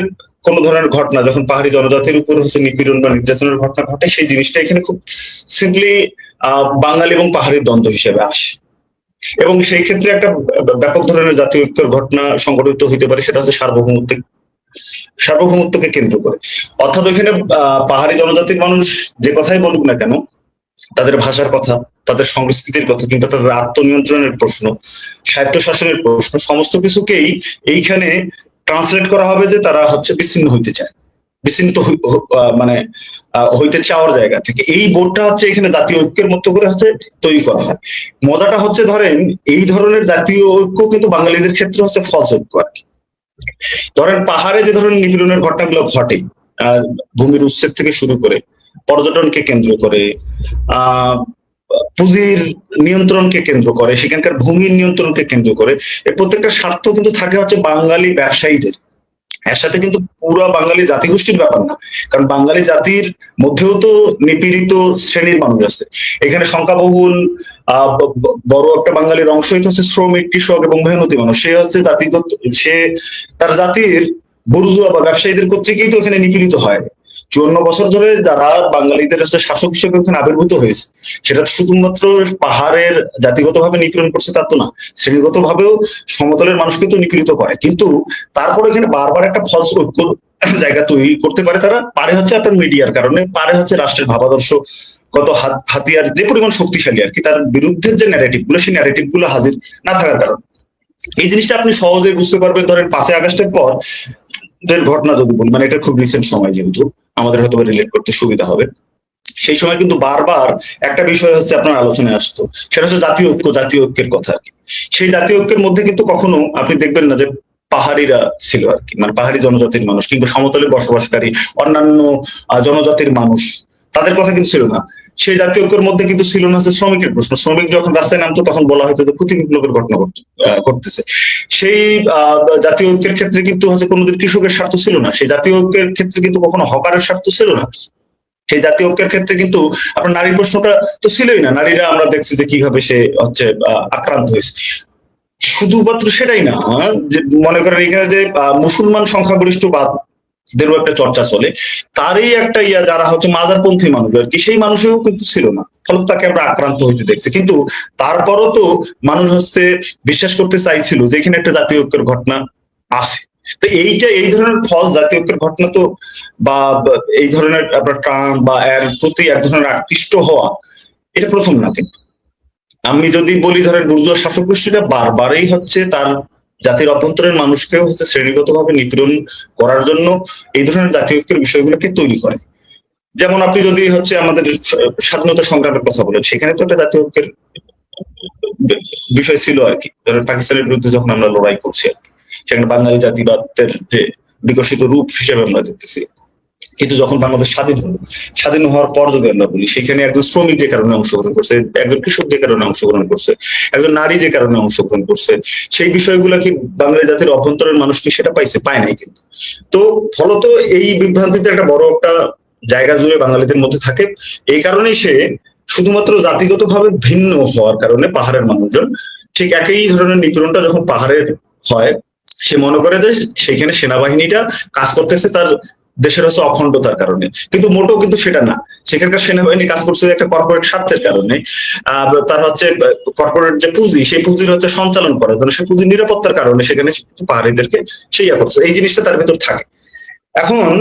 কোন ধরনের ঘটনা যখন পাহাড়ি জনজাতির উপর নিপীড়ন বা নির্যাতনের ঘটনা ঘটে, সেই জিনিসটা এখানে খুব সিম্পলি বাঙালি এবং পাহাড়ির দ্বন্দ্ব হিসেবে আসে। এবং সেই ক্ষেত্রে একটা ব্যাপক ধরনের জাতীয় ঐক্যের ঘটনা সংঘটিত হইতে পারে, সেটা সার্বভৌমত্বকে কেন্দ্র করে। অর্থাৎ ওইখানে পাহাড়ি জনজাতির মানুষ যে কথাই বলুক না কেন, তাদের ভাষার কথা, তাদের সংস্কৃতির কথা, কিংবা তাদের আত্মনিয়ন্ত্রণের প্রশ্ন, স্বায়ত্তশাসনের প্রশ্ন, সমস্ত কিছুকেই এইখানে ট্রান্সলেট করা হবে যে তারা বিচ্ছিন্ন হইতে চায়, বিচ্ছিন্ন মানে হইতে চাওয়ার জায়গা থেকে। এই বোর্ডটা এখানে জাতীয় ঐক্যের মতো করে তৈরি করা হয়। মজাটা ধরেন, এই ধরনের জাতীয় ঐক্য কিন্তু বাঙালিদের ক্ষেত্রে ফলস ঐক্য আর কি। ধরেন পাহাড়ে যে ধরনের নিপীড়নের ঘটনাগুলো ঘটে, ভূমির উচ্ছেদ থেকে শুরু করে পর্যটনকে কেন্দ্র করে, পুঁজির নিয়ন্ত্রণকে কেন্দ্র করে, সেখানকার ভূমির নিয়ন্ত্রণকে কেন্দ্র করে, এই প্রত্যেকটা স্বার্থ কিন্তু থাকে বাঙালি ব্যবসায়ীদের। এর সাথে কিন্তু পুরো বাঙালি জাতিগোষ্ঠীর ব্যাপার না, কারণ বাঙালি জাতির মধ্যেও তো নিপীড়িত শ্রেণীর মানুষ আছে। এখানে সংখ্যাবহুল বড় একটা বাঙালির অংশই তো শ্রমিক, কৃষক এবং মেহনতি মানুষ। সে তার জাতির বুর্জুয়া বা ব্যবসায়ীদের কর্তৃকই তো এখানে নিপীড়িত হয়। 54 বছর ধরে যারা বাঙালিদের শাসক হিসেবে এখানে আবির্ভূত হয়েছে, সেটা শুধুমাত্র পাহাড়ের জাতিগতভাবে নিপীড়ন করছে তা তো না, শ্রেণীগত ভাবেও সমতলের মানুষকে তো নিপীড়িত করে। কিন্তু তারপরে এখানে বারবার একটা ফলস ঐক্য জায়গা তৈরি করতে পারে তারা, পারে আপনার মিডিয়ার কারণে, পারে রাষ্ট্রের ভাবাদর্শ কত হাতিয়ার যে পরিমাণ শক্তিশালী আর কি, তার বিরুদ্ধে যে ন্যারেটিভ গুলো, সেই ন্যারেটিভ গুলো হাজির না থাকার কারণে। এই জিনিসটা আপনি সহজে বুঝতে পারবেন। ধরেন 5ই আগস্টের পর ঘটনা যদি বলি, মানে এটা খুব রিসেন্ট সময়, যেহেতু আমাদের হয়তো রিলেট করতে সুবিধা হবে। সেই সময় কিন্তু বারবার একটা বিষয় হচ্ছে আপনার আলোচনায় আসতো, সেটা হচ্ছে জাতীয় ঐক্য, জাতীয় ঐক্যের কথা আর কি। সেই জাতীয় ঐক্যের মধ্যে কিন্তু কখনো আপনি দেখবেন না যে পাহাড়িরা ছিল আর কি, মানে পাহাড়ি জনজাতির মানুষ কিংবা সমতলে বসবাসকারী অন্যান্য জনজাতির মানুষ, তাদের কথা কিন্তু ছিল না। সেই জাতীয় ঐক্যের মধ্যে কিন্তু ছিল না হচ্ছে শ্রমিকের প্রশ্ন। শ্রমিক যখন রাস্তায় নামতো তখন বলা হতো যে ক্ষুতি বিপ্লবের ঘটনা ঘটতেছে। সেই জাতীয় ঐক্যের ক্ষেত্রে কিন্তু হচ্ছে কোনোদিন কৃষকের স্বার্থ ছিল না, সেই জাতীয় ঐক্যের ক্ষেত্রে কিন্তু কখনো হকারের স্বার্থ ছিল না। সেই জাতীয় ঐক্যের ক্ষেত্রে কিন্তু আপনার নারীর প্রশ্নটা তো ছিলই না, নারীরা আমরা দেখছি যে কিভাবে সে হচ্ছে আক্রান্ত হয়েছে। শুধুমাত্র সেটাই না, যে মনে করেন এখানে যে মুসলমান সংখ্যাগরিষ্ঠবাদেরও একটা চর্চা চলে, তারই একটা যারা হচ্ছে মাজারপন্থী মানুষ আর কি, সেই মানুষও কিন্তু ছিল না, ফলে তাকে আমরা আক্রান্ত হইতে দেখছি। কিন্তু তারপরও তো মানুষ হচ্ছে বিশ্বাস করতে চাইছিল যে এখানে একটা জাতীয় ঐক্যের ঘটনা আছে। তো এই ধরনের ফল জাতীয় ঐক্যের ঘটনা তো, বা এই ধরনের আপনার টান বা এর প্রতি এক ধরনের আকৃষ্ট হওয়া, এটা প্রথম না। কিন্তু আমি যদি বলি ধরেন বুর্জোয়া শাসক গোষ্ঠীটা বারবারই হচ্ছে তার জাতির অভ্যন্তরের মানুষকেও হচ্ছে শ্রেণীগতভাবে নিপীড়ন করার জন্য এই ধরনের জাতীয় ঐক্যের বিষয়গুলোকে তৈরি করে। যেমন আপনি যদি হচ্ছে আমাদের স্বাধীনতা সংগ্রামের কথা বলেন, সেখানে তো একটা জাতীয় ঐক্যের বিষয় ছিল আর কি। ধরেন পাকিস্তানের বিরুদ্ধে যখন আমরা লড়াই করছি, সেখানে বাঙালি জাতিবাদের যে বিকশিত রূপ হিসেবে আমরা দেখতেছি। কিন্তু যখন বাংলাদেশ স্বাধীন হওয়ার পর যদি আমরা বলি, সেখানে একজন শ্রমিক যে কারণে অংশগ্রহণ করছে, একজন কৃষক যে কারণে অংশগ্রহণ করছে, একজন নারী যে কারণে অংশগ্রহণ করছে, সেই বিষয়গুলো কি বাঙালি জাতির অভ্যন্তরের মানুষ কি সেটা পাইছে? পায় নাই কিন্তু। তো ফলত এই বিভ্রান্তিতে একটা বড় একটা জায়গা জুড়ে বাঙালিদের মধ্যে থাকে। এই কারণেই সে শুধুমাত্র জাতিগতভাবে ভিন্ন হওয়ার কারণে পাহাড়ের মানুষজন ঠিক একই ধরনের নিপীড়নটা যখন পাহাড়ের হয়, সে মনে করে যে সেইখানে সেনাবাহিনীটা কাজ করতেছে তার দেশের হচ্ছে অখণ্ডতার কারণে, কিন্তু মোটেও কিন্তু সেটা না। সেখানকার সেনাবাহিনী কাজ করছে একটা কর্পোরেট স্বার্থের কারণে। তার হচ্ছে কর্পোরেট যে পুঁজি, সেই পুঁজির হচ্ছে সঞ্চালন করার জন্য, সেই পুঁজির নিরাপত্তার কারণে সেখানে পাহাড়িদেরকে সেইয়া করছে। এই জিনিসটা তার ভিতর থাকে। এখন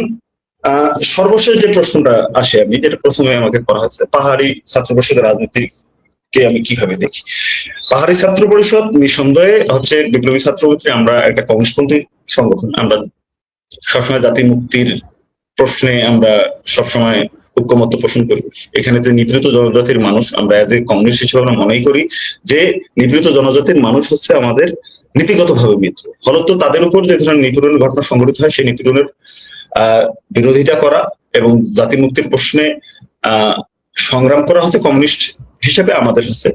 সর্বশেষ যে প্রশ্নটা আসে, আমি যেটা প্রথমে আমাকে করা হচ্ছে, পাহাড়ি ছাত্র পরিষদের রাজনীতি কে আমি কিভাবে দেখি। পাহাড়ি ছাত্র পরিষদ নিঃসন্দেহে হচ্ছে বিপ্লবী ছাত্রপন্থী, আমরা একটা কমিউনিস্টপন্থী সংগঠন। আমরা সবসময় জাতি মুক্তির প্রশ্নে আমরা সবসময় ঐক্যমত্য পোষণ করি। এখানে যে নিপীড়িত জনজাতির মানুষ, আমরা এজ এ কমিউনিস্ট হিসেবে আমরা মনেই করি যে নিপীড়িত জনজাতির মানুষ হচ্ছে আমাদের নীতিগতভাবে মিত্র। ফলত তাদের উপর যে ধরনের নিপীড়নের ঘটনা সংঘটিত হয়, সেই নিপীড়নের বিরোধিতা করা এবং জাতি মুক্তির প্রশ্নে সংগ্রাম করা হচ্ছে কমিউনিস্ট হিসেবে আমাদের হচ্ছে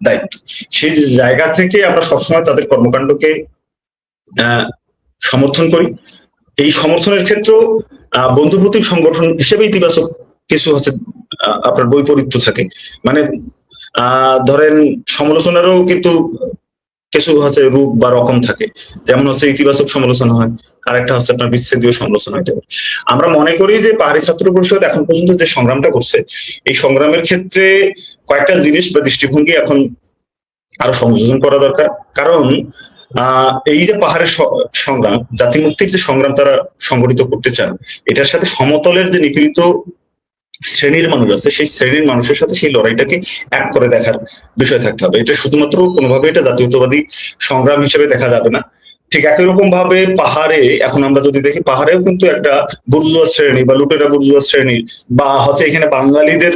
দায়িত্ব। সেই জায়গা থেকে আমরা সবসময় তাদের কর্মকাণ্ডকে সমর্থন করি। এই সমর্থনের ক্ষেত্রেও বন্ধুপ্রতিম সংগঠন হিসেবে ইতিবাচক কিছু হচ্ছে আপনার বৈপরীত্য থাকে। মানে ধরেন সমালোচনারও কিন্তু কিছু হচ্ছে রূপ বা রকম থাকে। যেমন হচ্ছে ইতিবাচক সমালোচনা হয়, আরেকটা হচ্ছে আপনার বিচ্ছেদীয় সমালোচনা হইতে পারে। আমরা মনে করি যে পাহাড়ি ছাত্র পরিষদ এখন পর্যন্ত যে সংগ্রামটা করছে, এই সংগ্রামের ক্ষেত্রে কয়েকটা জিনিস বা দৃষ্টিভঙ্গি এখন আরো সংযোজন করা দরকার। কারণ এই যে পাহাড়ের সংগ্রাম, জাতি মুক্তির যে সংগ্রাম তারা সংগঠিত করতে চান, এটার সাথে সমতলের যে নিপীড়িত শ্রেণীর মানুষ আছে, সেই শ্রেণীর মানুষের সাথে সেই লড়াইটাকে এক করে দেখার বিষয় থাকতে হবে। এটা শুধুমাত্র কোনোভাবে এটা জাতীয়তাবাদী সংগ্রাম হিসেবে দেখা যাবে না। ঠিক একই রকম ভাবে পাহাড়ে এখন আমরা যদি দেখি, পাহাড়েও কিন্তু একটা বুর্জুয়া শ্রেণী বা লুটেরা বুর্জুয়া শ্রেণী বা হচ্ছে এখানে বাঙালিদের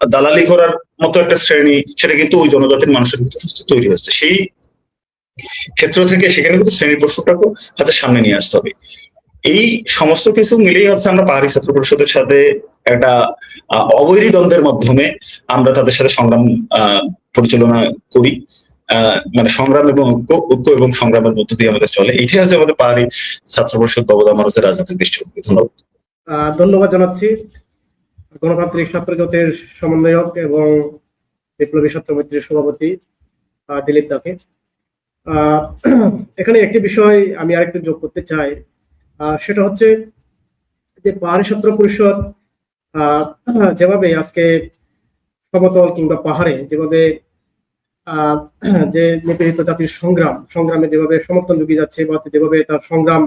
দালালি করার মতো একটা শ্রেণী, সেটা কিন্তু ওই জনজাতির মানুষের ভিতরে তৈরি হচ্ছে। সেই ক্ষেত্র থেকে সেখানে কিন্তু শ্রেণীর প্রশ্নটাকে হাতে সামনে নিয়ে আসতে হবে। এই সমস্ত কিছু মিলেই হচ্ছে আমরা পাহাড়ি ছাত্র পরিষদের সাথে একটা অবৈরী দ্বন্দ্বের মাধ্যমে আমরা তাদের সাথে সংগ্রাম পরিচালনা করি। মানে সংগ্রাম এবং ঐক্য এবং সংগ্রামের মধ্য দিয়ে আমাদের চলে। এইটাই হচ্ছে আমাদের পাহাড়ি ছাত্র পরিষদ বাবদ আমার হচ্ছে রাজনৈতিক দৃষ্টিভঙ্গি। ধন্যবাদ। ধন্যবাদ জানাচ্ছি গণতান্ত্রিক ছাত্র জোটের সমন্বয়ক এবং বিপ্লবী ছাত্র মৈত্রীর সভাপতি দিলীপ দাকে। এখানে একটি বিষয় আমি আরেকটু যোগ করতে চাই, সেটা হচ্ছে যে পাহাড়ি ছাত্র পরিষদ যেভাবে আজকে সমতল কিংবা পাহাড়ে যেভাবে যে নিপীড়িত জাতির সংগ্রামে যেভাবে সমর্থন জুগিয়ে যাচ্ছে বা যেভাবে তার সংগ্রাম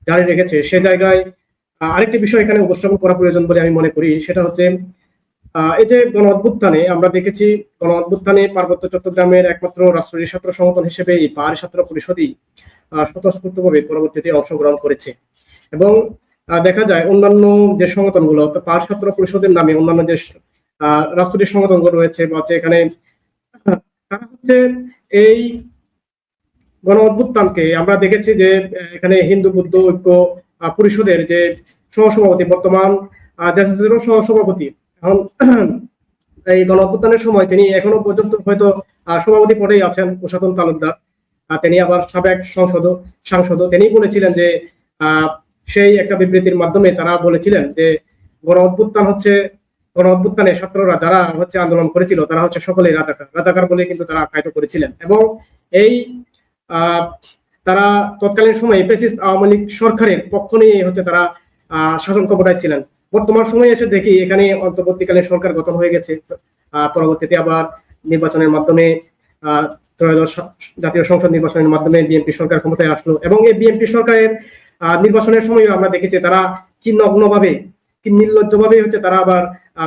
জারি রেখেছে, সে জায়গায় আরেকটি বিষয় এখানে উপস্থাপন করা প্রয়োজন বলে আমি মনে করি। সেটা হচ্ছে এই যে গণ অভ্যুত্থানে আমরা দেখেছি, গণ অভ্যুত্থানে পার্বত্য চট্টগ্রামের একমাত্র রাষ্ট্রীয় ছাত্র সংগঠন হিসেবে এই পাহাড়ি ছাত্র পরিষদই স্বতঃস্ফূর্তভাবে পরবর্তীতে অংশগ্রহণ করেছে। এবং দেখা যায় অন্যান্য যে সংগঠনগুলো অর্থাৎ পাহাড় ছাত্র পরিষদের নামে অন্যান্য যে রাজনৈতিক সংগঠনগুলো রয়েছে বা হচ্ছে এখানে তারা হচ্ছে এই গণ অভ্যুত্থানকে আমরা দেখেছি যে এখানে হিন্দু বৌদ্ধ ঐক্য পরিষদের যে সহসভাপতি বর্তমান জাতীয় সহসভাপতি এখন এই গণ অভ্যুত্থানের সময় তিনি এখনো পর্যন্ত হয়তো সভাপতি পদেই আছেন প্রশাসন তালুকদার। তিনি আবার সাবেক সাংসদ তিনি বলেছিলেন যে সেই একটা বিবৃতির মাধ্যমে তারা বলেছিলেন যে গণ অভ্যুত্থানে ছাত্ররা যারা হচ্ছে আন্দোলন করেছিল তারা হচ্ছে সকলেই রাজাকার বলে কিন্তু তারা আখ্যায়িত করেছিলেন। এবং এই তারা তৎকালীন সময়ে ফ্যাসিস্ট আওয়ামী লীগ সরকারের পক্ষ নিয়ে হচ্ছে তারা শাসন ক্ষমতায় ছিলেন। বর্তমান সময়ে এসে দেখি এখানে অন্তর্বর্তীকালীন সরকার গঠন হয়ে গেছে। পরবর্তীতে আবার নির্বাচনের মাধ্যমে ত্রয়োদশ জাতীয় সংসদ নির্বাচনের মাধ্যমে বিএনপি সরকার ক্ষমতায় আসলো। এবং এই বিএনপি সরকারের নির্বাচনের সময়ও আমরা দেখেছি তারা কি নগ্নভাবে কি নির্লজ্জভাবে হচ্ছে তারা আবার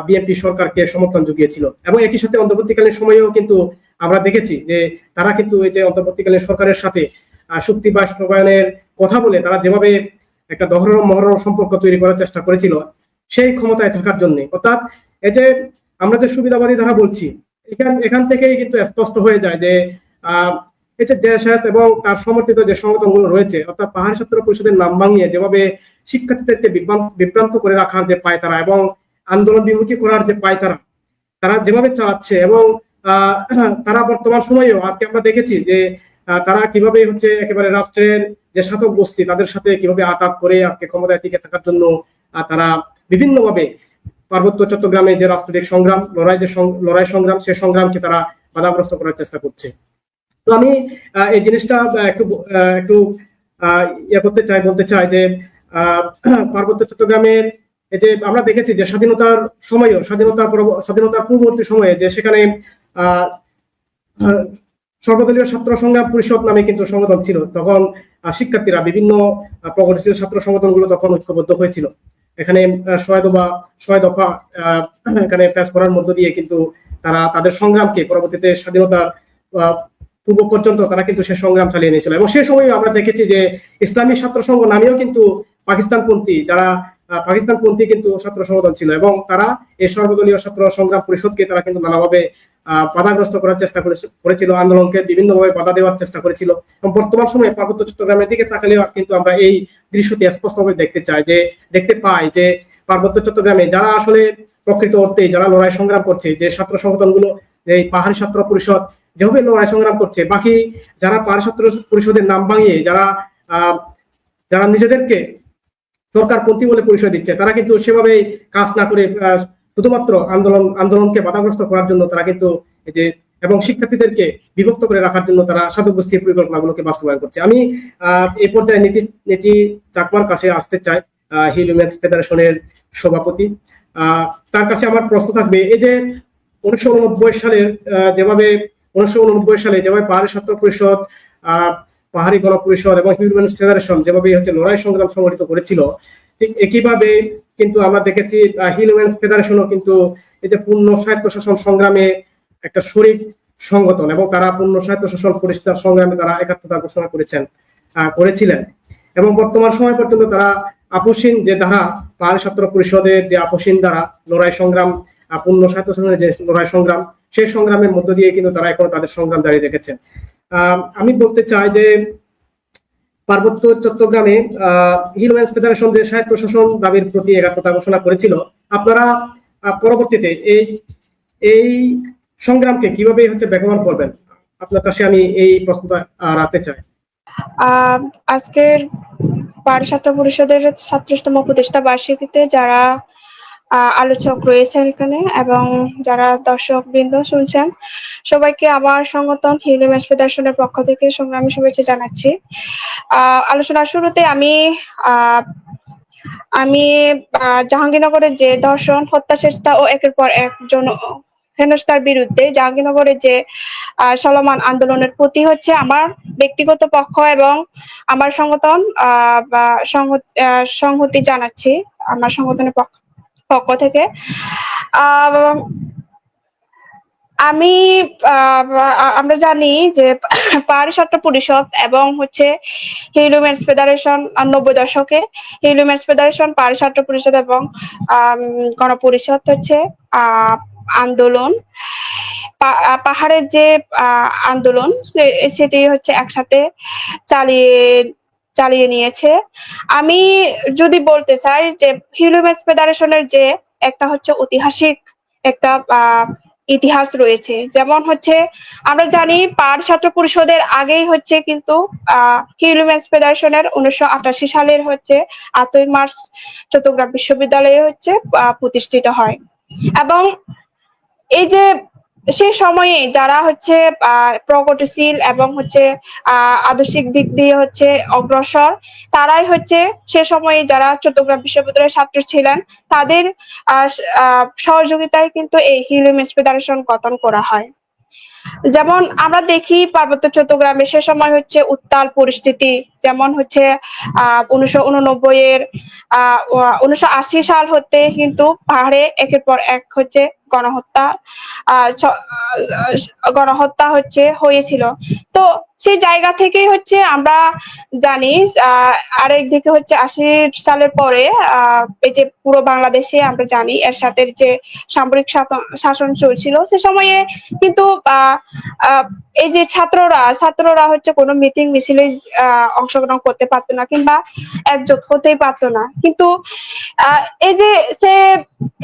বিএনপি সরকারকে সমর্থন জুগিয়েছিল। এবং একই সাথে অন্তর্বর্তীকালীন সময়েও কিন্তু আমরা দেখেছি যে তারা কিন্তু এই যে অন্তর্বর্তীকালীন সরকারের সাথে চুক্তি বাস্তবায়নের কথা বলে তারা যেভাবে একটা দহরম মহরম সম্পর্ক তৈরি করার চেষ্টা করেছিল সেই ক্ষমতায় থাকার জন্য। অর্থাৎ এই যে আমরা যে সুবিধাবাদী ধারা বলছি এখান থেকেই কিন্তু স্পষ্ট হয়ে যায় যে এই যে দেশাস এবং তার সমর্থিত যে সংগঠনগুলো রয়েছে অর্থাৎ পাহাড়ি ছাত্র পরিষদের নাম ভাঙিয়ে যেভাবে শিক্ষার্থীদেরকে বিভ্রান্ত করে রাখার যে পায়তারা এবং আন্দোলন বিমুখী করার যে পায়তারা তারা যেভাবে চালাচ্ছে এবং তারা বর্তমান সময়েও আজকে আমরা দেখেছি যে তারা কিভাবে হচ্ছে একেবারে রাষ্ট্রের যে শাসক গোষ্ঠী তাদের সাথে কিভাবে আঘাত করে আজকে ক্ষমতায় টিকে থাকার জন্য তারা বিভিন্নভাবে পার্বত্য চট্টগ্রামে যে রাজনৈতিক সংগ্রাম লড়াই সংগ্রাম সেই সংগ্রামকে তারা বাধাগ্রস্ত করার চেষ্টা করছে। তো আমি এই জিনিসটা একটু বলতে চাই যে পার্বত্য চট্টগ্রামের এই যে আমরা দেখেছি যে স্বাধীনতার পূর্ববর্তী সময়ে যে সেখানে সর্বদলীয় ছাত্র সংগ্রাম পরিষদ নামে কিন্তু সংগঠন ছিল। তখন শিক্ষার্থীরা বিভিন্ন প্রগতিশীল ছাত্র সংগঠনগুলো তখন ঐক্যবদ্ধ হয়েছিল। এখানে 6 দফা এখানে পেশ করার মধ্য দিয়ে কিন্তু তারা তাদের সংগ্রামকে পরবর্তীতে স্বাধীনতার পূর্ব পর্যন্ত তারা কিন্তু সে সংগ্রাম চালিয়ে নিয়েছিল। এবং সেই সময় আমরা দেখেছি যে ইসলামী ছাত্র সংঘ নামেও কিন্তু পাকিস্তানপন্থী কিন্তু ছাত্র সংগঠন ছিল এবং তারা এই সর্বদলীয় ছাত্র সংগ্রাম পরিষদকে তারা কিন্তু নানাভাবে বাধাগ্রস্ত করার চেষ্টা করেছিল, আন্দোলনকে বিভিন্নভাবে বাধা দেওয়ার চেষ্টা করেছিল। এবং বর্তমান সময়ে পার্বত্য চট্টগ্রামের দিকে তাকালেও কিন্তু আমরা এই দৃশ্যটি স্পষ্টভাবে দেখতে পাই যে পার্বত্য চট্টগ্রামে যারা আসলে প্রকৃত অর্থে যারা লড়াই সংগ্রাম করছে, যে ছাত্র সংগঠনগুলো এই পাহাড়ি ছাত্র পরিষদ যেভাবে লড়াই সংগ্রাম করছে, বাকি যারা পাহাড়ি ছাত্র পরিষদের নাম ভাঙিয়ে যারা নিজেদেরকে সরকারপন্থী বলে পরিচয় দিচ্ছে তারা কিন্তু সেভাবে কাজ না করে শুধুমাত্র আন্দোলনকে বাধাগ্রস্ত করার জন্য তারা কিন্তু এবং শিক্ষার্থীদেরকে বিভক্ত করে রাখার জন্য তারা সাধুগোষ্ঠীর পরিকল্পনাগুলোকে বাস্তবায়ন করছে। আমি এই পর্যায়ে নীতি চাকমার কাছে আসতে চাই, হিল উইমেন্স ফেডারেশনের সভাপতি। তার কাছে আমার প্রশ্ন থাকবে, এই যে 1989 সালে যেভাবে পাহাড়ি ছাত্র পরিষদ, পাহাড়ি গণপরিষদ এবং হিল উইমেন্স ফেডারেশন যেভাবে হচ্ছে লড়াই সংগ্রাম সংগঠিত করেছিল, ঠিক একইভাবে কিন্তু আমরা দেখেছি হিল উইমেন্স ফেডারেশনও কিন্তু এই যে পূর্ণ স্বায়ত্তশাসন সংগ্রামে একটা শরীক সংগঠন এবং তারা পূর্ণ স্বায়ত্তশাসন প্রতিষ্ঠার সংগ্রামে তারা একাত্মতা ঘোষণা করেছিলেন। এবং বর্তমান সময় পর্যন্ত তারা আপোষহীন যে ধারা, পাহাড়ি ছাত্র পরিষদের যে আপোষহীন ধারা লড়াই সংগ্রাম, পূর্ণ স্বায়ত্তশাসনের যে লড়াই সংগ্রাম, সেই সংগ্রামের মধ্য দিয়ে কিন্তু তারা এখন তাদের সংগ্রাম জারি রেখেছেন। আমি বলতে চাই যে পার্বত্য চট্টগ্রামে হিল উইমেন্স ফেডারেশন যে স্বায়ত্তশাসন দাবির প্রতি একাত্মতা ঘোষণা করেছিল, আপনারা পরবর্তীতে এই সংগ্রামকে কিভাবে হচ্ছে ব্যবহার করবেন? আপনার কাছে আমি এই প্রশ্নটা রাখতে চাই। আজকের পাহাড়ি ছাত্র পরিষদের 37তম প্রতিষ্ঠা বার্ষিকীতে যারা আলোচক রয়েছেন এখানে এবং যারা দর্শক বৃন্দ শুনছেন, সবাইকে আমার সংগঠন হিল উইমেন্স ফেডারেশনের পক্ষ থেকে সংগ্রামী শুভেচ্ছা জানাচ্ছি। আলোচনার শুরুতে আমি জাহাঙ্গীরনগরের যে ধর্ষণ, হত্যা, চেষ্টা ও একের পর এক হেনস্থার বিরুদ্ধে জাহাঙ্গীরনগরের যে চলমান আন্দোলনের প্রতি হচ্ছে আমার ব্যক্তিগত পক্ষ এবং আমার সংগঠন সংহতি জানাচ্ছি আমার সংগঠনের পক্ষ থেকে। আমি আমরা জানি যে পাহাড়ি ছাত্র পরিষদ এবং হচ্ছে হিউম্যানস ফেডারেশন 90 দশকে হিউম্যানস ফেডারেশন, পাহাড়ি ছাত্র পরিষদ এবং গণপরিষদ হচ্ছে আন্দোলন, পাহাড়ের যে আন্দোলন সেটি হচ্ছে একসাথে চালিয়ে চালিয়ে নিয়েছে। আমি যদি বলতে চাই যে হিউম্যানস ফেডারেশনের যে একটা হচ্ছে ঐতিহাসিক একটা ইতিহাস রয়েছে, যেমন হচ্ছে আমরা জানি পাহাড় ছাত্র পরিষদের আগেই হচ্ছে কিন্তু হিউম্যানস ফেডারেশনের 1988 সালের হচ্ছে 8ই মার্চ চট্টগ্রাম বিশ্ববিদ্যালয়ে হচ্ছে প্রতিষ্ঠিত হয়। এবং এই যে সে সময়ে যারা হচ্ছে প্রগতিশীল এবং হচ্ছে আদর্শিক দিক দিয়ে হচ্ছে অগ্রসর, তারাই হচ্ছে সে সময়ে যারা চট্টগ্রাম বিশ্ববিদ্যালয়ের ছাত্র ছিলেন, তাদের সহযোগিতায় কিন্তু এই হিউম্যানস ফেডারেশন গঠন করা হয়। যেমন আমরা দেখি পার্বত্য চট্টগ্রামে সে সময় হচ্ছে উত্তাল পরিস্থিতি, যেমন হচ্ছে 1989 এর 1980 সাল হতে কিন্তু পাহাড়ে একের পর এক হচ্ছে গণহত্যা গণহত্যা হচ্ছে হয়েছিল। তো সেই জায়গা থেকেই হচ্ছে আমরা জানি আরেক দিকে হচ্ছে 80 সালের পরে এই যে পুরো বাংলাদেশে আমরা জানি এরশাদের যে সামরিক শাসন চলছিল, সে সময়ে কিন্তু এই যে ছাত্ররা হচ্ছে কোনো মিটিং মিছিলে অংশগ্রহণ করতে পারতো না কিংবা একজোট হতেই পারতো না। কিন্তু এই যে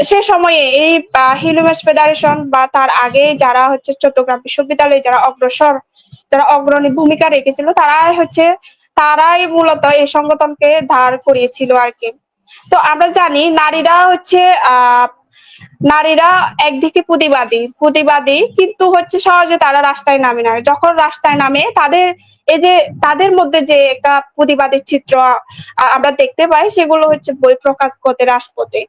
সে সময়ে এই হিউম্যানস ফেডারেশন বা তার আগে যারা হচ্ছে চট্টগ্রাম বিশ্ববিদ্যালয়ে যারা অগ্রসর, যারা অগ্রণী ভূমিকা রেখেছিল, তারাই মূলত এই সংগঠনকে ধার করিয়েছিল আর কি। তো আমরা জানি নারীরা একদিকে প্রতিবাদী কিন্তু হচ্ছে সহজে তারা রাস্তায় নামে না। যখন রাস্তায় নামে তাদের মধ্যে যে একটা প্রতিবাদের চিত্র আমরা দেখতে পাই, সেগুলো হচ্ছে বই প্রকাশ করতে রাজপথে।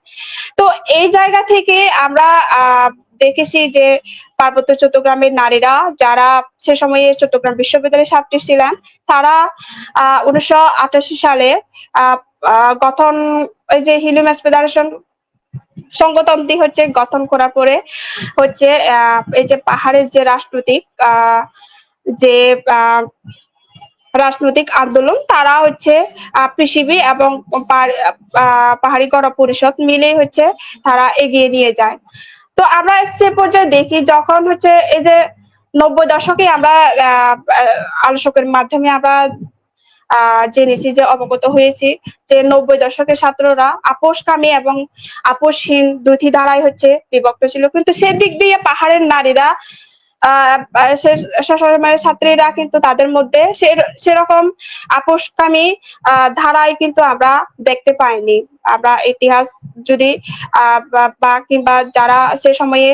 তো এই জায়গা থেকে আমরা দেখেছি যে পার্বত্য চট্টগ্রামের নারীরা যারা সে সময়ে চট্টগ্রাম বিশ্ববিদ্যালয়ের ছাত্রী ছিলেন, তারা 1988 সালে গঠন এই যে হিউম্যানস ফেডারেশন সংগঠনটি হচ্ছে গঠন করার পরে হচ্ছে এই যে পাহাড়ের যে যে রাজনৈতিক আন্দোলন, তারা হচ্ছে কৃষিবি এবং পাহাড়ি গণপরিষদ মিলে হচ্ছে তারা এগিয়ে নিয়ে যায়। তো আমরা সে পর্যায়ে দেখি যখন হচ্ছে এই যে 90 দশকে আমরা আলোচকের মাধ্যমে আমরা জেনেছি, যে অবগত হয়েছি যে 90 দশকের ছাত্ররা আপোষকামী এবং আপোষহীন দুটি ধারায় হচ্ছে বিভক্ত ছিল। কিন্তু সেদিক দিয়ে পাহাড়ের নারীরা ছাত্রীরা কিন্তু তাদের মধ্যে সেরকম আপোষকামী ধারায় কিন্তু আমরা দেখতে পাইনি। আমরা ইতিহাস যদি বা কিংবা যারা সে সময়ে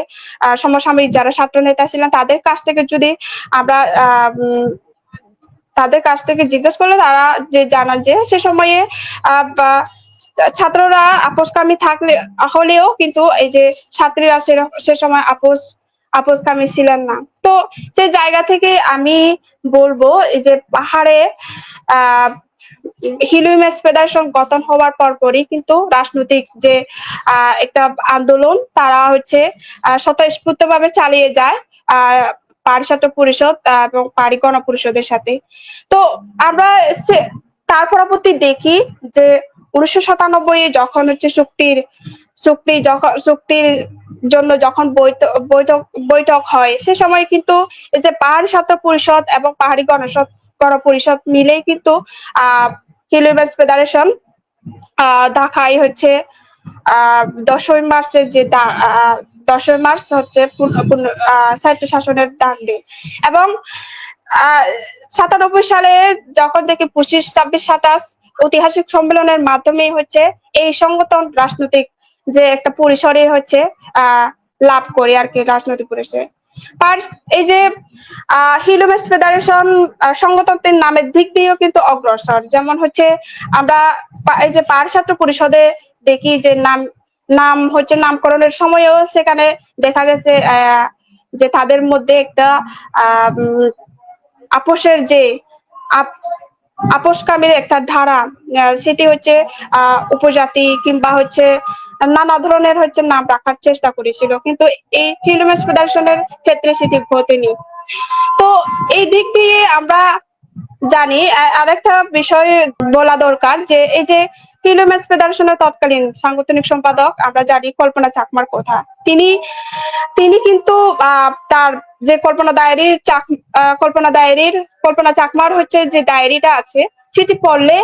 সমসাময়িক যারা ছাত্র নেতা ছিলেন, তাদের কাছ থেকে জিজ্ঞেস করলে তারা যে জানান যে সে সময়ে ছাত্ররা আপোষকামী হলেও কিন্তু এই যে ছাত্রীরা সে সময় আপোষকামী ছিলেন না। তো সেই জায়গা থেকে আমি বলবো এই যে পাহাড়ে হিউম্যানস ফেডারেশন গঠন হওয়ার পরপরই কিন্তু রাজনৈতিক যে একটা আন্দোলন, তারা হচ্ছে স্বতঃস্ফূর্তভাবে চালিয়ে যায় পাহাড়ি ছাত্র পরিষদ এবং পাহাড়ি গণপরিষদের সাথে। তো আমরা তার পরবর্তী দেখি যে 1997 যখন হচ্ছে চুক্তির জন্য যখন বৈঠক হয়, সে সময় কিন্তু এই যে পাহাড়ি ছাত্র পরিষদ এবং পাহাড়ি গণপরিষদ মিলেই কিন্তু হিউম্যানস ফেডারেশন ঢাকায় হচ্ছে 10ই মার্চের যে 10ই মার্চ হচ্ছে স্বায়ত্তশাসনের ডাক দেয়। এবং 97 সালে যখন থেকে 25, 26, 27 ঐতিহাসিক সম্মেলনের মাধ্যমে হচ্ছে এই সংগঠন রাজনৈতিক যে একটা পরিসরে হচ্ছে লাভ করে আর কি, রাজনৈতিক পরিসরে। এই যে হিউম্যানস ফেডারেশন সংগঠনটির নামের দিক দিয়েও কিন্তু অগ্রসর। যেমন হচ্ছে আমরা এই যে পাহাড়ি ছাত্র পরিষদে দেখি যে নাম হচ্ছে নামকরণের সময়ও সেখানে দেখা গেছে যে তাদের মধ্যে একটা আপোষের যে আপোষকামীর একটা ধারা, সেটি হচ্ছে উপজাতি কিংবা হচ্ছে নানা ধরনের নাম রাখার চেষ্টা করেছিল, কিন্তু এই হিউম্যান ফেডারেশনের ক্ষেত্রে সেটি ঘটেনি। তো এই দিক দিয়ে আমরা জানি আরেকটা বিষয় বলা দরকার, যে এই যে হিউম্যান ফেডারেশনের তৎকালীন সাংগঠনিক সম্পাদক আমরা জানি কল্পনা চাকমার কথা। তিনি তিনি কিন্তু তার যে কল্পনা চাকমার যে ডায়েরিটা আছে, সেটি পড়লে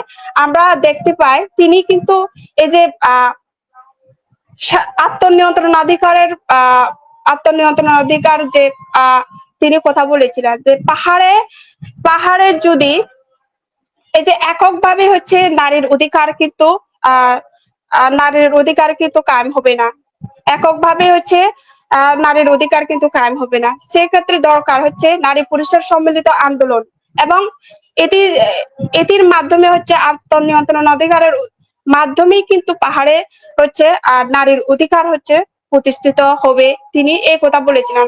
আমরা দেখতে পাই তিনি কিন্তু এই যে আত্মনিয়ন্ত্রণাধিকার যে তিনি কথা বলেছিলেন, যে পাহাড়ে যদি এই যে এককভাবে নারীর অধিকার কিন্তু কায়েম হবে না, এককভাবে নারীর অধিকার কিন্তু কায়েম হবে না। সেক্ষেত্রে দরকার নারী পুরুষের সম্মিলিত আন্দোলন, এবং এটির মাধ্যমে আত্মনিয়ন্ত্রণ অধিকারের মাধ্যমেই কিন্তু পাহাড়ে নারীর অধিকার প্রতিষ্ঠিত হবে। তিনি এই কথা বলেছিলেন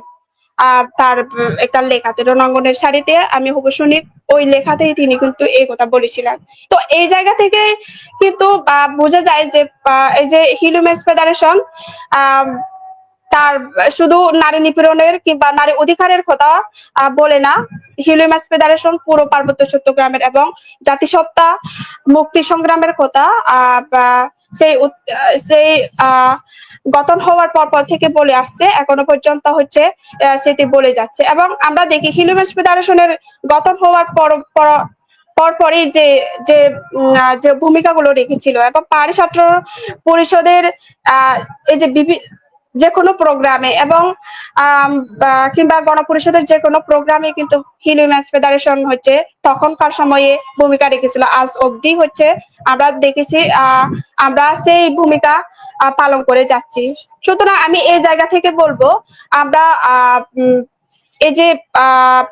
তার একটা লেখাতে, রণাঙ্গনের শাড়িতে আমি হুবশুনি ওই লেখাতেই তিনি কিন্তু এই কথা বলেছিলেন। তো এই জায়গা থেকে কিন্তু বোঝা যায় যে এই যে হিউম্যান ফেডারেশন তার শুধু নারী নিপীড়নের কিংবা নারী অধিকারের কথা বলে না, হিউম্যান ফেডারেশন পুরো পার্বত্য চট্টগ্রামের এবং জাতিসত্তা মুক্তি সংগ্রামের কথা সেই গঠন হওয়ার পর থেকে বলে আসছে, এখনো পর্যন্ত সেটি বলে যাচ্ছে। এবং আমরা দেখি হিউম্যান ফেডারেশনের গঠন হওয়ার পরপরই যে ভূমিকাগুলো রেখেছিল, এবং পাহাড়ি ছাত্র পরিষদের এই যে যে কোনো প্রোগ্রামে এবং কিংবা গণপরিষদের যে কোনো প্রোগ্রামে কিন্তু হিউম্যান ফেডারেশন তখনকার সময়ে ভূমিকা রেখেছিল। আজ অবধি আমরা দেখেছি, আমরা সেই ভূমিকা পালন করে যাচ্ছি। সুতরাং আমি এই জায়গা থেকে বলবো, আমরা এই যে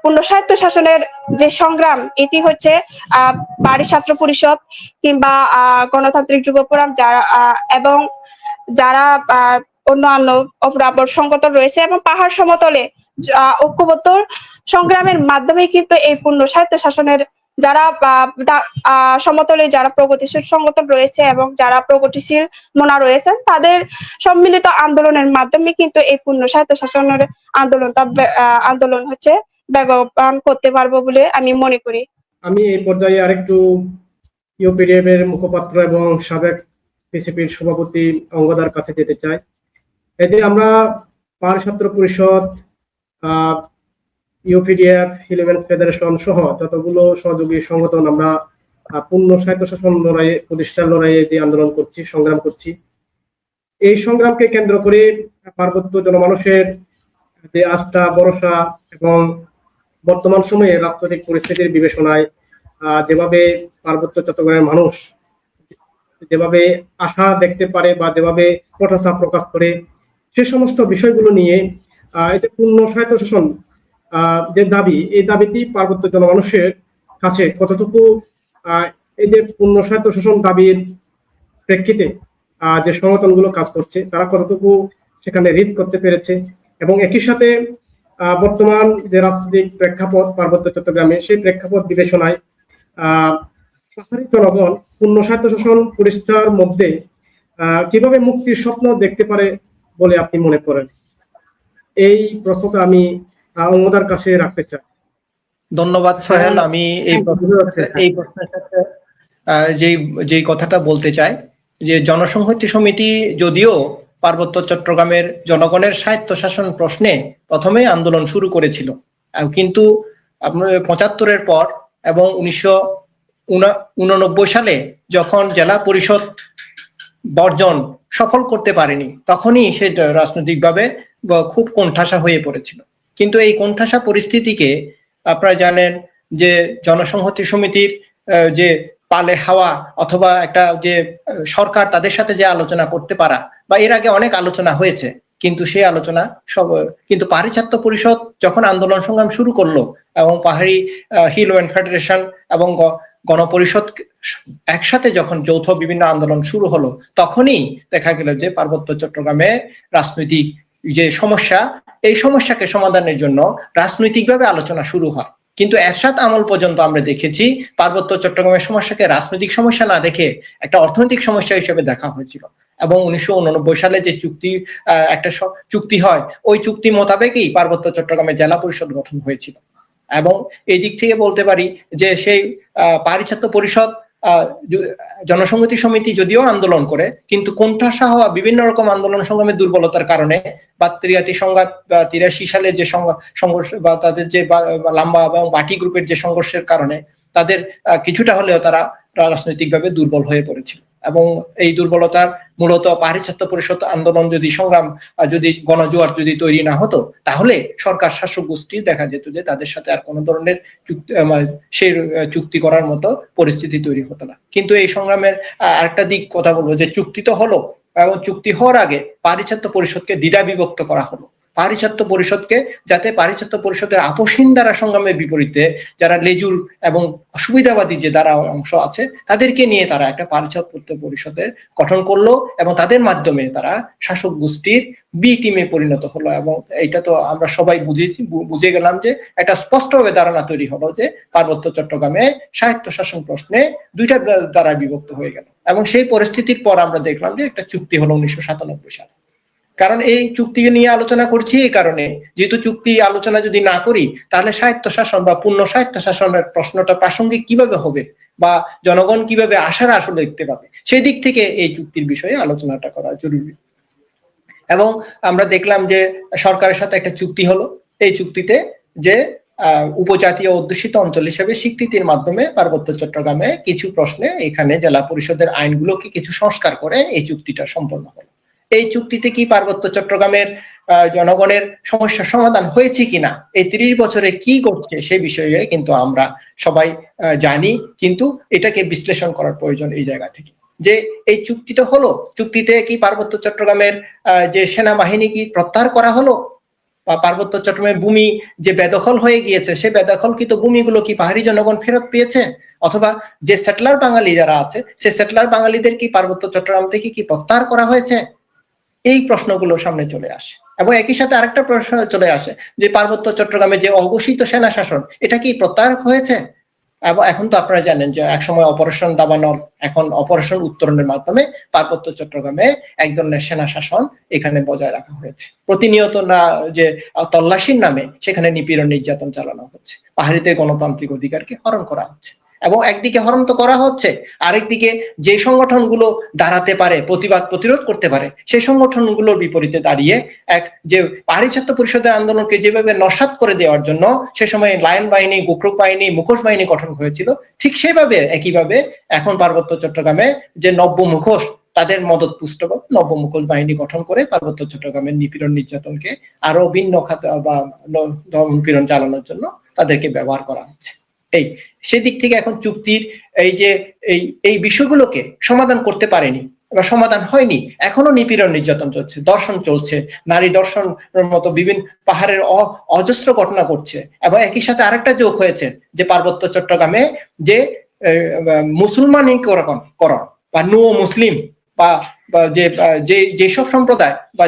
পূর্ণ স্বায়ত্ত শাসনের যে সংগ্রাম, এটি পাহাড়ি ছাত্র পরিষদ কিংবা গণতান্ত্রিক যুব ফোরাম এবং যারা অন্যান্য অপরাপর সংগঠন রয়েছে এবং পাহাড় সমতলে ঐক্যবদ্ধ সংগ্রামের মাধ্যমে কিন্তু এই পূর্ণ স্বায়ত্ত শাসনের যারা সমতলে যারা প্রগতিশীল সংগঠন রয়েছে এবং যারা প্রগতিশীল মনা রয়েছেন, তাদের সম্মিলিত আন্দোলনের মাধ্যমে কিন্তু এই পূর্ণ স্বায়ত্ত শাসনের আন্দোলন বেগবান করতে পারবো বলে আমি মনে করি। আমি এই পর্যায়ে আরেকটু ইউপিডিএফ এর মুখপাত্র এবং সাবেক পিসিপির সভাপতি অঙ্গদার কাছে যেতে চাই। এই যে আমরা পাহাড়ি ছাত্র পরিষদ, ইউপিডিএফ, হিউম্যান ফেডারেশন সহ যতগুলো সহযোগী সংগঠন আমরা পূর্ণ স্বায়ত্তশাসন প্রতিষ্ঠার লড়াইয়ে যে আন্দোলন করছি, সংগ্রাম করছি, এই সংগ্রামকে কেন্দ্র করে পার্বত্য জনমানুষের যে আস্থা, ভরসা এবং বর্তমান সময়ে রাজনৈতিক পরিস্থিতির বিবেচনায় যেভাবে পার্বত্য চট্টগ্রামের মানুষ যেভাবে আশা দেখতে পারে বা যেভাবে প্রত্যাশা প্রকাশ করে, সে সমস্ত বিষয়গুলো নিয়ে এই যে পূর্ণ স্বায়ত্তশাসন যে দাবি, এই দাবিটি পার্বত্য জনমানুষের কাছে কতটুকু এই যে পূর্ণ স্বায়ত্তশাসন দাবির প্রেক্ষিতে যে সংগঠনগুলো কাজ করছে, তারা কতটুকু সেখানে রিড করতে পেরেছে, এবং একই সাথে বর্তমান যে রাজনৈতিক প্রেক্ষাপট পার্বত্য চট্টগ্রামে, সেই প্রেক্ষাপট বিবেচনায় পাহাড়ি জনগণ পূর্ণ স্বায়ত্তশাসন প্রতিষ্ঠার মধ্যে কিভাবে মুক্তির স্বপ্ন দেখতে পারে বলে আপনি মনে করেন? এই প্রশ্নটা আমি অঙ্গদার কাছে রাখতে চাই। ধন্যবাদ সোহেল। আমি এই প্রশ্নের সাথে যেই কথাটা বলতে চাই, যে জনসংহতি সমিতি যদিও পার্বত্য চট্টগ্রামের জনগণের স্বায়ত্তশাসন প্রশ্নে প্রথমে আন্দোলন শুরু করেছিল, কিন্তু ৭৫-এর পর এবং ১৯৮৯ সালে যখন জেলা পরিষদ বর্জন সফল করতে পারেনি, তখনই সে রাজনৈতিকভাবে খুব কোণঠাসা হয়ে পড়েছিল। কিন্তু এই কোণঠাসা পরিস্থিতিকে আপনারা জানেন যে জনসংহতি সমিতির যে পালে হাওয়া অথবা একটা যে সরকার তাদের সাথে যে আলোচনা করতে পারা, বা এর আগে অনেক আলোচনা হয়েছে, কিন্তু সেই আলোচনা কিন্তু পাহাড়ি ছাত্র পরিষদ যখন আন্দোলন সংগ্রাম শুরু করলো এবং পাহাড়ি হিউম্যান ফেডারেশন এবং গণপরিষদ একসাথে যখন যৌথ বিভিন্ন আন্দোলন শুরু হলো, তখনই দেখা গেল যে পার্বত্য চট্টগ্রামে রাজনৈতিক যে সমস্যা, এই সমস্যাকে সমাধানের জন্য রাজনৈতিকভাবে আলোচনা শুরু হয়। কিন্তু এরশাদ আমল পর্যন্ত আমরা দেখেছি পার্বত্য চট্টগ্রামের সমস্যাকে রাজনৈতিক সমস্যা না দেখে একটা অর্থনৈতিক সমস্যা হিসেবে দেখা হয়েছিল। এবং 1989 সালে যে একটা চুক্তি হয়, ওই চুক্তি মোতাবেকই পার্বত্য চট্টগ্রামে জেলা পরিষদ গঠন হয়েছিল। এবং এই দিক থেকে বলতে পারি যে সেই পাহাড়ি ছাত্র পরিষদ জনসংহতি সমিতি যদিও আন্দোলন করে, কিন্তু কোণঠাসা হওয়া বিভিন্ন রকম আন্দোলন সংগ্রামের দুর্বলতার কারণে বা 83 সংঘাত বা 83 সালে যে সংঘর্ষ বা তাদের যে লাম্বা এবং বাটি গ্রুপের যে সংঘর্ষের কারণে তাদের কিছুটা হলেও তারা রাজনৈতিকভাবে দুর্বল হয়ে পড়েছিল। এবং এই দুর্বলতার মূলত পাহাড়ি ছাত্র পরিষদ আন্দোলন যদি সংগ্রাম যদি গণজোয়ার যদি তৈরি না হতো, তাহলে সরকার শাসক গোষ্ঠী দেখা যেত যে তাদের সাথে আর কোনো ধরনের সেই চুক্তি করার মতো পরিস্থিতি তৈরি হতো না। কিন্তু এই সংগ্রামের আরেকটা দিক কথা বলবো যে চুক্তি তো হলো, এবং চুক্তি হওয়ার আগে পাহাড়ি ছাত্র পরিষদকে দ্বিধা বিভক্ত করা হলো। পাহাড়ি ছাত্র পরিষদকে যাতে পাহাড়ি ছাত্র পরিষদের আপোষহীন দ্বারা সংগ্রামের বিপরীতে যারা লেজুর এবং সুবিধাবাদী যে দ্বারা অংশ আছে তাদেরকে নিয়ে তারা একটা পাহাড়ি ছাত্র পরিষদের গঠন করলো, এবং তাদের মাধ্যমে তারা শাসক গোষ্ঠীর বি টিমে পরিণত হলো। এবং এটা তো আমরা সবাই বুঝে গেলাম যে একটা স্পষ্টভাবে ধারণা তৈরি হলো যে পার্বত্য চট্টগ্রামে স্বায়ত্ত শাসন প্রশ্নে দুইটা দ্বারা বিভক্ত হয়ে গেল। এবং সেই পরিস্থিতির পর আমরা দেখলাম যে একটা চুক্তি হলো 1997 সালে। কারণ এই চুক্তি নিয়ে আলোচনা করছি এই কারণে, যেহেতু চুক্তি আলোচনা যদি না করি তাহলে স্বায়ত্ত শাসন বা পূর্ণ স্বায়ত্ত শাসনের প্রশ্নটা প্রাসঙ্গিক কিভাবে হবে বা জনগণ কিভাবে আশার আসলে দেখতে পাবে, সেই দিক থেকে এই চুক্তির বিষয়ে আলোচনাটা করা জরুরি। এবং আমরা দেখলাম যে সরকারের সাথে একটা চুক্তি হলো। এই চুক্তিতে যে উপজাতীয় অধ্যুষিত অঞ্চল হিসেবে স্বীকৃতির মাধ্যমে পার্বত্য চট্টগ্রামে কিছু প্রশ্নে এখানে জেলা পরিষদের আইনগুলোকে কিছু সংস্কার করে এই চুক্তিটা সম্পন্ন হলো। এই চুক্তিতে কি পার্বত্য চট্টগ্রামের জনগণের সমস্যার সমাধান হয়েছে কিনা, এই 30 বছরে কি ঘটছে সেই বিষয়ে কিন্তু আমরা সবাই জানি, কিন্তু এটাকে বিশ্লেষণ করার প্রয়োজন এই জায়গা থেকে। যে এই চুক্তিটা হলো, চুক্তিতে কি পার্বত্য চট্টগ্রামের যে সেনাবাহিনী কি প্রত্যাহার করা হলো, বা পার্বত্য চট্টগ্রামের ভূমি যে বেদখল হয়ে গিয়েছে সেই বেদখলকৃত ভূমিগুলো কি পাহাড়ি জনগণ ফেরত পেয়েছে, অথবা যে সেটলার বাঙালি যারা আছে সেই সেটলার বাঙালিদের কি পার্বত্য চট্টগ্রাম থেকে কি প্রত্যাহার করা হয়েছে, এই প্রশ্নগুলো সামনে চলে আসে। এবং একই সাথে আরেকটা প্রশ্ন চলে আসে যে পার্বত্য চট্টগ্রামে যে অঘোষিত সেনা শাসন এটা কি প্রত্যাহার হয়েছে। এবং এখন তো আপনারা জানেন যে একসময় অপারেশন দাবানল, এখন অপারেশন উত্তরণের মাধ্যমে পার্বত্য চট্টগ্রামে এক ধরনের সেনা শাসন এখানে বজায় রাখা হয়েছে। প্রতিনিয়ত না যে তল্লাশির নামে সেখানে নিপীড়ন নির্যাতন চালানো হচ্ছে, পাহাড়িদের গণতান্ত্রিক অধিকারকে হরণ করা হচ্ছে। এবং একদিকে হরণ তো করা হচ্ছে, আরেকদিকে যে সংগঠনগুলো দাঁড়াতে পারে, প্রতিবাদ প্রতিরোধ করতে পারে, সেই সংগঠনগুলোর বিপরীতে দাঁড়িয়ে এক যে পাহাড়ি ছাত্র পরিষদের আন্দোলনকে যেভাবে নস্যাৎ করে দেওয়ার জন্য সে সময় লায়ন বাহিনী, গোখরুক বাহিনী, মুখোশ বাহিনী গঠন হয়েছিল, ঠিক সেভাবে একইভাবে এখন পার্বত্য চট্টগ্রামে যে নব্য মুখোশ তাদের মদত পুষ্ট নব্য মুখোশ বাহিনী গঠন করে পার্বত্য চট্টগ্রামের নিপীড়ন নির্যাতনকে আরো ভিন্ন খাতে বা নিপীড়ন চালানোর জন্য তাদেরকে ব্যবহার করা হচ্ছে। সেদিক থেকে এখন চুক্তির এই যে এই বিষয়গুলোকে সমাধান করতে পারেনি বা সমাধান হয়নি, এখনো নিপীড়ন নির্যাতন চলছে, দর্শন চলছে, নারী দর্শনের মতো বিভিন্ন পাহাড়ের অজস্র ঘটনা ঘটছে। এবং একই সাথে আরেকটা যোগ হয়েছে যে পার্বত্য চট্টগ্রামে যে মুসলমানীকরণ বা নো মুসলিম বা যেসব সম্প্রদায় বা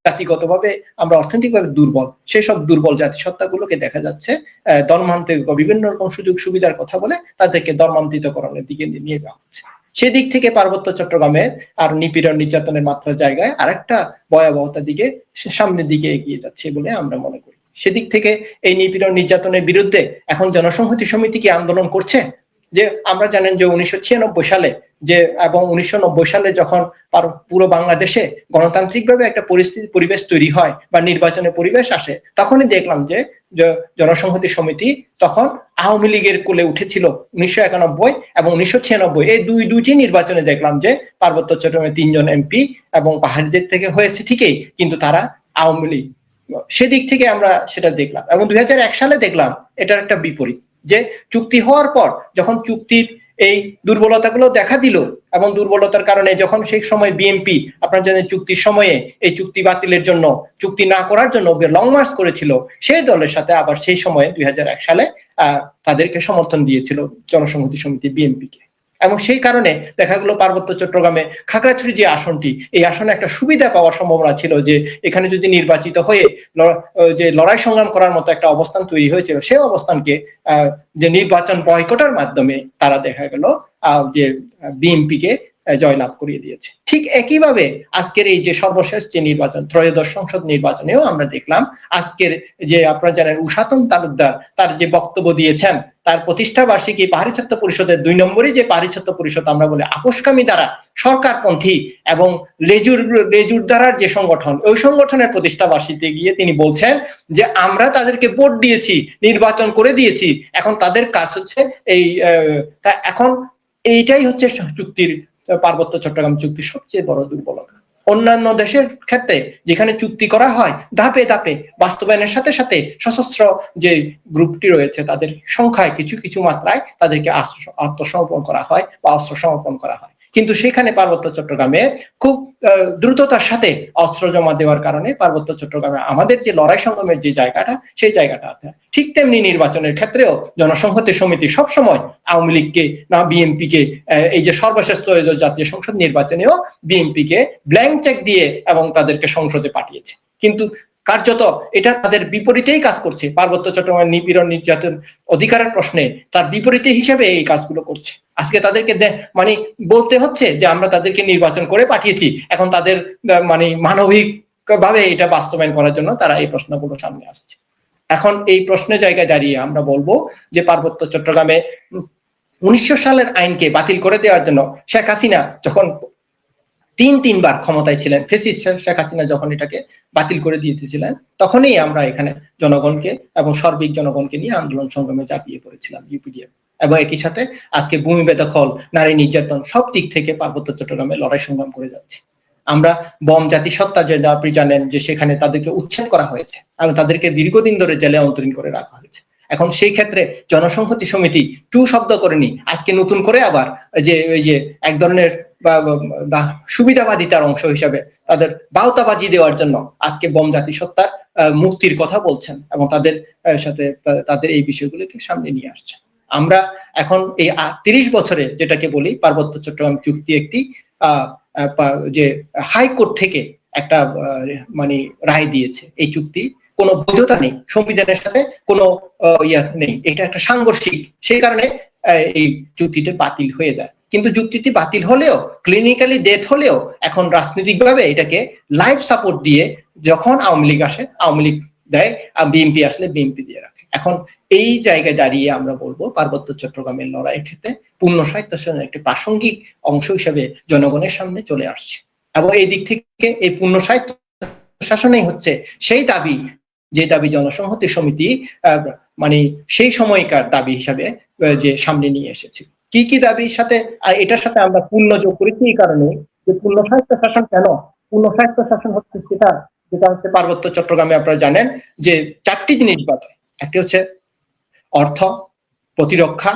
জাতিগতভাবে আমরা অর্থনৈতিকভাবে দুর্বল, সেসব দুর্বল জাতিসত্তাগুলোকে দেখা যাচ্ছে ধর্মান্তরিক বিভিন্ন রকম সুযোগ সুবিধার কথা বলে তাদেরকে ধর্মান্তরিতকরণের দিকে নিয়ে যাওয়া হচ্ছে। সেদিক থেকে পার্বত্য চট্টগ্রামের আর নিপীড়ন নির্যাতনের মাত্রা জায়গায় আরেকটা ভয়াবহতার দিকে সামনের দিকে এগিয়ে যাচ্ছে বলে আমরা মনে করি। সেদিক থেকে এই নিপীড়ন নির্যাতনের বিরুদ্ধে এখন জনসংহতি সমিতি কি আন্দোলন করছে? যে আমরা জানেন যে 1996 সালে যে এবং 1990 সালে যখন পুরো বাংলাদেশে গণতান্ত্রিকভাবে একটা পরিবেশ তৈরি হয় বা নির্বাচনের পরিবেশ আসে, তখনই দেখলাম যে জনসংহতি সমিতি তখন আওয়ামী লীগের কোলে উঠেছিল 1991 এবং 1996 এই দুইটি নির্বাচনে দেখলাম যে পার্বত্য চট্টগ্রামে 3 জন এমপি এবং পাহাড়িদের থেকে হয়েছে ঠিকই, কিন্তু তারা আওয়ামী লীগ। সেদিক থেকে আমরা সেটা দেখলাম। এবং 2001 সালে দেখলাম এটার একটা বিপরীত, যে চুক্তি হওয়ার পর যখন চুক্তির এই দুর্বলতাগুলো দেখা দিল এবং দুর্বলতার কারণে যখন সেই সময় বিএনপি আপনারা জানেন চুক্তির সময়ে এই চুক্তি বাতিলের জন্য, চুক্তি না করার জন্য লং মার্চ করেছিল, সেই দলের সাথে আবার সেই সময়ে 2001 সালে তাদেরকে সমর্থন দিয়েছিল জনসংহতি সমিতি বিএনপিকে। এবং সেই কারণে দেখা গেল পার্বত্য চট্টগ্রামে খাগড়াছড়ি যে আসনটি, এই আসনে একটা সুবিধা পাওয়ার সম্ভাবনা ছিল, যে এখানে যদি নির্বাচিত হয়ে যে লড়াই সংগ্রাম করার মতো একটা অবস্থান তৈরি হয়েছিল, সেই অবস্থানকে যে নির্বাচন বয়কটের মাধ্যমে তারা দেখা গেল যে বিএনপিকে জয়লাভ করিয়ে দিয়েছে। ঠিক একইভাবে আজকের এই যে সর্বশেষ যে নির্বাচন, ত্রয়োদশ সংসদ নির্বাচনেও আমরা দেখলাম আজকের যে আপনারা জানেন উষাতন তালুকদার তার যে বক্তব্য দিয়েছেন, তার প্রতিষ্ঠা বার্ষিকী পাহাড়ি ছাত্র পরিষদের 2 নম্বরই যে পাহাড়ি ছাত্র পরিষদ আমরা বলি আপোষকামী দ্বারা সরকারপন্থী এবং লেজুর দ্বারার যে সংগঠন, ওই সংগঠনের প্রতিষ্ঠা বার্ষিকীতে গিয়ে তিনি বলছেন যে আমরা তাদেরকে ভোট দিয়েছি, নির্বাচন করে দিয়েছি, এখন তাদের কাজ হচ্ছে এই এখন এইটাই হচ্ছে চুক্তির, পার্বত্য চট্টগ্রাম চুক্তির সবচেয়ে বড় দুর্বলতা। অন্যান্য দেশের ক্ষেত্রে যেখানে চুক্তি করা হয় ধাপে ধাপে বাস্তবায়নের সাথে সাথে সশস্ত্র যে গ্রুপটি রয়েছে তাদের সংখ্যায় কিছু কিছু মাত্রায় তাদেরকে আত্মসমর্পণ করা হয় বা অস্ত্র সমর্পণ করা হয়, কিন্তু সেখানে পার্বত্য চট্টগ্রামে খুব দ্রুততার সাথে অস্ত্র জমা দেওয়ার কারণে পার্বত্য চট্টগ্রামে আমাদের যে লড়াই সংগ্রামের যে জায়গাটা, সেই জায়গাটা আছে। ঠিক তেমনি নির্বাচনের ক্ষেত্রেও জনসংহতি সমিতি সবসময় আওয়ামী লীগকে না বিএনপিকে এই যে সর্বশেষ জাতীয় সংসদ নির্বাচনেও বিএনপিকে ব্ল্যাঙ্ক চেক দিয়ে এবং তাদেরকে সংসদে পাঠিয়েছে, কিন্তু কার্যত এটা তাদের বিপরীতেই কাজ করছে। পার্বত্য চট্টগ্রামের নিপীড়ন নির্যাতন অধিকারের প্রশ্নে তার বিপরীতে হিসেবে এই কাজগুলো করছে। আজকে তাদেরকে মানে বলতে হচ্ছে যে আমরা তাদেরকে নির্বাচন করে পাঠিয়েছি, এখন তাদের মানে মানবিক ভাবে এটা বাস্তবায়ন করার জন্য তারা এই প্রশ্নগুলো সামনে আসছে। এখন এই প্রশ্নের জায়গায় দাঁড়িয়ে আমরা বলবো যে পার্বত্য চট্টগ্রামে 1900 সালের আইনকে বাতিল করে দেওয়ার জন্য শেখ হাসিনা যখন তিনবার ক্ষমতায় ছিলেন, ফ্যাসিস্ট শেখ হাসিনা যখন এটাকে বাতিল করে দিয়েছিলেন, তখনই আমরা এখানে জনগণকে এবং সার্বিক জনগণকে নিয়ে আন্দোলন সংগ্রামে ঝাঁপিয়ে পড়েছিলাম ইউপিডিএফ, এবং একই সাথে আজকে ভূমি বেদখল, নারী নির্যাতন সব দিক থেকে পার্বত্য চট্টগ্রামে লড়াই সংগ্রাম করে যাচ্ছে। আমরা বম জাতিসত্তা যে আপনি জানেন যে সেখানে তাদেরকে উচ্ছেদ করা হয়েছে এবং তাদেরকে দীর্ঘদিন ধরে জেলে অন্তরীণ করে রাখা হয়েছে। এখন সেই ক্ষেত্রে জনসংহতি সমিতি টু শব্দ করেনি, আজকে নতুন করে আবার যে ওই যে এক ধরনের সুবিধাবাদিতার অংশ হিসাবে তাদের বাউতাবাজি দেওয়ার জন্য আজকে বম জাতিসত্তার মুক্তির কথা বলছেন এবং তাদের সাথে তাদের এই বিষয়গুলোকে সামনে নিয়ে আসছেন। আমরা এখন এই 30 বছরে যেটাকে বলি পার্বত্য চট্টগ্রাম চুক্তি একটি যে হাইকোর্ট থেকে একটা মানে রায় দিয়েছে, এই চুক্তি কোনো বৈধতা নেই, সংবিধানের সাথে কোনো নেই, এটা একটা সাংঘর্ষিক, সেই কারণে এই চুক্তিটা বাতিল হয়ে যায়। কিন্তু চুক্তিটি বাতিল হলেও, ক্লিনিক্যালি ডেথ হলেও, এখন রাজনৈতিকভাবে এটাকে লাইফ সাপোর্ট দিয়ে যখন আওয়ামী লীগ আসে আওয়ামী লীগ দেয়, আর বিএনপি আসলে বিএনপি দিয়ে রাখে। এখন এই জায়গায় দাঁড়িয়ে আমরা বলবো পার্বত্য চট্টগ্রামের লড়াইয়ের ক্ষেত্রে পূর্ণ স্বায়ত্তশাসনের একটি প্রাসঙ্গিক অংশ হিসেবে জনগণের সামনে চলে আসছে, এবং এই দিক থেকে এই পূর্ণ স্বায়ত্তশাসনই হচ্ছে সেই দাবি, যে দাবি জনসংহতি সমিতি মানে সেই সময়কার দাবি হিসাবে যে সামনে নিয়ে এসেছিল। কি কি দাবির সাথে এটার সাথে আমরা পূর্ণ যোগ করেছি এই কারণে যে পূর্ণ স্বায়ত্তশাসন কেন? পূর্ণ স্বায়ত্তশাসন হচ্ছে যেটা হচ্ছে পার্বত্য চট্টগ্রামে আপনারা জানেন যে 4টি জিনিস বাদে, একটি হচ্ছে অর্থ, প্রতিরক্ষা,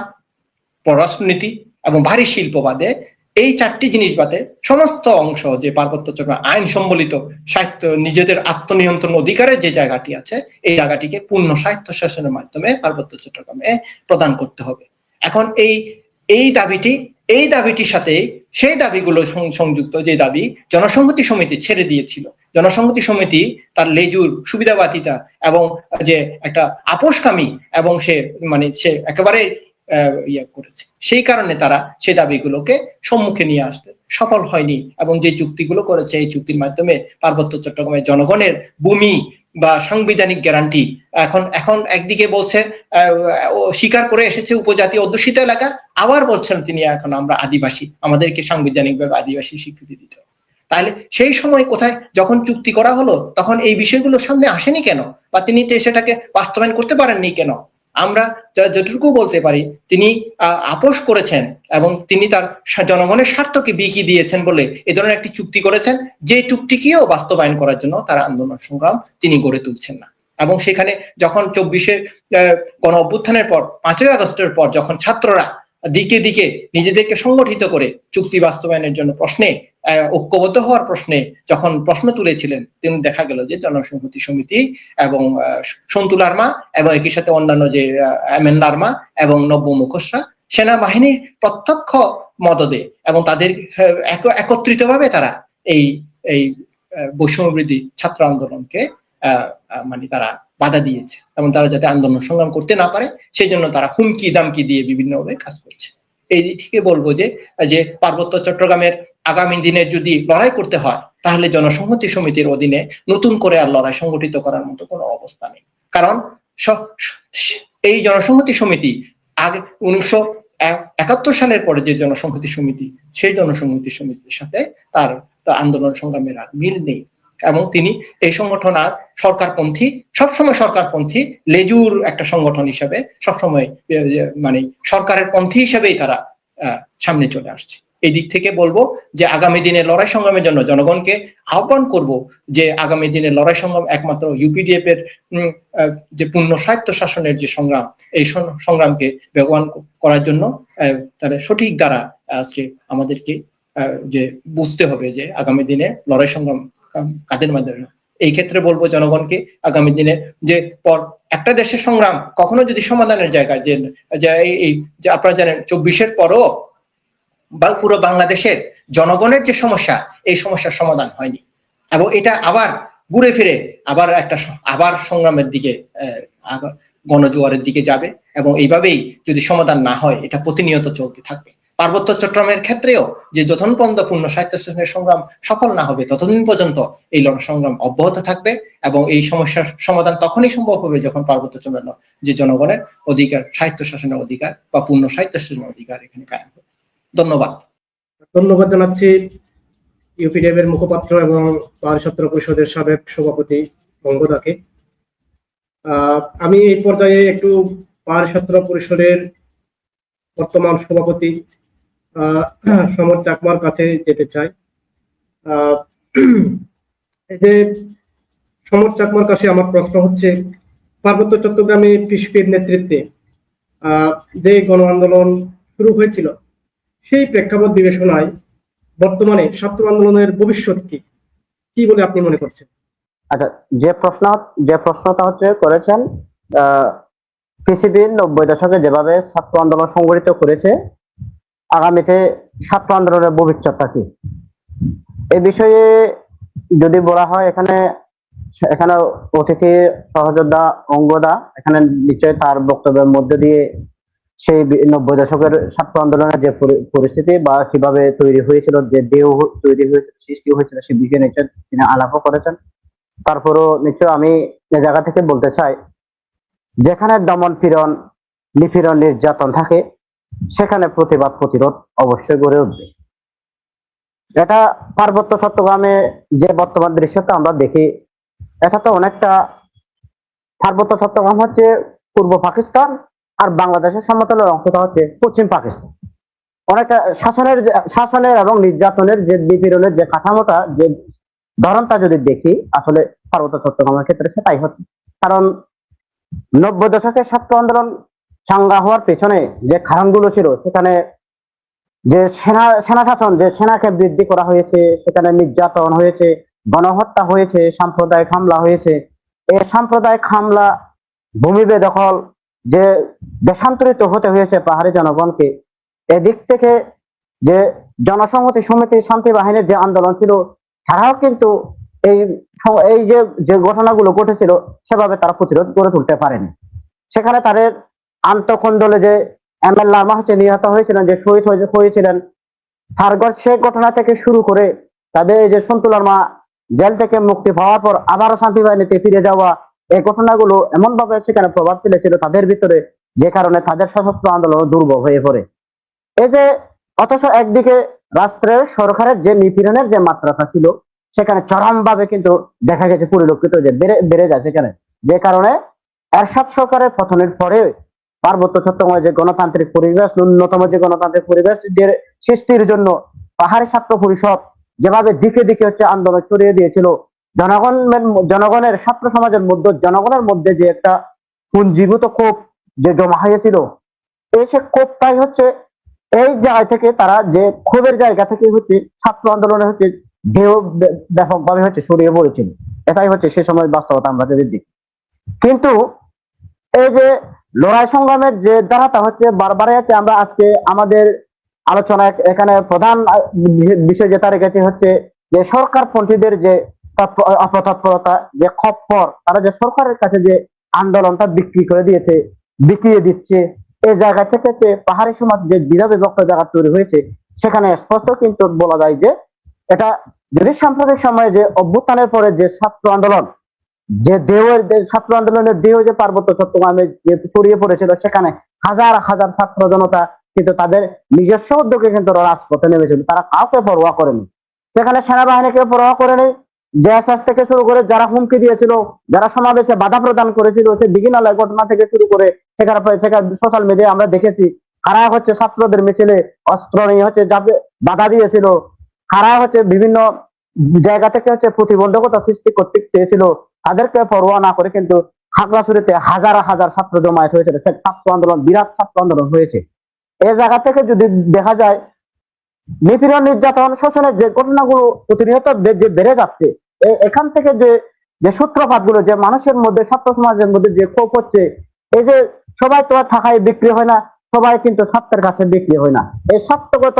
পররাষ্ট্রনীতি এবং ভারী শিল্প বাদে, এই 4টি জিনিস বাদে সমস্ত অংশ যে পার্বত্য চট্টগ্রাম আইন সম্বলিত সাহিত্য নিজেদের আত্মনিয়ন্ত্রণ অধিকারের যে জায়গাটি আছে, এই জায়গাটিকে পূর্ণ স্বায়ত্তশাসনের মাধ্যমে পার্বত্য চট্টগ্রামে প্রদান করতে হবে। এখন এই দাবিটির সাথে সেই দাবিগুলো সংযুক্ত, যে দাবি জনসংহতি সমিতি ছেড়ে দিয়েছিল। জনসংহতি সমিতি তার লেজুর সুবিধাবাদিতা এবং যে একটা আপোষকামী এবং সে একেবারে করেছে, সেই কারণে তারা সেই দাবিগুলোকে সম্মুখে নিয়ে আসতে সফল হয়নি, এবং যে চুক্তিগুলো করেছে এই চুক্তির মাধ্যমে পার্বত্য চট্টগ্রামের জনগণের ভূমি বা সাংবিধানিক গ্যারান্টি এখন একদিকে বলছে স্বীকার করে এসেছে উপজাতি অধ্যুষিত এলাকা, আবার বলছেন তিনি এখন আমরা আদিবাসী, আমাদেরকে সাংবিধানিকভাবে আদিবাসী স্বীকৃতি দিতে হবে। তাহলে সেই সময় কোথায় যখন চুক্তি করা হলো তখন এই বিষয়গুলো সামনে আসেনি কেন, বা তিনি সেটাকে বাস্তবায়ন করতে পারেননি কেন? আমরা যতটুকু বলতে পারি তিনি আপোষ করেছেন এবং তিনি তার জনগণের স্বার্থকে বিকি দিয়েছেন বলে এ ধরনের একটি চুক্তি করেছেন, যে চুক্তিকেও বাস্তবায়ন করার জন্য তারা আন্দোলন সংগ্রাম তিনি গড়ে তুলছেন না। এবং সেখানে যখন 24-এর গণ অভ্যুত্থানের পর 5ই আগস্টের পর যখন ছাত্ররা দিকে দিকে নিজেদেরকে সংগঠিত করে চুক্তি বাস্তবায়নের জন্য প্রশ্নে ঐক্যবদ্ধ হওয়ার প্রশ্নে যখন প্রশ্ন তুলেছিলেন, তিনি দেখা গেল যে জনসংহতি সমিতি এবং সন্তু লারমা এবং একই সাথে অন্যান্য যে এম এন লারমা এবং নব্য মুখোশরা সেনাবাহিনীর প্রত্যক্ষ মদদে এবং তাদের একত্রিতভাবে তারা এই এই বৈষম্য বৃদ্ধি ছাত্র আন্দোলনকে মানে তারা বাধা দিয়েছে এবং তারা যাতে আন্দোলন সংগ্রাম করতে না পারে সেই জন্য তারা হুমকি দামকি দিয়ে বিভিন্নভাবে কাজ করছে। এই দিক থেকে বলবো যে পার্বত্য চট্টগ্রামের আগামী দিনে যদি লড়াই করতে হয় তাহলে জনসংহতি সমিতির অধীনে নতুন করে আর লড়াই সংগঠিত করার মতো কোনো অবস্থা নেই। কারণ এই জনসংহতি সমিতি আগে 1971 সালের পরে যে জনসংহতি সমিতি, সেই জনসংহতি সমিতির সাথে তার আন্দোলন সংগ্রামের আর মিল নেই এবং তিনি এই সংগঠন আর সরকারপন্থী, সবসময় সরকারপন্থী লেজুর একটা সংগঠন হিসেবে সবসময় মানে সরকারের পন্থী হিসেবেই তারা সামনে চলে আসছে। এই দিক থেকে বলবো যে আগামী দিনে লড়াই সংগ্রামের জন্য জনগণকে আহ্বান করব যে আগামী দিনে লড়াই সংগ্রাম একমাত্র ইউপিডিএফ এর যে পূর্ণ স্বায়ত্ত শাসনের যে সংগ্রাম, এই সংগ্রামকে ব্যবহার করার জন্য তারা সঠিক দ্বারা আজকে আমাদেরকে যে বুঝতে হবে যে আগামী দিনে লড়াই সংগ্রাম কাদের মাধ্যমে। এই ক্ষেত্রে বলবো জনগণকে আগামী দিনে যে একটা দেশের সংগ্রাম কখনো যদি সমাধানের জায়গায় যে আপনারা জানেন 24-এর পরও পুরো বাংলাদেশের জনগণের যে সমস্যা, এই সমস্যার সমাধান হয়নি এবং এটা আবার ঘুরে ফিরে আবার সংগ্রামের দিকে আবার গণজোয়ারের দিকে যাবে এবং এইভাবেই যদি সমাধান না হয় এটা প্রতিনিয়ত চলতে থাকবে। পার্বত্য চট্টগ্রামের ক্ষেত্রেও যে যতক্ষণ পর্যন্ত পূর্ণ স্বায়ত্তশাসনের সংগ্রাম সফল না হবে ততদিন পর্যন্ত এই লড়াই সংগ্রাম অব্যাহত থাকবে এবং এই সমস্যার সমাধান তখনই সম্ভব হবে যখন পার্বত্য চট্টগ্রাম যে জনগণের অধিকার, স্বায়ত্তশাসনের অধিকার বা পূর্ণ স্বায়ত্তশাসনের অধিকার এখানে কায়েম হবে। ধন্যবাদ। ধন্যবাদ জানাচ্ছি ইউপিডিএফ এর মুখপাত্র এবং পাহাড়ি ছাত্র পরিষদের সাবেক সভাপতি অঙ্গদাকে। আমি এই পর্যায়ে একটু পাহাড়ি ছাত্র পরিষদের বর্তমান সভাপতি সমর চাকমার কাছে যেতে চাই। এই যে সমর চাকমার কাছে আমার প্রশ্ন হচ্ছে, পার্বত্য চট্টগ্রামে পিসপির নেতৃত্বে যে গণ আন্দোলন শুরু হয়েছিল সেই প্রেক্ষাপট বিবেচনায় বর্তমানে ছাত্র আন্দোলনের ভবিষ্যৎ কি বলে আপনি মনে করছেন? আচ্ছা, যে প্রশ্নটা করেছেন, পিসিবি 90 দশকে যেভাবে ছাত্র আন্দোলন সংগঠিত করেছে, আগামীতে ছাত্র আন্দোলনের ভবিষ্যৎটা কি এই বিষয়ে যদি বলা হয়, এখানে অতিথি সহযোদ্ধা অঙ্গদা এখানে নিশ্চয়ই তার বক্তব্যের মধ্যে দিয়ে সেই 90 দশকের ছাত্র আন্দোলনের যে পরিস্থিতি বা কিভাবে তৈরি হয়েছিল, যে দেহ তৈরি হয়েছিল, সৃষ্টি হয়েছিল, সে বিষয়ে নিশ্চয় তিনি আলাপও করেছেন। তারপরও নিশ্চয় আমি এ জায়গা থেকে বলতে চাই, যেখানে দমন পীড়ন, নিপীড়ন, নির্যাতন থাকে সেখানে প্রতিবাদ প্রতিরোধ অবশ্যই গড়ে উঠবে। এটা পার্বত্য চট্টগ্রামে যে বর্তমান দৃশ্যটা আমরা দেখি, এটা তো অনেকটা, পার্বত্য চট্টগ্রাম হচ্ছে পূর্ব পাকিস্তান আর বাংলাদেশের সমতলের অংশটা হচ্ছে পশ্চিম পাকিস্তান। অনেকটা শাসনের এবং নির্যাতনের যে নিপীড়নের যে কাঠামোটা, যে ধরনটা যদি দেখি, আসলে পার্বত্য চট্টগ্রামের ক্ষেত্রে সেটাই হচ্ছে। কারণ 90 দশকের ছাত্র আন্দোলন চাঙ্গা হওয়ার পেছনে যে কারণগুলো ছিল, সেখানে যে সেনা শাসন, যে সেনাকে বৃদ্ধি করা হয়েছে, সেখানে নির্যাতন হয়েছে, গণহত্যা হয়েছে, সাম্প্রদায়িক হামলা হয়েছে। এই সাম্প্রদায়িক হামলা, ভূমি বেদখল, যে দেশান্তরিত হতে হয়েছে পাহাড়ি জনগণকে, এদিক থেকে যে জনসংহতি সমিতি, শান্তি বাহিনীর যে আন্দোলন ছিল, তারাও কিন্তু এই যে ঘটনাগুলো ঘটেছিল সেভাবে তারা প্রতিরোধ গড়ে তুলতে পারেনি। সেখানে তাদের আন্তঃকন্দলে যে এমএল লামা নিহত হয়েছিলেন, যে শহীদ হয়েছিলেন, তারপর সে ঘটনা থেকে শুরু করে তাদের যে সন্তুলার মা জেল থেকে মুক্তি পাওয়ার পর আবারও শান্তি বাহিনীতে ফিরে যাওয়া, এই ঘটনাগুলো এমন ভাবে সেখানে প্রভাব ফেলেছিল তাদের ভিতরে, যে কারণে তাদের সশস্ত্র আন্দোলন দুর্বল হয়ে পড়ে। এই যে অথচ একদিকে রাষ্ট্রের সরকারের যে নিপীড়নের যে মাত্রাটা ছিল, সেখানে চরমভাবে কিন্তু দেখা গেছে পরিলক্ষিত যে বেড়ে যায় সেখানে, যে কারণে এরশাদ সরকারের পতনের পরে পার্বত্য চট্টগ্রামে যে গণতান্ত্রিক পরিবেশ, ন্যূনতম যে গণতান্ত্রিক পরিবেশ সৃষ্টির জন্য পাহাড়ি ছাত্র পরিষদ যেভাবে দিকে দিকে আন্দোলন ছড়িয়ে দিয়েছিল, জনগণের ছাত্র সমাজের মধ্যে, জনগণের মধ্যে যে একটা পুঞ্জীভূত ক্ষোভ যে জমা হয়েছিল, এই সে ক্ষোভটাই এই জায়গা থেকে, তারা যে ক্ষোভের জায়গা থেকে ছাত্র আন্দোলনে ঢেউ ব্যাপকভাবে ছড়িয়ে পড়েছিল। এটাই সে সময় বাস্তবতা আমরা যদি দেখি। কিন্তু এই যে লড়াই সংগ্রামের যে ধারাটা বারবারই আমরা আজকে আমাদের আলোচনায় এখানে প্রধান বিষয় যেটা রেখেছে হচ্ছে যে সরকারপন্থীদের যে অপতৎপরতা, যে খপ্পর, তারা যে সরকারের কাছে যে আন্দোলনটা বিক্রিয়ে দিচ্ছে, এই জায়গা থেকে যে পাহাড়ি সমাজ যে দ্বিধা বিভক্ত জায়গা তৈরি হয়েছে, সেখানে স্পষ্ট কিন্তু বলা যায় যে এটা যদি সাম্প্রতিক সময়ে যে অভ্যুত্থানের পরে যে ছাত্র আন্দোলন, যে ছাত্র আন্দোলনের দেহ যে পার্বত্য চট্টগ্রামে যে ছড়িয়ে পড়েছিল, সেখানে হাজার হাজার ছাত্র জনতা কিন্তু তাদের নিজস্ব উদ্যোগে কিন্তু রাজপথে নেমেছিল, তারা কাউকে পরোয়া করেনি, সেখানে সেনাবাহিনীকে পরোয়া করেনি। জেএসএস থেকে শুরু করে যারা হুমকি দিয়েছিল, যারা সমাবেশে বাধা প্রদান করেছিল, সে দিঘিনালার ঘটনা থেকে শুরু করে সেখানে সোশ্যাল মিডিয়ায় আমরা দেখেছি কারা হচ্ছে ছাত্রদের মিছিলে অস্ত্র নিয়ে হচ্ছে বাধা দিয়েছিল, কারা হচ্ছে বিভিন্ন জায়গা থেকে হচ্ছে প্রতিবন্ধকতা সৃষ্টি করতে চেয়েছিল, তাদেরকে পরোয়া না করে কিন্তু খাগড়াছড়িতে হাজার হাজার ছাত্র জমায়েত হয়েছিল, ছাত্র আন্দোলন, বিরাট ছাত্র আন্দোলন হয়েছে। এই জায়গা থেকে যদি দেখা যায় নিপীড়ন, নির্যাতন, শোষণের যে ঘটনাগুলো প্রতিনিয়ত যে বেড়ে যাচ্ছে, এখান থেকে যে সূত্রপাত গুলো, যে মানুষের মধ্যে, ছাত্র সমাজের মধ্যে যে ক্ষোভ হচ্ছে, এই যে সবাই তো থাকায় বিক্রি হয় না, সবাই কিন্তু ছাত্রের কাছে বিক্রি হয় না, এই সত্যগত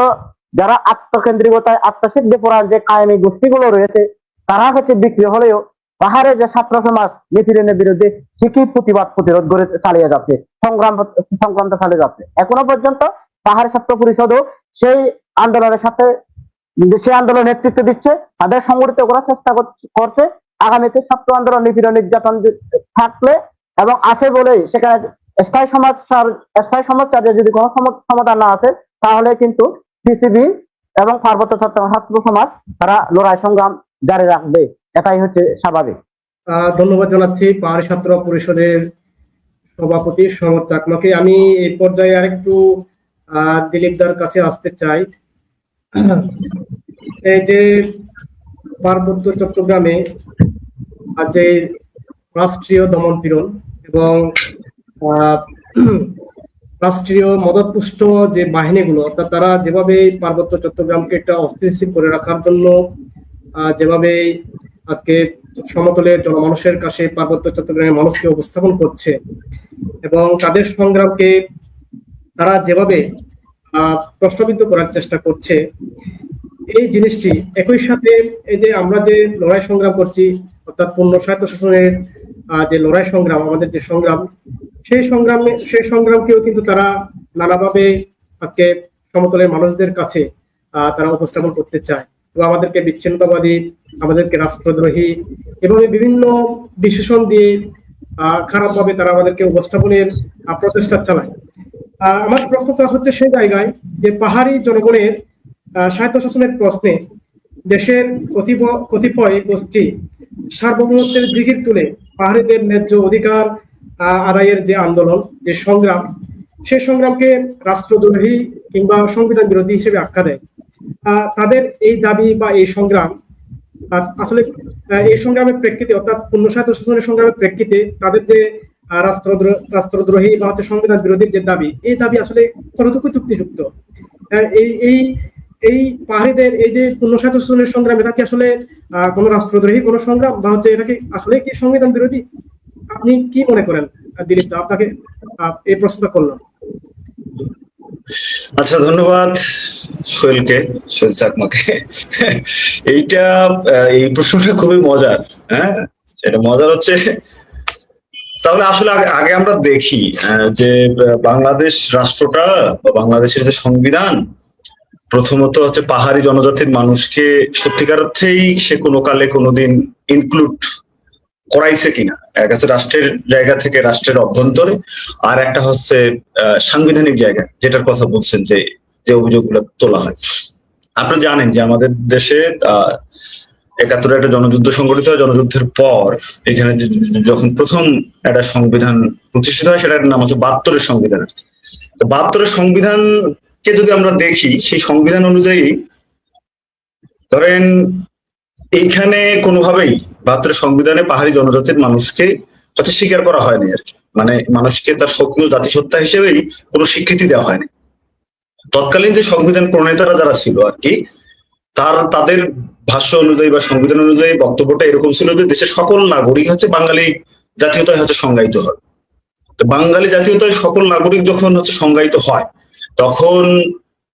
যারা আত্মকেন্দ্রিকতায় আত্মসিদ্ধি পড়ার যে কায়েমি গোষ্ঠীগুলো রয়েছে, তারা হচ্ছে বিক্রি হলেও পাহাড়ে যে ছাত্র সমাজ নিপীড়নের বিরুদ্ধে ঠিকই প্রতিরোধ করে চালিয়ে যাচ্ছে, সংগ্রাম চালিয়ে যাচ্ছে। এখনো পর্যন্ত পাহাড় ছাত্র পরিষদও সেই আন্দোলনের সাথে, সে আন্দোলন নেতৃত্ব দিচ্ছে, তাদের সংগঠিত করার চেষ্টা করছে। আগামীতে ছাত্র আন্দোলন, নিপীড়ন, নির্যাতন থাকলে এবং আছে বলেই সেখানে স্থায়ী সমস্যার যদি কোনো সমাধান না আছে, তাহলে কিন্তু পিসিবি এবং পার্বত্য চট্টগ্রাম ছাত্র সমাজ তারা লড়াই সংগ্রাম জারি রাখবে, এটাই হচ্ছে স্বাভাবিক। ধন্যবাদ জানাচ্ছি পাহাড়ি ছাত্র পরিষদের সভাপতি সমর চাকমাকে। আমি এই পর্যায়ে আরেকটু দিলীপদার কাছে আসতে চাই। এই যে পার্বত্য চট্টগ্রামে যে রাষ্ট্রীয় দমনপীড়ন এবং রাষ্ট্রীয় মদতপুষ্ট যে বাহিনীগুলো, অর্থাৎ তারা যেভাবে পার্বত্য চট্টগ্রামকে একটা অস্থিতিশীল করে রাখার জন্য যেভাবে আজকে সমতলের জনমানুষের কাছে পার্বত্য চট্টগ্রামের মানুষকে উপস্থাপন করছে এবং তাদের সংগ্রামকে তারা যেভাবে প্রশ্নবিদ্ধ করার চেষ্টা করছে, এই জিনিসটি একই সাথে এই যে আমরা যে লড়াই সংগ্রাম করছি, অর্থাৎ পূর্ণ স্বায়ত্তশাসনের যে লড়াই সংগ্রাম, আমাদের যে সংগ্রাম, সেই সংগ্রামকেও কিন্তু তারা নানাভাবে আজকে সমতলের মানুষদের কাছে তারা উপস্থাপন করতে চায় এবং আমাদেরকে বিচ্ছিন্নতাবাদী, আমাদেরকে রাষ্ট্রদ্রোহী এবং বিভিন্ন বিশেষণ দিয়ে খারাপভাবে তারা আমাদেরকে উপস্থাপনের প্রচেষ্টা চালায়। আমার প্রশ্নটা হচ্ছে সেই জায়গায় যে পাহাড়ি জনগণের স্বায়ত্তশাসনের প্রশ্নে দেশের কতিপয় গোষ্ঠী সার্বভৌমত্বের জিগির তুলে পাহাড়িদের ন্যায্য অধিকার আদায়ের যে আন্দোলন, যে সংগ্রাম, সেই সংগ্রামকে রাষ্ট্রদ্রোহী কিংবা সংবিধান বিরোধী হিসেবে আখ্যা দেয়। তাদের এই দাবি বা এই সংগ্রাম আসলে এই সংগ্রামের প্রেক্ষিতে, অর্থাৎ পূর্ণ স্বায়ত্তশাসনের সংগ্রামের প্রেক্ষিতে তাদের যে রাষ্ট্রদ্রোহী বা হচ্ছে সংবিধান বিরোধীর যে দাবি, এই দাবি আসলে কতটুকু যুক্তিযুক্ত? এই পাহাড়িদের এই যে পূর্ণ স্বায়ত্তশাসনের সংগ্রাম, এটা কি আসলে কোন রাষ্ট্রদ্রোহী কোন সংগ্রাম, বা হচ্ছে এটা কি আসলে কি সংবিধান বিরোধী? আপনি কি মনে করেন দিলীপ দা? আপনাকে এই প্রশ্নটা করলাম। আচ্ছা, ধন্যবাদ সোহেল চাকমাকে। এই প্রশ্নটা খুবই মজার। হ্যাঁ, এটা মজার হচ্ছে, তাহলে আসলে আগে আমরা দেখি যে বাংলাদেশ রাষ্ট্রটা বা বাংলাদেশের যে সংবিধান প্রথমত হচ্ছে পাহাড়ি জনজাতির মানুষকে সত্যিকার অর্থেই সে কোনো কালে কোনোদিন ইনক্লুড করাইছে কিনা, এক আছে রাষ্ট্রের জায়গা থেকে, রাষ্ট্রের অভ্যন্তরে, আর একটা হচ্ছে সাংবিধানিক জায়গা, যেটার কথা বলছেন যে অভিযোগগুলো তোলা হয়। আপনারা জানেন যে আমাদের দেশে ৭১ একটা জনযুদ্ধ সংগঠিত হয়। জনযুদ্ধের পর এখানে যখন প্রথম একটা সংবিধান প্রতিষ্ঠিত হয়, সেটার নাম হচ্ছে ৭২-এর সংবিধান। ৭২-এর সংবিধানকে যদি আমরা দেখি, সেই সংবিধান অনুযায়ী ধরেন এইখানে কোনোভাবেই ৭২-এর সংবিধানে পাহাড়ি জনজাতির মানুষকে হচ্ছে স্বীকার করা হয়নি আর কি, মানে মানুষকে তার সক্রিয় জাতিসত্তা হিসেবেই কোনো স্বীকৃতি দেওয়া হয়নি। তৎকালীন যে সংবিধান প্রণেতারা যারা ছিল আর কি, তাদের ভাষ্য অনুযায়ী বা সংবিধান অনুযায়ী বক্তব্যটা এরকম ছিল যে দেশের সকল নাগরিক হচ্ছে বাঙালি জাতীয়তায় হচ্ছে সংজ্ঞায়িত হয়। তো বাঙালি জাতীয়তায় সকল নাগরিক যখন হচ্ছে সংজ্ঞায়িত হয়, তখন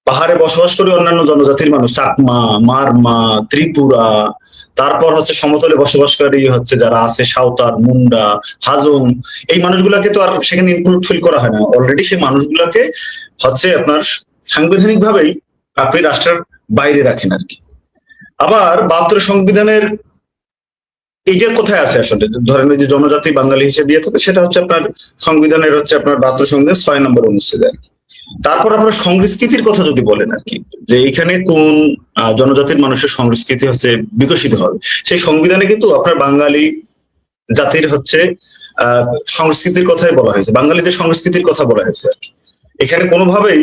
পাহাড়ে বসবাস করে অন্যান্য জনজাতির মানুষ, চাকমা, মারমা, ত্রিপুরা, তারপর হচ্ছে সমতলে বসবাসকারী হচ্ছে যারা আছে সাঁওতাল, মুন্ডা, হাজং, এই মানুষগুলাকে তো আর সেখানে ইনক্লুড ফিল করা হয় না। অলরেডি সেই মানুষগুলাকে হচ্ছে আপনার সাংবিধানিক ভাবেই আপনি রাষ্ট্রের বাইরে রাখেন আর কি। আবার ৭২ সংবিধানের এইটা কোথায় আছে আসলে, ধরেন ওই যে জনজাতি বাঙালি হিসেবে দিয়ে থাকে, সেটা হচ্ছে আপনার সংবিধানের হচ্ছে আপনার ৭২ সংবিধান ৬ নম্বর অনুচ্ছেদ আর কি। তারপর আপনার সংস্কৃতির কথা যদি বলেন আর কি, যে এখানে কোন জনজাতির মানুষের সংস্কৃতি হচ্ছে বিকশিত হবে, সেই সংবিধানে কিন্তু আপনার বাঙালি জাতির হচ্ছে সংস্কৃতির কথাই বলা হয়েছে, বাঙালিদের সংস্কৃতির কথা বলা হয়েছে আর কি। এখানে কোনোভাবেই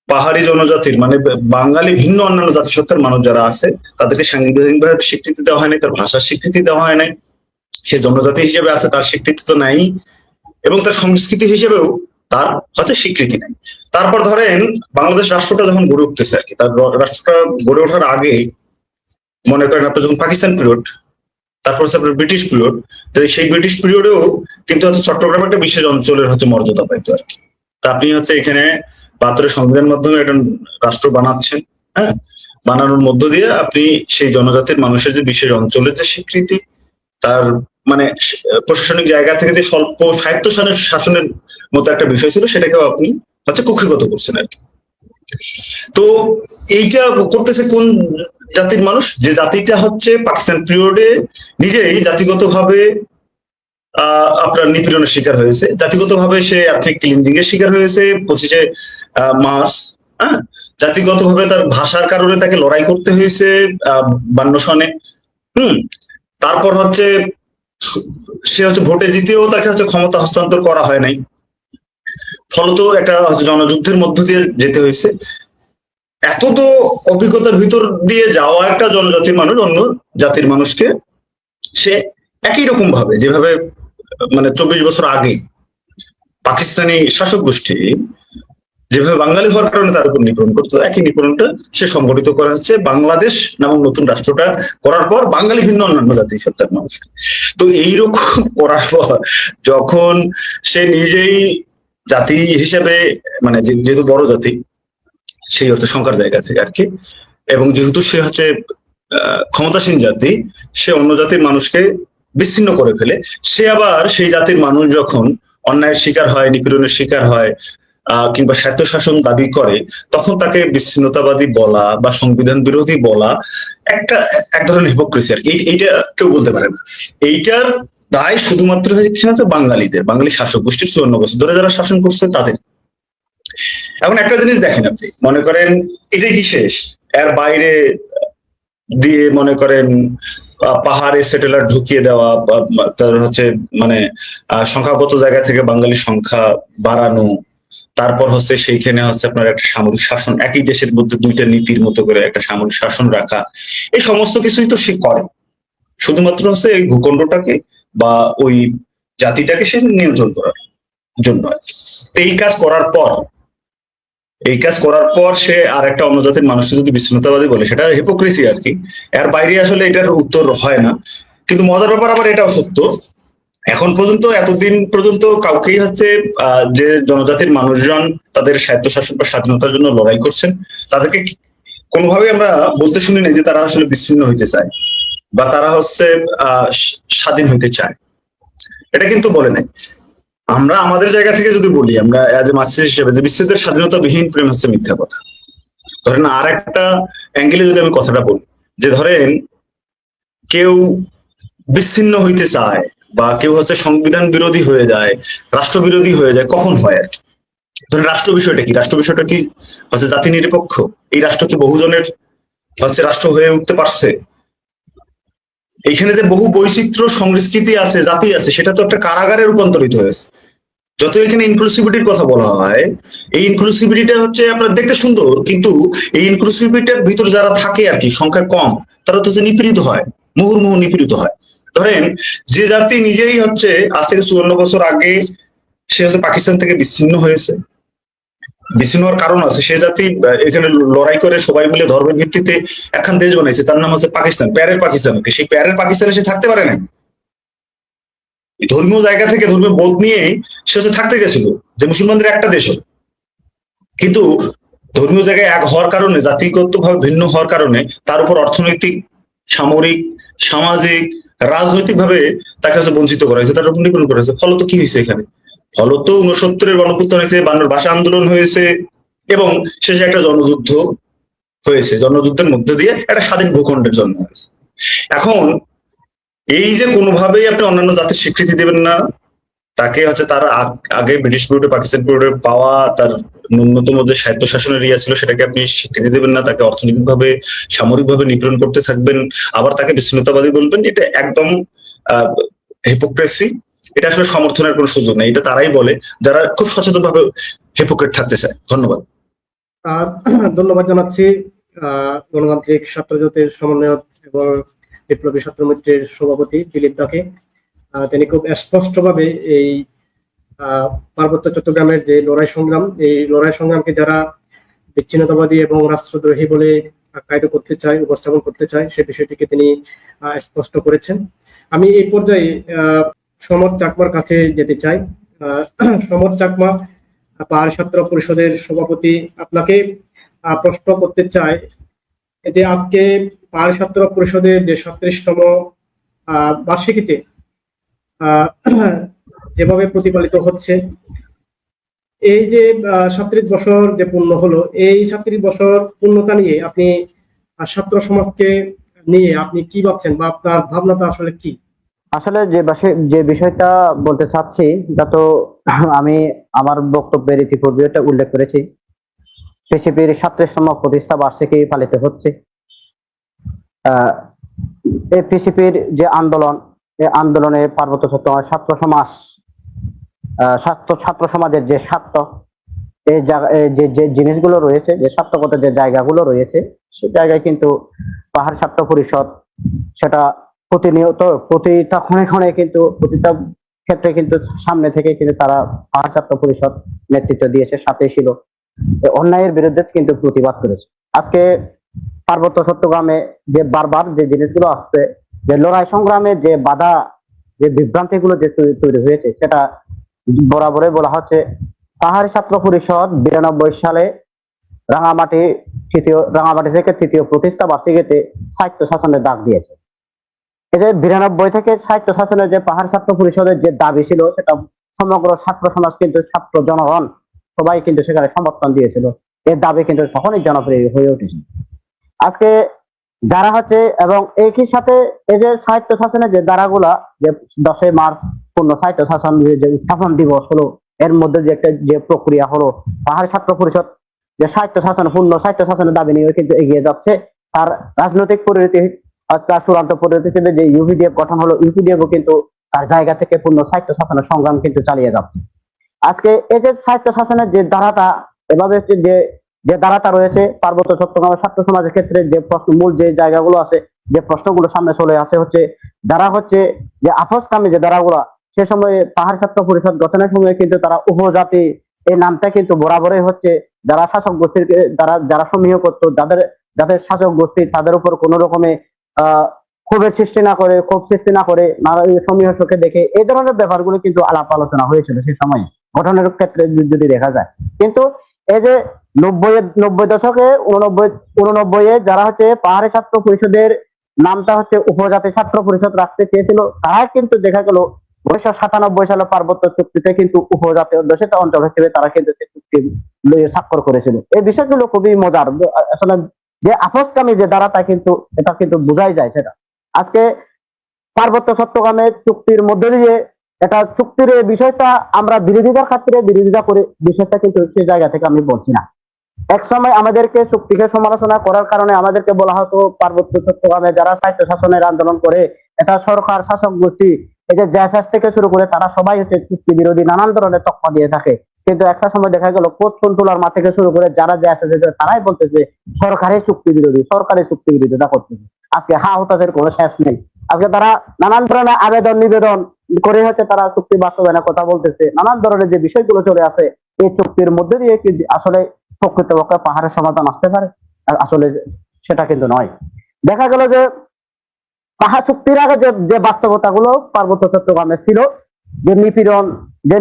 পাহাড়ি জনজাতির মানে বাঙালি ভিন্ন অন্যান্য জাতিসত্তার মানুষ যারা আছে তাদেরকে সাংবিধানিকভাবে স্বীকৃতি দেওয়া হয় নাই, তার ভাষার স্বীকৃতি দেওয়া হয় নাই, সে জনজাতি হিসেবে আছে তার স্বীকৃতি তো নাই, এবং তার সংস্কৃতি হিসেবেও তার হচ্ছে স্বীকৃতি নাই। তারপর ধরেন বাংলাদেশ রাষ্ট্রটা যখন গড়ে উঠতেছে আর কি, তার রাষ্ট্রটা গড়ে ওঠার আগে মনে করেন আপনার যখন পাকিস্তান পিরিয়ড, তারপর হচ্ছে আপনার ব্রিটিশ পিরিয়ড, তো সেই ব্রিটিশ পিরিয়ডেও কিন্তু হচ্ছে চট্টগ্রাম একটা বিশেষ অঞ্চলের হচ্ছে মর্যাদা পাইতো আর কি। তা আপনি হচ্ছে এখানে ৭২ সংবিধানের মাধ্যমে একটা রাষ্ট্র বানাচ্ছেন, হ্যাঁ, বানানোর মধ্য দিয়ে আপনি সেই জনজাতির মানুষের যে বিশেষ অঞ্চলের যে স্বীকৃতি, তার মানে প্রশাসনিক জায়গা থেকে যে স্বল্প স্বায়ত্তশাসনের শাসনের মতো একটা বিষয় ছিল, সেটাকেও আপনি হচ্ছে কক্ষিগত করছেন আর কি। তো এইটা করতেছে কোন জাতির মানুষ, যে জাতিটা হচ্ছে পাকিস্তান পিরিয়ডে নিজেই জাতিগতভাবে আপনার নিপীড়নের শিকার হয়েছে, জাতিগতভাবে সে এথনিক ক্লিনজিং এর শিকার হয়েছে 25শে মার্চ, হ্যাঁ, জাতিগতভাবে তার ভাষার কারণে তাকে লড়াই করতে হয়েছে 52 সনে, তারপর হচ্ছে সে হচ্ছে ভোটে জিতেও তাকে হচ্ছে ক্ষমতা হস্তান্তর করা হয় নাই, ফলত একটা জনযুদ্ধের মধ্য দিয়ে যেতে হয়েছে। এত তো অভিজ্ঞতার ভিতর দিয়ে যাওয়া একটা জনজাতির মানুষ অন্য জাতির মানুষকে সে একই রকম ভাবে যেভাবে মানে 24 বছর আগে পাকিস্তানি শাসক গোষ্ঠী যেভাবে বাঙালি হওয়ার কারণে তার উপর নিপীড়ন করতো, একই নিপীড়নটা সে সংগঠিত করা হচ্ছে বাংলাদেশ নামক নতুন রাষ্ট্রটা করার পর বাঙালি ভিন্ন অন্যান্য জাতিসত্তার মানুষ। তো এইরকম করার পর যখন সে নিজেই জাতি হিসেবে মানে যেহেতু বড় জাতি সেই অর্থে সংখ্যার জায়গা থেকে আর কি, এবং যেহেতু সে হচ্ছে ক্ষমতাসীন জাতি, সে অন্য জাতির মানুষকে বিচ্ছিন্ন করে ফেলে, সে আবার সেই জাতির মানুষ যখন অন্যায়ের শিকার হয়, নিপীড়নের শিকার হয় কিংবা স্বায়ত্তশাসন দাবি করে, তখন তাকে বিচ্ছিন্নতাবাদী বলা বা সংবিধান বিরোধী বলা এক ধরনের হিপোক্রেসি আর কি। এইটা কেউ বলতে পারে না। এইটার দায় শুধুমাত্র হচ্ছে বাঙালিদের, বাঙালি শাসক গোষ্ঠীর 54 বছর ধরে যারা শাসন করছে তাদের। এখন একটা জিনিস দেখেন, আপনি মনে করেন এটাই কি শেষ, এর বাইরে দিয়ে মনে করেন পাহাড়ে সেটেলার ঢুকিয়ে দেওয়া, তার হচ্ছে মানে সংখ্যাগত জায়গা থেকে বাঙালির সংখ্যা বাড়ানো, তারপর হচ্ছে সেইখানে হচ্ছে আপনার একটা সামরিক শাসন, একই দেশের মধ্যে দুইটা নীতির মতো করে একটা সামরিক শাসন রাখা, এই সমস্ত কিছুই তো সে করে শুধুমাত্র হচ্ছে এই ভূখণ্ডটাকে বা ওই জাতিটাকে সে নিয়ন্ত্রণ করার জন্য। এই কাজ করার পর সে আর একটা অন্য জাতির মানুষকে যদি বিচ্ছিন্নতাবাদী বলে, সেটা হিপোক্রেসি আর কি। এর বাইরে আসলে এটার উত্তর হয় না। কিন্তু মজার ব্যাপার আবার এটাও সত্য, এখন পর্যন্ত এতদিন পর্যন্ত কাউকেই হচ্ছে যে জনজাতির মানুষজন তাদের স্বায়ত্তশাসন বা স্বাধীনতার জন্য লড়াই করছেন, তাদেরকে কোনোভাবেই আমরা বলতে শুনি নাই যে তারা আসলে বিচ্ছিন্ন হইতে চায় বা তারা হচ্ছে স্বাধীন হইতে চায়, এটা কিন্তু বলে নাই। আমরা আমাদের জায়গা থেকে যদি বলি, আমরা এজ এ মার্কসিস্ট হিসেবে, যে বিচ্ছেদের স্বাধীনতা বিহীন প্রেম হচ্ছে মিথ্যা কথা। ধরেন আর একটা অ্যাঙ্গেলে যদি আমি কথাটা বলি, যে ধরেন কেউ বিচ্ছিন্ন হইতে চায় বা কেউ হচ্ছে সংবিধান বিরোধী হয়ে যায়, রাষ্ট্রবিরোধী হয়ে যায়, কখন হয় আর কি। ধরেন রাষ্ট্র বিষয়টা কি, রাষ্ট্র বিষয়টা কি হচ্ছে জাতি নিরপেক্ষ? এই রাষ্ট্র কি বহুজনের হচ্ছে রাষ্ট্র হয়ে উঠতে পারছে? এইখানে যে বহু বৈচিত্র্য সংস্কৃতি আছে, জাতি আছে, সেটা তো একটা কারাগারে রূপান্তরিত হয়েছে। যত এখানে ইনক্লুসিভিটির কথা বলা হয়, এই ইনক্লুসিভিটিটা হচ্ছে আপনার দেখতে সুন্দর, কিন্তু এই ইনক্লুসিভিটির ভিতরে যারা থাকে আর কি, সংখ্যা কম, তারা তো নিপীড়িত হয়, মুহুর্মুহু নিপীড়িত হয়। ধরেন যে জাতি নিজেই হচ্ছে আজ থেকে 54 বছর আগে সে হচ্ছে পাকিস্তান থেকে বিচ্ছিন্ন হয়েছে, বিচ্ছিন্ন হওয়ার কারণ আছে, সে জাতি এখানে লড়াই করে সবাই মিলে ধর্মের ভিত্তিতে একখান দেশ বানাইছে, তার নাম হচ্ছে পাকিস্তান, প্যারের পাকিস্তান। সেই প্যারের পাকিস্তানে সে থাকতে পারে না, ধর্মীয় জায়গা থেকে ধর্মীয় বোধ নিয়ে সে হচ্ছে থাকতে গেছিল যে মুসলমানদের একটা দেশ। কিন্তু ধর্মীয় জায়গায় এক হওয়ার কারণে, জাতিগতভাবে ভিন্ন হওয়ার কারণে তার উপর অর্থনৈতিক, সামরিক, সামাজিক, রাজনৈতিক ভাবে তাকে হচ্ছে বঞ্চিত করা হয়েছে, তার উপর নিপীড়ন করা হয়েছে। ফলত কি হয়েছে এখানে? ফলত 69-এর গণঅভ্যুত্থান হয়েছে, 52-এর ভাষা আন্দোলন হয়েছে, এবং শেষে একটা জনযুদ্ধ হয়েছে। জনযুদ্ধের মধ্যে দিয়ে একটা স্বাধীন ভূখণ্ডের জন্ম হয়েছে। এখন এই যে কোনোভাবেই আপনি অন্যান্য জাতির স্বীকৃতি দেবেন না, তাকে হচ্ছে তার আগে ব্রিটিশ পিরিয়ডে, পাকিস্তান পিরিয়ডে পাওয়া তার ন্যূনতম যে স্বায়ত্ত শাসনের ইয়া ছিল সেটাকে আপনি স্বীকৃতি দেবেন না, তাকে অর্থনৈতিকভাবে, সামরিকভাবে নিপীড়ন করতে থাকবেন, আবার তাকে বিচ্ছিন্নতাবাদী বলবেন, এটা একদম হিপোক্রেসি। এটা আসলে সমর্থনের কোনো সুযোগ নেই। এটা তারাই বলে যারা খুব সচেতনভাবে হিপোক্রেট থাকতে চায়। ধন্যবাদ। ধন্যবাদ জানাচ্ছি গণতান্ত্রিক ছাত্রজোটের সমন্বয়ক এবং বিপ্লবী ছাত্র মৈত্রীর সভাপতি দিলীপ দাকে। তিনি খুব স্পষ্টভাবে এই পার্বত্য চট্টগ্রামের যে এই লড়াই সংগ্রামকে যারা বিচ্ছিন্নতাবাদী এবং রাষ্ট্রদ্রোহী বলে আখ্যায়িত করতে চায়, উপস্থাপন করতে চায়, সে বিষয়টিকে তিনি স্পষ্ট করেছেন। আমি এই পর্যায়ে সমর চাকমার কাছে যেতে চাই। সমর চাকমা, পাহাড় ছাত্র পরিষদের সভাপতি, আপনাকে প্রশ্ন করতে চাই যে আজকে পাহাড় ছাত্র পরিষদের যে 37তম বার্ষিকীতে যেভাবে প্রতিপালিত হচ্ছে, এই যে 37 বছর যে পূর্ণ হলো, এই 37 বছর পূর্ণতা নিয়ে আপনি ছাত্র সমাজকে নিয়ে আপনি কি ভাবছেন, বা আপনার ভাবনাটা আসলে কি? আসলে যে বিষয়টা বলতে চাচ্ছি, তা তো আমি আমার বক্তব্যের ইতিপূর্বে এটা উল্লেখ করেছি। পিসিপির 37তম প্রতিষ্ঠা বার্ষিকী পালিত হচ্ছে। এই পিসিপির যে আন্দোলন, এই আন্দোলনে পার্বত্য চট্টগ্রামের ছাত্র সমাজের যে স্বার্থ, এই যে জিনিসগুলো রয়েছে, যে স্বার্থগত যে জায়গাগুলো রয়েছে, সেই জায়গায় কিন্তু পাহাড় ছাত্র পরিষদ সেটা প্রতিনিয়ত প্রতিটা ক্ষণে ক্ষণে কিন্তু প্রতিটা ক্ষেত্রে কিন্তু সামনে থেকে কিন্তু তারা পাহাড় ছাত্র পরিষদ নেতৃত্ব দিয়েছে, সাথে ছিল অন্যায়ের বিরুদ্ধে কিন্তু প্রতিবাদ করেছে। আজকে পার্বত্য চট্টগ্রামে যে বারবার যে জিনিসগুলো আসছে, যে লড়াই সংগ্রামে যে বাধা, যে বিভ্রান্তিগুলো যে তৈরি হয়েছে, সেটা বরাবরই বলা হচ্ছে। পাহাড়ি ছাত্র পরিষদ 92 সালে রাঙামাটি থেকে তৃতীয় প্রতিষ্ঠা বার্ষিকীতে সাহিত্য শাসনের ডাক দিয়েছে। এই যে 92 থেকে সাহিত্য শাসনের যে পাহাড় ছাত্র পরিষদের যে দাবি ছিল, সেটা সমগ্র ছাত্র সমাজ কিন্তু, ছাত্র জনগণ সবাই কিন্তু সেখানে সমর্থন দিয়েছিল। এর দাবি কিন্তু তখনই জনপ্রিয় হয়ে উঠেছে। আজকে যারা হচ্ছে, এবং একই সাথে এই যে সাহিত্য শাসনের যে ধারাগুলা, যে 10 মার্চ পূর্ণ সাহিত্য শাসন যে উত্থাপন দিবস হলো, এর মধ্যে যে একটা যে প্রক্রিয়া হলো, পাহাড়ি ছাত্র পরিষদ যে সাহিত্য শাসন, পূর্ণ সাহিত্য শাসনের দাবি নিয়ে কিন্তু এগিয়ে যাচ্ছে। তার রাজনৈতিক পরিণতি, তার চূড়ান্ত পরিণতিতে যে ইউপিডিএফ গঠন হলো, ইউপিডিএফও কিন্তু তার জায়গা থেকে পূর্ণ সাহিত্য শাসনের সংগ্রাম কিন্তু চালিয়ে যাচ্ছে। আজকে এই যে সাহিত্য শাসনের যে ধারাটা, এভাবে যে ধারাটা রয়েছে, পার্বত্য চট্টগ্রামের ছাত্র সমাজের ক্ষেত্রে যে প্রশ্ন, মূল যে জায়গাগুলো আছে, যে প্রশ্নগুলো সামনে চলে আসে হচ্ছে, যারা হচ্ছে যে আপসকামী যে ধারাগুলা, সে সময় পাহাড় ছাত্র পরিষদ গঠনের সময় কিন্তু তারা উপজাতি এই নামটা কিন্তু বরাবরই হচ্ছে, যারা শাসক গোষ্ঠীর যারা সমীহ করতো, যাদের শাসক গোষ্ঠী তাদের উপর কোন রকমে ক্ষোভ সৃষ্টি না করে সমীহ চোখে দেখে, এই ধরনের ব্যাপারগুলো কিন্তু আলাপ আলোচনা হয়েছিল সেই সময় গঠনের ক্ষেত্রে যদি দেখা যায়। কিন্তু এই যে 90 দশকে 89 যারা হচ্ছে পাহাড়ি ছাত্র পরিষদের নামটা হচ্ছে উপজাতি ছাত্র পরিষদ রাখতে চেয়েছিল, তারা কিন্তু দেখা গেল 1997 সালে পার্বত্য চুক্তিতে কিন্তু উপজাতি অধ্যুষিত অঞ্চল হিসেবে তারা কিন্তু চুক্তি স্বাক্ষর করেছিল। এই বিষয়গুলো খুবই মজার। আসলে যে আপসকামী যে ধারাটা, কিন্তু এটা কিন্তু বোঝাই যায় সেটা। আজকে পার্বত্য চট্টগ্রামের চুক্তির মধ্যে দিয়ে এটা চুক্তির বিষয়টা আমরা বিরোধিতার খাতিরে বিরোধিতা করে, বিষয়টা কিন্তু সেই জায়গা থেকে আমি বলছি না। এক সময় আমাদেরকে চুক্তিকে সমালোচনা করার কারণে আমাদেরকে বলা হতো পার্বত্য চট্টগ্রামে যারা সাহিত্য শাসনের আন্দোলন করে, এটা সরকার, শাসক গোষ্ঠী, এই যে জায়সাস থেকে শুরু করে তারা সবাই হচ্ছে চুক্তি বিরোধী, নানান ধরনের তকমা দিয়ে থাকে। কিন্তু একটা সময় দেখা গেল কোটকন্ট্রোলার মা থেকে শুরু করে যারা জায়সাস, তারাই বলতেছে সরকারের চুক্তি বিরোধিতা করতেছে। আজকে হতাশের কোনো শেষ নেই। আজকে তারা নানান ধরনের আবেদন নিবেদন করে হচ্ছে তারা চুক্তি বাস্তবায়নের কথা বলতেছে। নানান ধরনের যে বিষয়গুলো চলে আসে, এই চুক্তির মধ্যে দিয়ে কি আসলে প্রকৃতপক্ষে পাহাড়ের সমাধান আসতে পারে? আসলে সেটা কিন্তু নয়। দেখা গেল যে পাহাড় চুক্তির আগে যে বাস্তবতা গুলো পার্বত্য চট্টগ্রামে ছিল, যে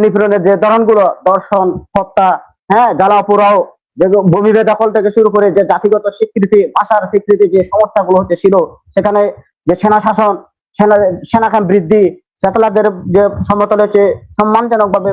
নিপীড়নের যে ধরনগুলো, দর্শন, হত্যা, জ্বালাও পোড়াও, যে ভূমি বেদখল থেকে শুরু করে যে জাতিগত স্বীকৃতি, ভাষার স্বীকৃতি যে সমস্যাগুলো হচ্ছে ছিল, সেখানে যে সেনা শাসন, সেনা ক্যাম্প বৃদ্ধি, সেটেলারদের যে সমতলে যে সম্মানজনক ভাবে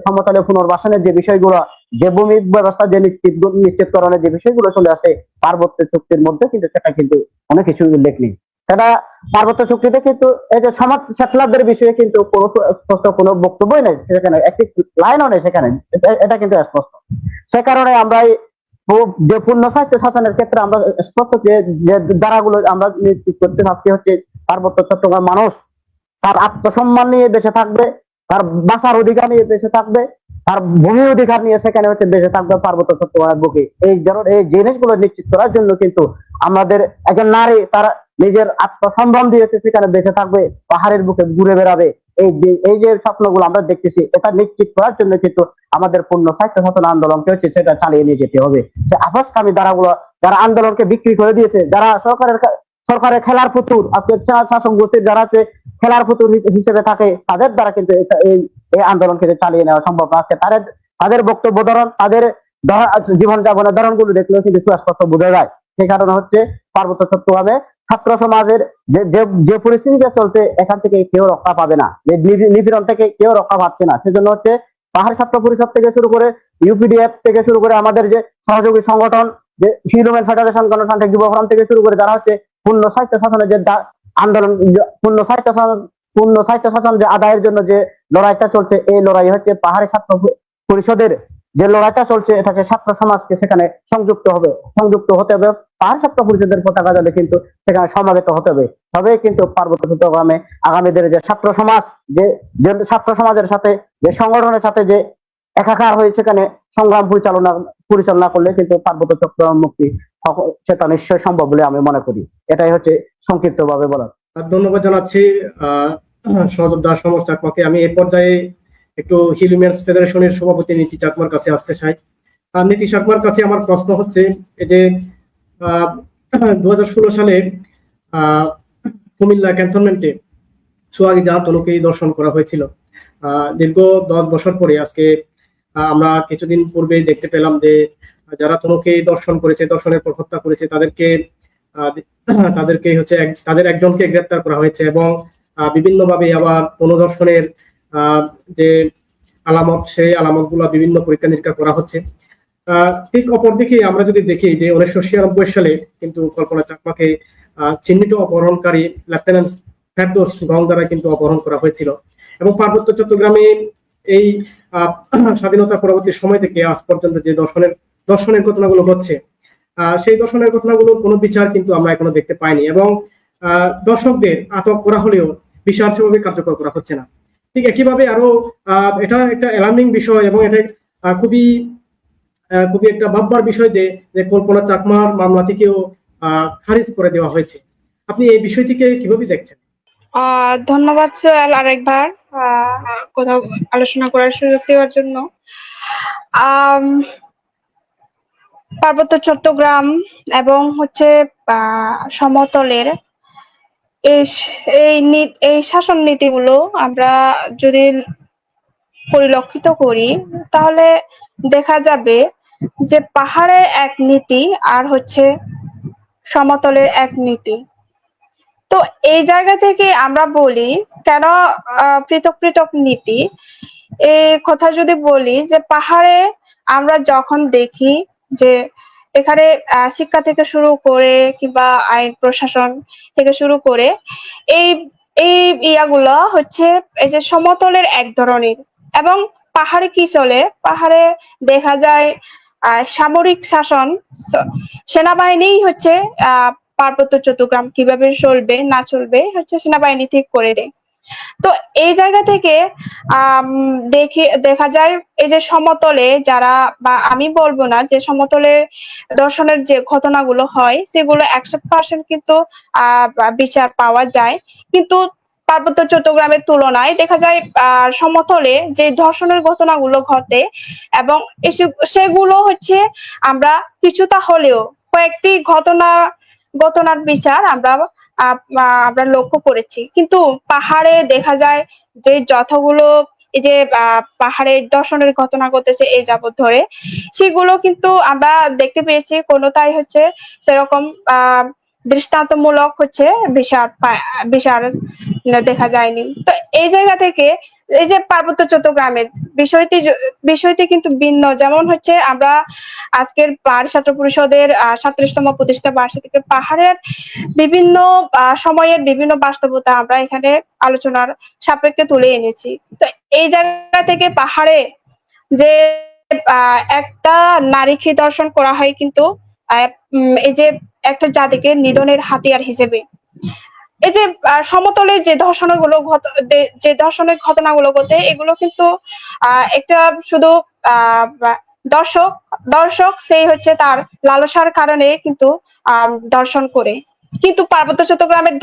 সমতলে পুনর্বাসনের যে বিষয়গুলো, যে ভূমি ব্যবস্থা যে নিশ্চিতকরণের যে বিষয়গুলো চলে আসে পার্বত্য চুক্তির মধ্যে, কিন্তু সেটা কিন্তু অনেক কিছু উল্লেখ নেই। সেটা পার্বত্য চুক্তিতে কিন্তু এই যে সমাজ সেটেলারদের বিষয়ে কিন্তু কোনো স্পষ্ট কোনো বক্তব্যই নেই, সেখানে একটি লাইনও নেই সেখানে, এটা কিন্তু স্পষ্ট। সে কারণে আমরা যে পূর্ণ স্বায়ত্ত শাসনের ক্ষেত্রে আমরা স্পষ্ট যে ধারাগুলো আমরা নিশ্চিত করতে চাচ্ছি হচ্ছে পার্বত্য চট্টগ্রাম মানুষ তার আত্মসম্মান নিয়ে দেশে থাকবে, তার বাঁচার অধিকার নিয়ে দেশে থাকবে, তার ভূমি অধিকার নিয়ে সেখানে হচ্ছে দেশে থাকবে পার্বত্য চট্টগ্রামের বুকে। এই জিনিসগুলো নিশ্চিত করার জন্য কিন্তু আমাদের একজন নারী তার নিজের আত্মসম্মান দিয়েছে, সেখানে বেঁচে থাকবে, পাহাড়ের বুকে ঘুরে বেড়াবে। এই যে স্বপ্নগুলো আমরা দেখতেছি, এটা নিশ্চিত করার জন্য কিন্তু আমাদের পূর্ণ স্বায়ত্ত শাসন আন্দোলনকে হচ্ছে সেটা চালিয়ে নিয়ে যেতে হবে। সে আপসকামী ধারাগুলো যারা আন্দোলনকে বিক্রি করে দিয়েছে, যারা সরকারের খেলার পুতুল, আজকে শাসক গোষ্ঠীর যারা আছে খেলার পুতুল হিসেবে থাকে, তাদের দ্বারা কিন্তু এই আন্দোলনকে চালিয়ে নেওয়া সম্ভব না। আজকে তাদের বক্তব্য ধরন, তাদের জীবনযাপনের ধরনগুলো দেখলেও কিন্তু সুস্পষ্ট বোঝা যায়। সেই কারণে হচ্ছে পার্বত্য চট্টগ্রামে ছাত্র সমাজের যে পরিস্থিতিটা চলছে, এখান থেকে কেউ রক্ষা পাবে না, যে নিপীড়ন থেকে কেউ রক্ষা পাচ্ছে না। সেজন্য হচ্ছে পাহাড় ছাত্র পরিষদ থেকে শুরু করে ইউপিডিএফ থেকে শুরু করে আমাদের যে সহযোগী সংগঠন, যে হিউম্যান ফেডারেশন গণতান্ত্রিক যুব ফোরাম থেকে শুরু করে যারা হচ্ছে পূর্ণ স্বায়ত্ত শাসনের যে আন্দোলন, পূর্ণ স্বায়ত্ত শাসন যে আদায়ের জন্য যে লড়াইটা চলছে, এই লড়াই হচ্ছে পাহাড়ি ছাত্র পরিষদের যে লড়াইটা চলছে, এটাকে ছাত্র সমাজকে সেখানে সংযুক্ত হতে হবে। পাহাড় ছাত্র পরিষদের পতাকা দলে কিন্তু সেখানে সমাবেত হতে হবে। তবেই কিন্তু পার্বত্য চট্টগ্রামে আগামী দিনে যে ছাত্র সমাজ, যে ছাত্র সমাজের সাথে যে সংগঠনের সাথে যে একাকার হয়ে সেখানে সংগ্রাম পরিচালনা করলে কিন্তু পার্বত্য চট্টগ্রাম মুক্তি সেটা নিশ্চয়ই সম্ভব বলে আমি মনে করি। এটাই হচ্ছে সংক্ষিপ্ত ভাবে বলা। ধন্যবাদ জানাচ্ছি সহযোদ্ধা দাস সমর চাকমাকে। আমি এই পর্যায়ে একটু হিউম্যানস ফেডারেশনের সভাপতি নীতি চাকমার কাছে আসতে চাই। নীতি চাকমার কাছে আমার প্রশ্ন হচ্ছে, এই যে 2016 সালে কুমিল্লা ক্যান্টনমেন্টে সোহাগী জাহান তনুকে দর্শন করা হয়েছিল। দীর্ঘ 10 বছর পরে আজকে আমরা কিছুদিন পূর্বেই দেখতে পেলাম যে যারা তনুকে দর্শন করেছে, দর্শনের পর হত্যা করেছে, তাদেরকে হচ্ছে তাদের একজনকে গ্রেপ্তার করা হয়েছে এবং বিভিন্নভাবে আবার তনুদর্শনের যে আলামত, সেই আলামত গুলা বিভিন্ন পরীক্ষা নিরীক্ষা করা হচ্ছে। ঠিক অপরদিকে আমরা যদি দেখি যে 1996 সালে কিন্তু কল্পনা চাকমাকে চিহ্নিত অপহরণকারী লেফটেন্যান্ট ফেরদৌস গং দ্বারা কিন্তু অপহরণ করা হয়েছিল এবং পার্বত্য চট্টগ্রামে এই স্বাধীনতা পরবর্তী সময় থেকে আজ পর্যন্ত যে দর্শনের ঘটনাগুলো হচ্ছে, সেই দর্শনের ঘটনাগুলোর কোনো বিচার কিন্তু আমরা এখনো দেখতে পাইনি এবং দর্শকদের আটক করা হলেও বিচার সেভাবে কার্যকর করা হচ্ছে না। ঠিক একইভাবে আরো এটা একটা অ্যালার্মিং বিষয় এবং এটা খুবই একটা ভাববার বিষয় যে কল্পনা চাকমার মামলা থেকেও খারিজ করে দেওয়া হয়েছে। আপনি এই বিষয়টিকে কিভাবে দেখছেন? ধন্যবাদ সোহেল আরেকবার কোথাও আলোচনা করার সুযোগ দেওয়ার জন্য। পার্বত্য চট্টগ্রাম এবং হচ্ছে সমতলের এই শাসন নীতিগুলো আমরা যদি পরিলক্ষিত করি, তাহলে দেখা যাবে যে পাহাড়ে এক নীতি আর হচ্ছে সমতলের এক নীতি। তো এই জায়গা থেকে আমরা বলি কেন পৃথক পৃথক নীতি। এই কথা যদি বলি যে পাহাড়ে আমরা যখন দেখি যে এখানে শিক্ষা থেকে শুরু করে কিংবা আইন প্রশাসন থেকে শুরু করে এই এই ইয়াগুলো হচ্ছে এই যে সমতলের এক ধরনের, এবং পাহাড়ে কি চলে, পাহাড়ে দেখা যায় সামরিক শাসন, সেনাবাহিনী হচ্ছে পার্বত্য চট্টগ্রাম কিভাবে চলবে না চলবে হচ্ছে সেনাবাহিনী ঠিক করে দেয়। তো এই জায়গা থেকে দেখা যায় এই যে সমতলে যারা, বা আমি বলবো না যে সমতলের দর্শনের যে ঘটনাগুলো হয় সেগুলো 100% কিন্তু বিচার পাওয়া যায়, কিন্তু পার্বত্য চট্টগ্রামের তুলনায় দেখা যায় সমতলে যে ধর্ষণের ঘটনাগুলো ঘটে এবং সেগুলো হচ্ছে আমরা কিছুটা হলেও কয়েকটি ঘটনার বিচার আমরা লক্ষ্য করেছি। কিন্তু পাহাড়ে দেখা যায় যে যতগুলো এই যে পাহাড়ের ধর্ষণের ঘটনা ঘটেছে এই যাবৎ ধরে, সেগুলো কিন্তু আমরা দেখতে পেয়েছি কোনোটাই হচ্ছে সেরকম দৃষ্টান্তমূলক হচ্ছে বিচার দেখা যায়নি। তো এই জায়গা থেকে এই যে পার্বত্য চট্টগ্রামের বিষয়টি কিন্তু ভিন্ন। যেমন হচ্ছে আমরা আজকের পাহাড়ি ছাত্র পরিষদের 37তম প্রতিষ্ঠা বার্ষিকীতে পাহাড়ের বিভিন্ন সময়ের বিভিন্ন বাস্তবতা আমরা এখানে আলোচনার সাপেক্ষে তুলে এনেছি। তো এই জায়গা থেকে পাহাড়ে যে একটা নারীকে ধর্ষণ করা হয় কিন্তু এই যে একটা জাতিকে নিধনের হাতিয়ার হিসেবে, এই যে সমতলের যে ধর্ষণের ঘটনাগুলো ঘটে এগুলো কিন্তু একটা শুধু দর্শক দর্শক সেই হচ্ছে তার লালসার কারণে কিন্তু দর্শন করে, কিন্তু পার্বত্য চট্টগ্রামের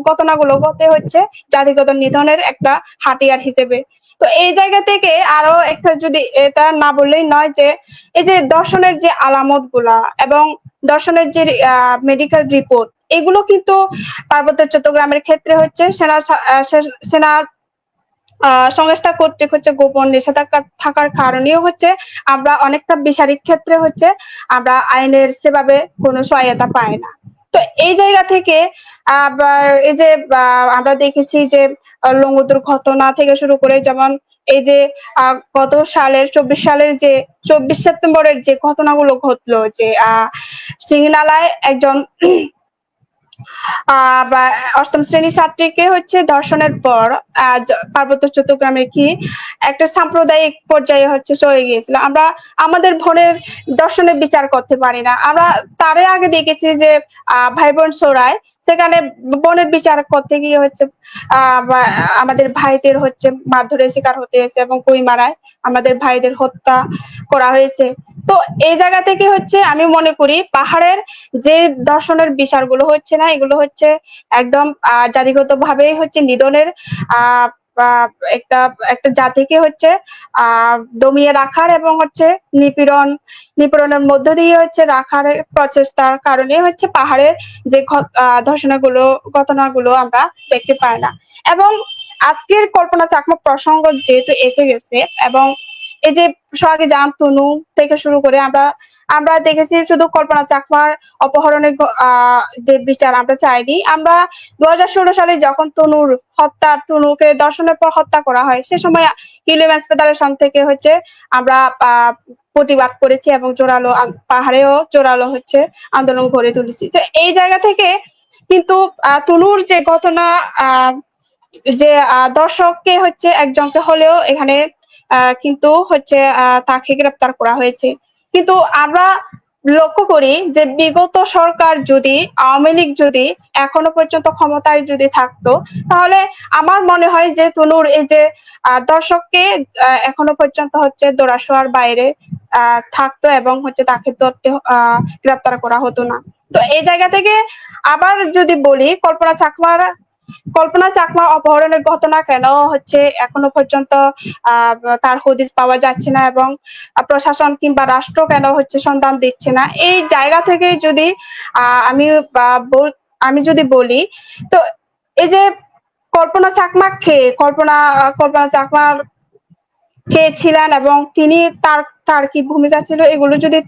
ঘটনাগুলো ঘটে হচ্ছে জাতিগত নিধনের একটা হাতিয়ার হিসেবে। তো এই জায়গা থেকে আরো একটা, যদি এটা না বললেই নয়, যে এই যে দর্শনের যে আলামত গুলা এবং দর্শনের যে মেডিকেল রিপোর্ট, এগুলো কিন্তু পার্বত্য চট্টগ্রামের ক্ষেত্রে হচ্ছে সেনা সংস্থা কর্তৃক হচ্ছে গোপন নিষেধাজ্ঞা থাকার কারণেও হচ্ছে আমরা অনেকটা বিচারিক ক্ষেত্রে হচ্ছে আমরা আইনের সেভাবে কোনো সহায়তা পাই না। তো এই জায়গা থেকে এই যে আমরা দেখেছি যে লংগদুর ঘটনা থেকে শুরু করে, যেমন এই যে গত সালের 24 সালের যে 24 সেপ্টেম্বরের যে ঘটনাগুলো ঘটলো, যে সিংনালায় একজন বা অষ্টম শ্রেণীর ছাত্রীকে হচ্ছে ধর্ষণের পর পার্বত্য চট্টগ্রামে কি একটা সাম্প্রদায়িক পর্যায়ে হচ্ছে চলে গিয়েছিল। আমরা আমাদের বোনের ধর্ষণের বিচার করতে পারি না, আমরা তারে আগে দেখেছি যে ভাই বোন সোরায়, সেখানে বোনের বিচার করতে গিয়ে হচ্ছে আমাদের ভাইদের হচ্ছে মারধরের শিকার হতে হয়েছে এবং কই মারায় আমাদের ভাইদের হত্যা করা হয়েছে। তো এই জায়গা থেকে হচ্ছে আমি মনে করি পাহাড়ের যে ধর্ষণের বিচারগুলো হচ্ছে না, এগুলো হচ্ছে একদম জাতিগত ভাবে হচ্ছে নিধনের আহ একটা একটা জাতিকে হচ্ছে দমিয়ে রাখার এবং হচ্ছে নিপীড়নের মধ্য দিয়ে হচ্ছে রাখার প্রচেষ্টার কারণে হচ্ছে পাহাড়ের যে ঘটনাগুলো আমরা দেখতে পাই না। এবং আজকের কল্পনা চাকমা প্রসঙ্গ যেহেতু এসে গেছে, এবং এই যে সোহাগী জাহান তনু থেকে শুরু করে আমরা দেখেছি শুধু কল্পনা চাকমার অপহরণের যে বিচার আমরা চাইনি, আমরা 2016 সালে যখন তনুকে ধর্ষণের পর হত্যা করা হয়, সে সময় ইলিমেন্স ফেডারেশন থেকে হচ্ছে আমরা প্রতিবাদ করেছি এবং পাহাড়েও জোরালো হচ্ছে আন্দোলন গড়ে তুলেছি। তো এই জায়গা থেকে কিন্তু তনুর যে ঘটনা, যে দর্শককে হচ্ছে একজনকে হলেও এখানে কিন্তু হচ্ছে তাকে গ্রেপ্তার করা হয়েছে। কিন্তু আমরা লক্ষ্য করি যে বিগত সরকার যদি, আওয়ামী লীগ যদি এখনো পর্যন্ত ক্ষমতায় যদি থাকতো, তাহলে আমার মনে হয় যে তনুর এই যে দর্শককে এখনো পর্যন্ত হচ্ছে দৌড়াশোয়ার বাইরে থাকতো এবং হচ্ছে তাকে ধরতে গ্রেপ্তার করা হতো না। তো এই জায়গা থেকে আবার যদি বলি, কল্পনা চাকমা অপহরণের ঘটনা কেন হচ্ছে এখনো পর্যন্ত তার হদিস পাওয়া যাচ্ছে না এবং প্রশাসন কিংবা রাষ্ট্র কেন হচ্ছে সন্ধান দিচ্ছে না, এই জায়গা থেকে যদি আমি যদি বলি, তো এই যে কল্পনা চাকমার কে ছিলেন এবং তিনি তার কি ভূমিকা ছিল, এগুলো যদি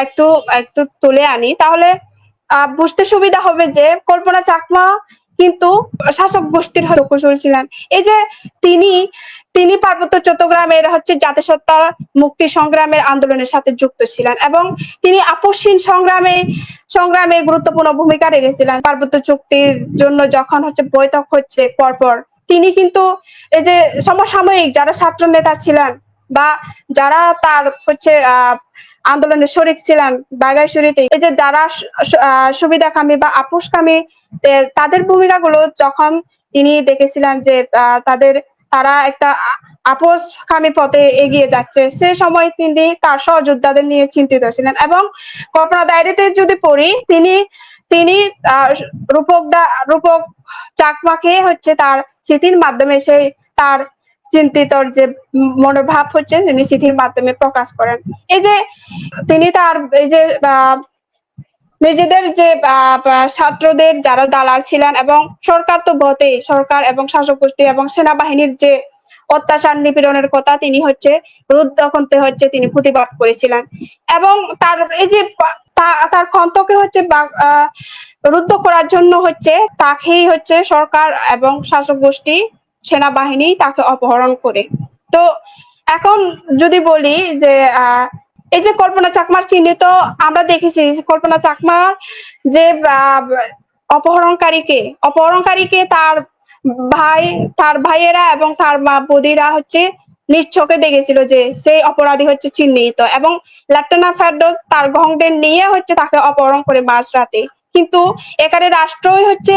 একটু একটু তুলে আনি, তাহলে বুঝতে সুবিধা হবে যে কল্পনা চাকমা কিন্তু শাসক গোষ্ঠীর কুশল ছিলেন। এই যে তিনি পার্বত্য চট্টগ্রামের হচ্ছে জাতিসত্তা মুক্তি সংগ্রামের আন্দোলনের সাথে যুক্ত ছিলেন এবং তিনি আপসহীন সংগ্রামে গুরুত্বপূর্ণ ভূমিকা রেখেছিলেন। পার্বত্য চুক্তির জন্য যখন হচ্ছে বৈঠক হচ্ছে পরপর, তিনি কিন্তু এই যে সমসাময়িক যারা ছাত্র নেতা ছিলেন বা যারা তার হচ্ছে আন্দোলনে শরিক ছিলেন বাগাইছড়িতে, এই যে যারা সুবিধাকামী বা আপোষকামী, তাদের ভূমিকাগুলো যখন তিনি দেখেছিলেন যে তারা একটা আপোষকামী পথে এগিয়ে যাচ্ছে, সে সময় তিনি তার সহযোদ্ধাদের নিয়ে চিন্তিত ছিলেন। এবং কল্পনা ডায়েরিতে যদি পড়ি, তিনি রূপক চাকমাকে হচ্ছে তার স্মৃতির মাধ্যমে তার চিন্তিত যে মনোভাব হচ্ছে তিনি চিঠির মাধ্যমে প্রকাশ করেন। এই যে তিনি তার এই যে নিজেদের যে ছাত্রদের যারা দালাল ছিলেন এবং সরকার তো বটেই, সরকার এবং শাসক গোষ্ঠী এবং সেনাবাহিনীর যে অত্যাচার নিপীড়নের কথা তিনি হচ্ছে রুদ্ধ করতে হচ্ছে তিনি প্রতিবাদ করেছিলেন, এবং তার এই যে তার কণ্ঠকে হচ্ছে রুদ্ধ করার জন্য হচ্ছে তাকেই হচ্ছে সরকার এবং শাসক গোষ্ঠী সেনাবাহিনী তাকে অপহরণ করে। তো এখন যদি বলি যে এই যে কল্পনা চাকমার চিহ্নিত আমরা দেখেছি, কল্পনা চাকমা যে অপহরণকারীকে তার ভাইয়েরা এবং তার মা বৌদিরা হচ্ছে নিজ চোখে দেখেছিল যে সেই অপরাধী হচ্ছে চিহ্নিত, এবং লেফটেন্যান্ট ফেরদৌস তার গংদের নিয়ে হচ্ছে তাকে অপহরণ করে মাঝরাতে। কিন্তু এখানে রাষ্ট্রই হচ্ছে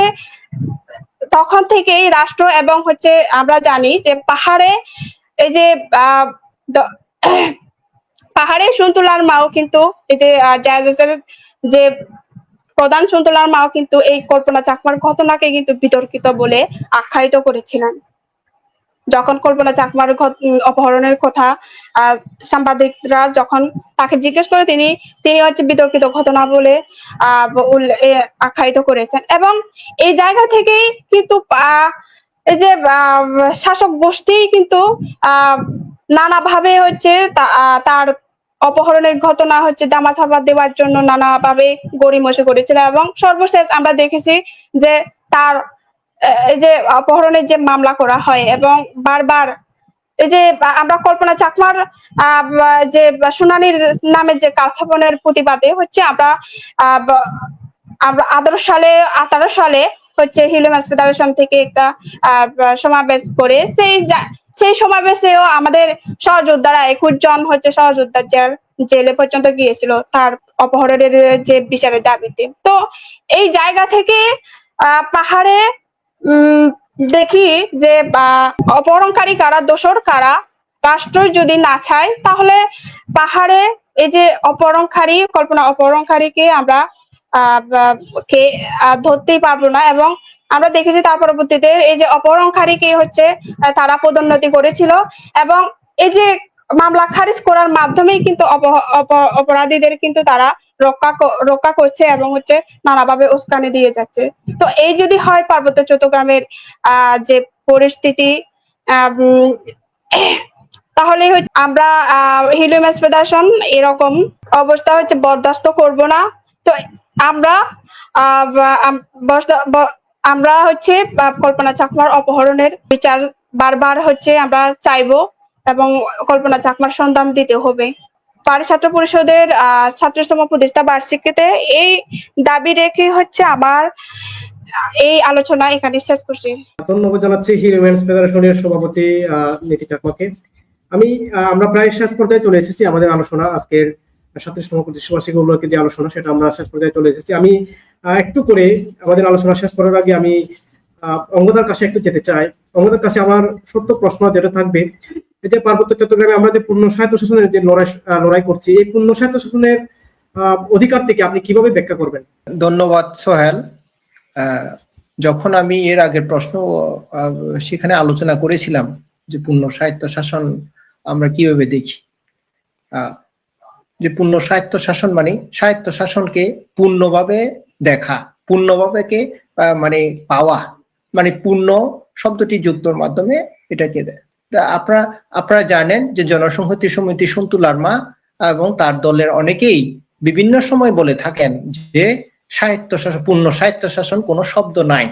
তখন থেকেই রাষ্ট্র এবং হচ্ছে আমরা জানি যে পাহাড়ে এই যে পাহাড়ে সন্তুলার মাও কিন্তু এই যে জায়াজের যে প্রধান সন্তুলার মাও কিন্তু এই কল্পনা চাকমার ঘটনাকে কিন্তু বিতর্কিত বলে আখ্যায়িত করেছিলেন। যখন কল্পনা চাকমার অপহরণের কথা সাংবাদিকরা যখন তাকে জিজ্ঞেস করে তিনি হচ্ছে বিতর্কিত ঘটনা বলে আখ্যায়িত করেছেন, এবং এই জায়গা থেকেই কিন্তু এই যে শাসক গোষ্ঠী কিন্তু নানাভাবে হচ্ছে তার অপহরণের ঘটনা হচ্ছে দামাচাপা দেওয়ার জন্য নানাভাবে গড়িমসি করেছিল, এবং সর্বশেষ আমরা দেখেছি যে তার এই যে অপহরণের যে মামলা করা হয় এবং বারবার এই যে আমরা কল্পনা চাকমার যে শুনানির নামে যে কালক্ষেপণের প্রতিবাদে হচ্ছে আমরা 18 সালে হচ্ছে হিউম্যান ফেডারেশন থেকে একটা সমাবেশ করে সেই সমাবেশেও আমাদের সহযোদ্ধারা 21 জন হচ্ছে সহযোদ্ধা জেলে পর্যন্ত গিয়েছিল তার অপহরণের যে বিচারের দাবিতে। তো এই জায়গা থেকে পাহাড়ে দেখি যে অপহরণকারী কারা, দোষর কারা, রাষ্ট্র যদি না চায় তাহলে পাহাড়ে এই যে কল্পনা অপহরণকারীকে আমরা ধরতেই পারবো না, এবং আমরা দেখেছি তার পরবর্তীতে এই যে অপহরণকারীকে হচ্ছে তারা পদোন্নতি করেছিল, এবং এই যে মামলা খারিজ করার মাধ্যমেই কিন্তু অপরাধীদের কিন্তু তারা রক্ষা করছে এবং হচ্ছে নানাভাবে উস্কানি দিয়ে যাচ্ছে। তো এই যদি হয় পার্বত্য চট্টগ্রামের যে পরিস্থিতি, তাহলে আমরা হিউম্যান ফেডারেশন এরকম অবস্থা হচ্ছে বরদাস্ত করব না। তো আমরা হচ্ছে কল্পনা চাকমার অপহরণের বিচার বারবার হচ্ছে আমরা চাইবো, এবং কল্পনা চাকমার সন্ধান দিতে হবে। পাহাড়ি ছাত্র পরিষদের 36তম প্রতিষ্ঠা বার্ষিকীতে এই দাবি রেখে হচ্ছে আমার এই আলোচনা এখানে শেষ করছি। ধন্যবাদ জানাচ্ছি হিউম্যান ফেডারেশনের সভাপতি নীতি চাকমাকে। আমরা প্রায় শেষ পর্যায়ে চলে এসেছি আমাদের আলোচনা, আজকের 37তম প্রতিষ্ঠা বার্ষিকী উপলক্ষে যে আলোচনা সেটা আমরা শেষ পর্যায়ে চলে এসেছি। আমি একটু করে আমাদের আলোচনা শেষ করার আগে আমি অঙ্গদার কাছে একটু যেতে চাই। অঙ্গদার কাছে আমার সত্য প্রশ্ন যেটা থাকবে, এই যে পার্বত্য চট্টগ্রামে আমরা যে পূর্ণ স্বায়ত্ত শাসনের যে লড়াই করছি, এই পূর্ণ স্বায়ত্ত শাসনের অধিকার থেকে আপনি কিভাবে ব্যাখ্যা করবেন? ধন্যবাদ সোহেল। যখন আমি এর আগের প্রশ্ন সেখানে আলোচনা করেছিলাম যে পূর্ণ স্বায়ত্ত শাসন আমরা কিভাবে দেখি, যে পূর্ণ স্বায়ত্ত শাসন মানে স্বায়ত্ত শাসনকে পূর্ণভাবে দেখা, পূর্ণভাবে মানে পাওয়া, মানে পূর্ণ শব্দটি যুক্তর মাধ্যমে এটাকে দেয়। আপনারা জানেন যে জনসংহতি সমিতি সন্তুলার মা এবং তার দলের অনেকেই বিভিন্ন সময় বলে থাকেন যে পূর্ণ স্বায়ত্ত শাসন কোনো শব্দ নাই।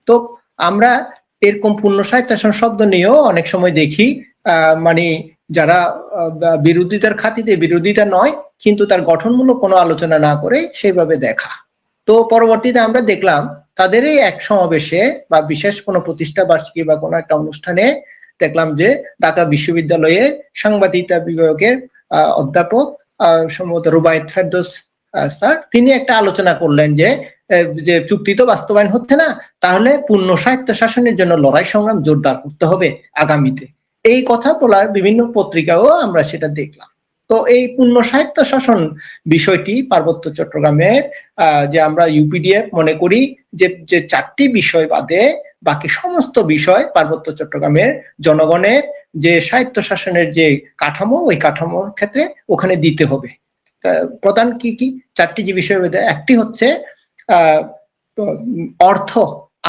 তো আমরা এরকম পূর্ণ স্বায়ত্ত শাসন শব্দ নিয়েও অনেক সময় দেখি মানে যারা বিরোধিতার খাতিরে বিরোধিতা নয় কিন্তু তার গঠনমূলক কোনো আলোচনা না করে সেইভাবে দেখা। তো পরবর্তীতে আমরা দেখলাম তাদেরই এক সমাবেশে বা বিশেষ কোনো প্রতিষ্ঠা বার্ষিকী বা কোনো একটা অনুষ্ঠানে দেখলাম যে ঢাকা বিশ্ববিদ্যালয়ের সাংবাদিকতা বিভাগের অধ্যাপক সম্ভবত রুবায়েত ফেরদৌস স্যার, তিনি একটা আলোচনা করলেন যে চুক্তি তো বাস্তবায়ন হচ্ছে না, তাহলে পূর্ণ স্বায়ত্ত শাসনের জন্য লড়াই সংগ্রাম জোরদার করতে হবে আগামীতে। এই কথা বলার বিভিন্ন পত্রিকাও আমরা সেটা দেখলাম। তো এই পূর্ণ স্বায়ত্ত শাসন বিষয়টি পার্বত্য চট্টগ্রামের যে আমরা ইউপিডিএফ মনে করি যে 4টি বিষয় বাদে বাকি সমস্ত বিষয় পার্বত্য চট্টগ্রামের জনগণের যে স্বায়ত্ত শাসনের যে কাঠামো, ওই কাঠামোর ক্ষেত্রে ওখানে দিতে হবে। প্রধান কি 4টি যে বিষয়, একটি হচ্ছে অর্থ।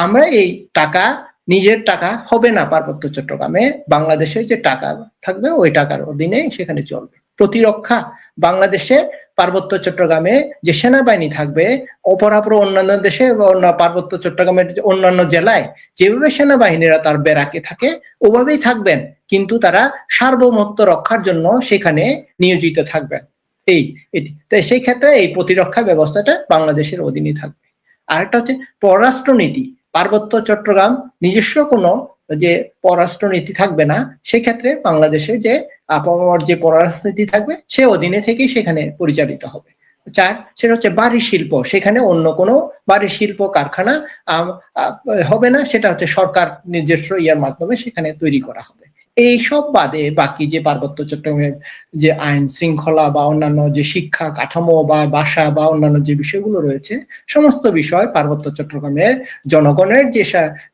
আমরা এই টাকা নিজের টাকা হবে না পার্বত্য চট্টগ্রামে, বাংলাদেশে যে টাকা থাকবে ওই টাকার অধীনে সেখানে চলবে। প্রতিরক্ষা বাংলাদেশে পার্বত্য চট্টগ্রামে যে সেনাবাহিনী থাকবে, অপরাপর অন্যান্য দেশে বা পার্বত্য চট্টগ্রামের অন্যান্য জেলায় যেভাবে সেনাবাহিনীরা তার ব্যারাকে থাকে ওভাবেই থাকবেন, কিন্তু তারা সার্বভৌমত্ব রক্ষার জন্য সেখানে নিয়োজিত থাকবেন। তাই সেই ক্ষেত্রে এই প্রতিরক্ষা ব্যবস্থাটা বাংলাদেশের অধীনে থাকবে। আরেকটা হচ্ছে পররাষ্ট্রনীতি। পার্বত্য চট্টগ্রাম নিজস্ব কোনো যে পররাষ্ট্রনীতি থাকবে না, সেক্ষেত্রে বাংলাদেশে যে আপামর যে পররাষ্ট্রনীতি থাকবে সে অধীনে থেকেই সেখানে পরিচালিত হবে। 4, সেটা হচ্ছে বাড়ি শিল্প। সেখানে অন্য কোনো বাড়ি শিল্প কারখানা হবে না, সেটা হচ্ছে সরকার নিজস্ব ইয়ার মাধ্যমে সেখানে তৈরি করা হবে। এই সব বাদে বাকি যে পার্বত্য চট্টগ্রামের যে আইন শৃঙ্খলা বা অন্যান্য যে শিক্ষা কাঠামো বা বাসা বা অন্যান্য যে বিষয়গুলো রয়েছে, সমস্ত বিষয় পার্বত্য চট্টগ্রামের জনগণের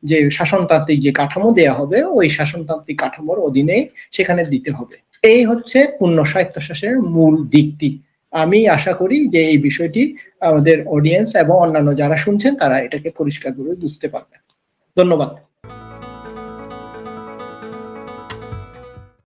যে শাসনতান্ত্রিক যে কাঠামো দেয়া হবে ওই শাসনতান্ত্রিক কাঠামোর অধীনে সেখানে দিতে হবে। এই হচ্ছে পূর্ণ স্বায়ত্তশাসনের মূল দিকটি। আমি আশা করি যে এই বিষয়টি আমাদের অডিয়েন্স এবং অন্যান্য যারা শুনছেন তারা এটাকে পরিষ্কার করে বুঝতে পারবেন। ধন্যবাদ।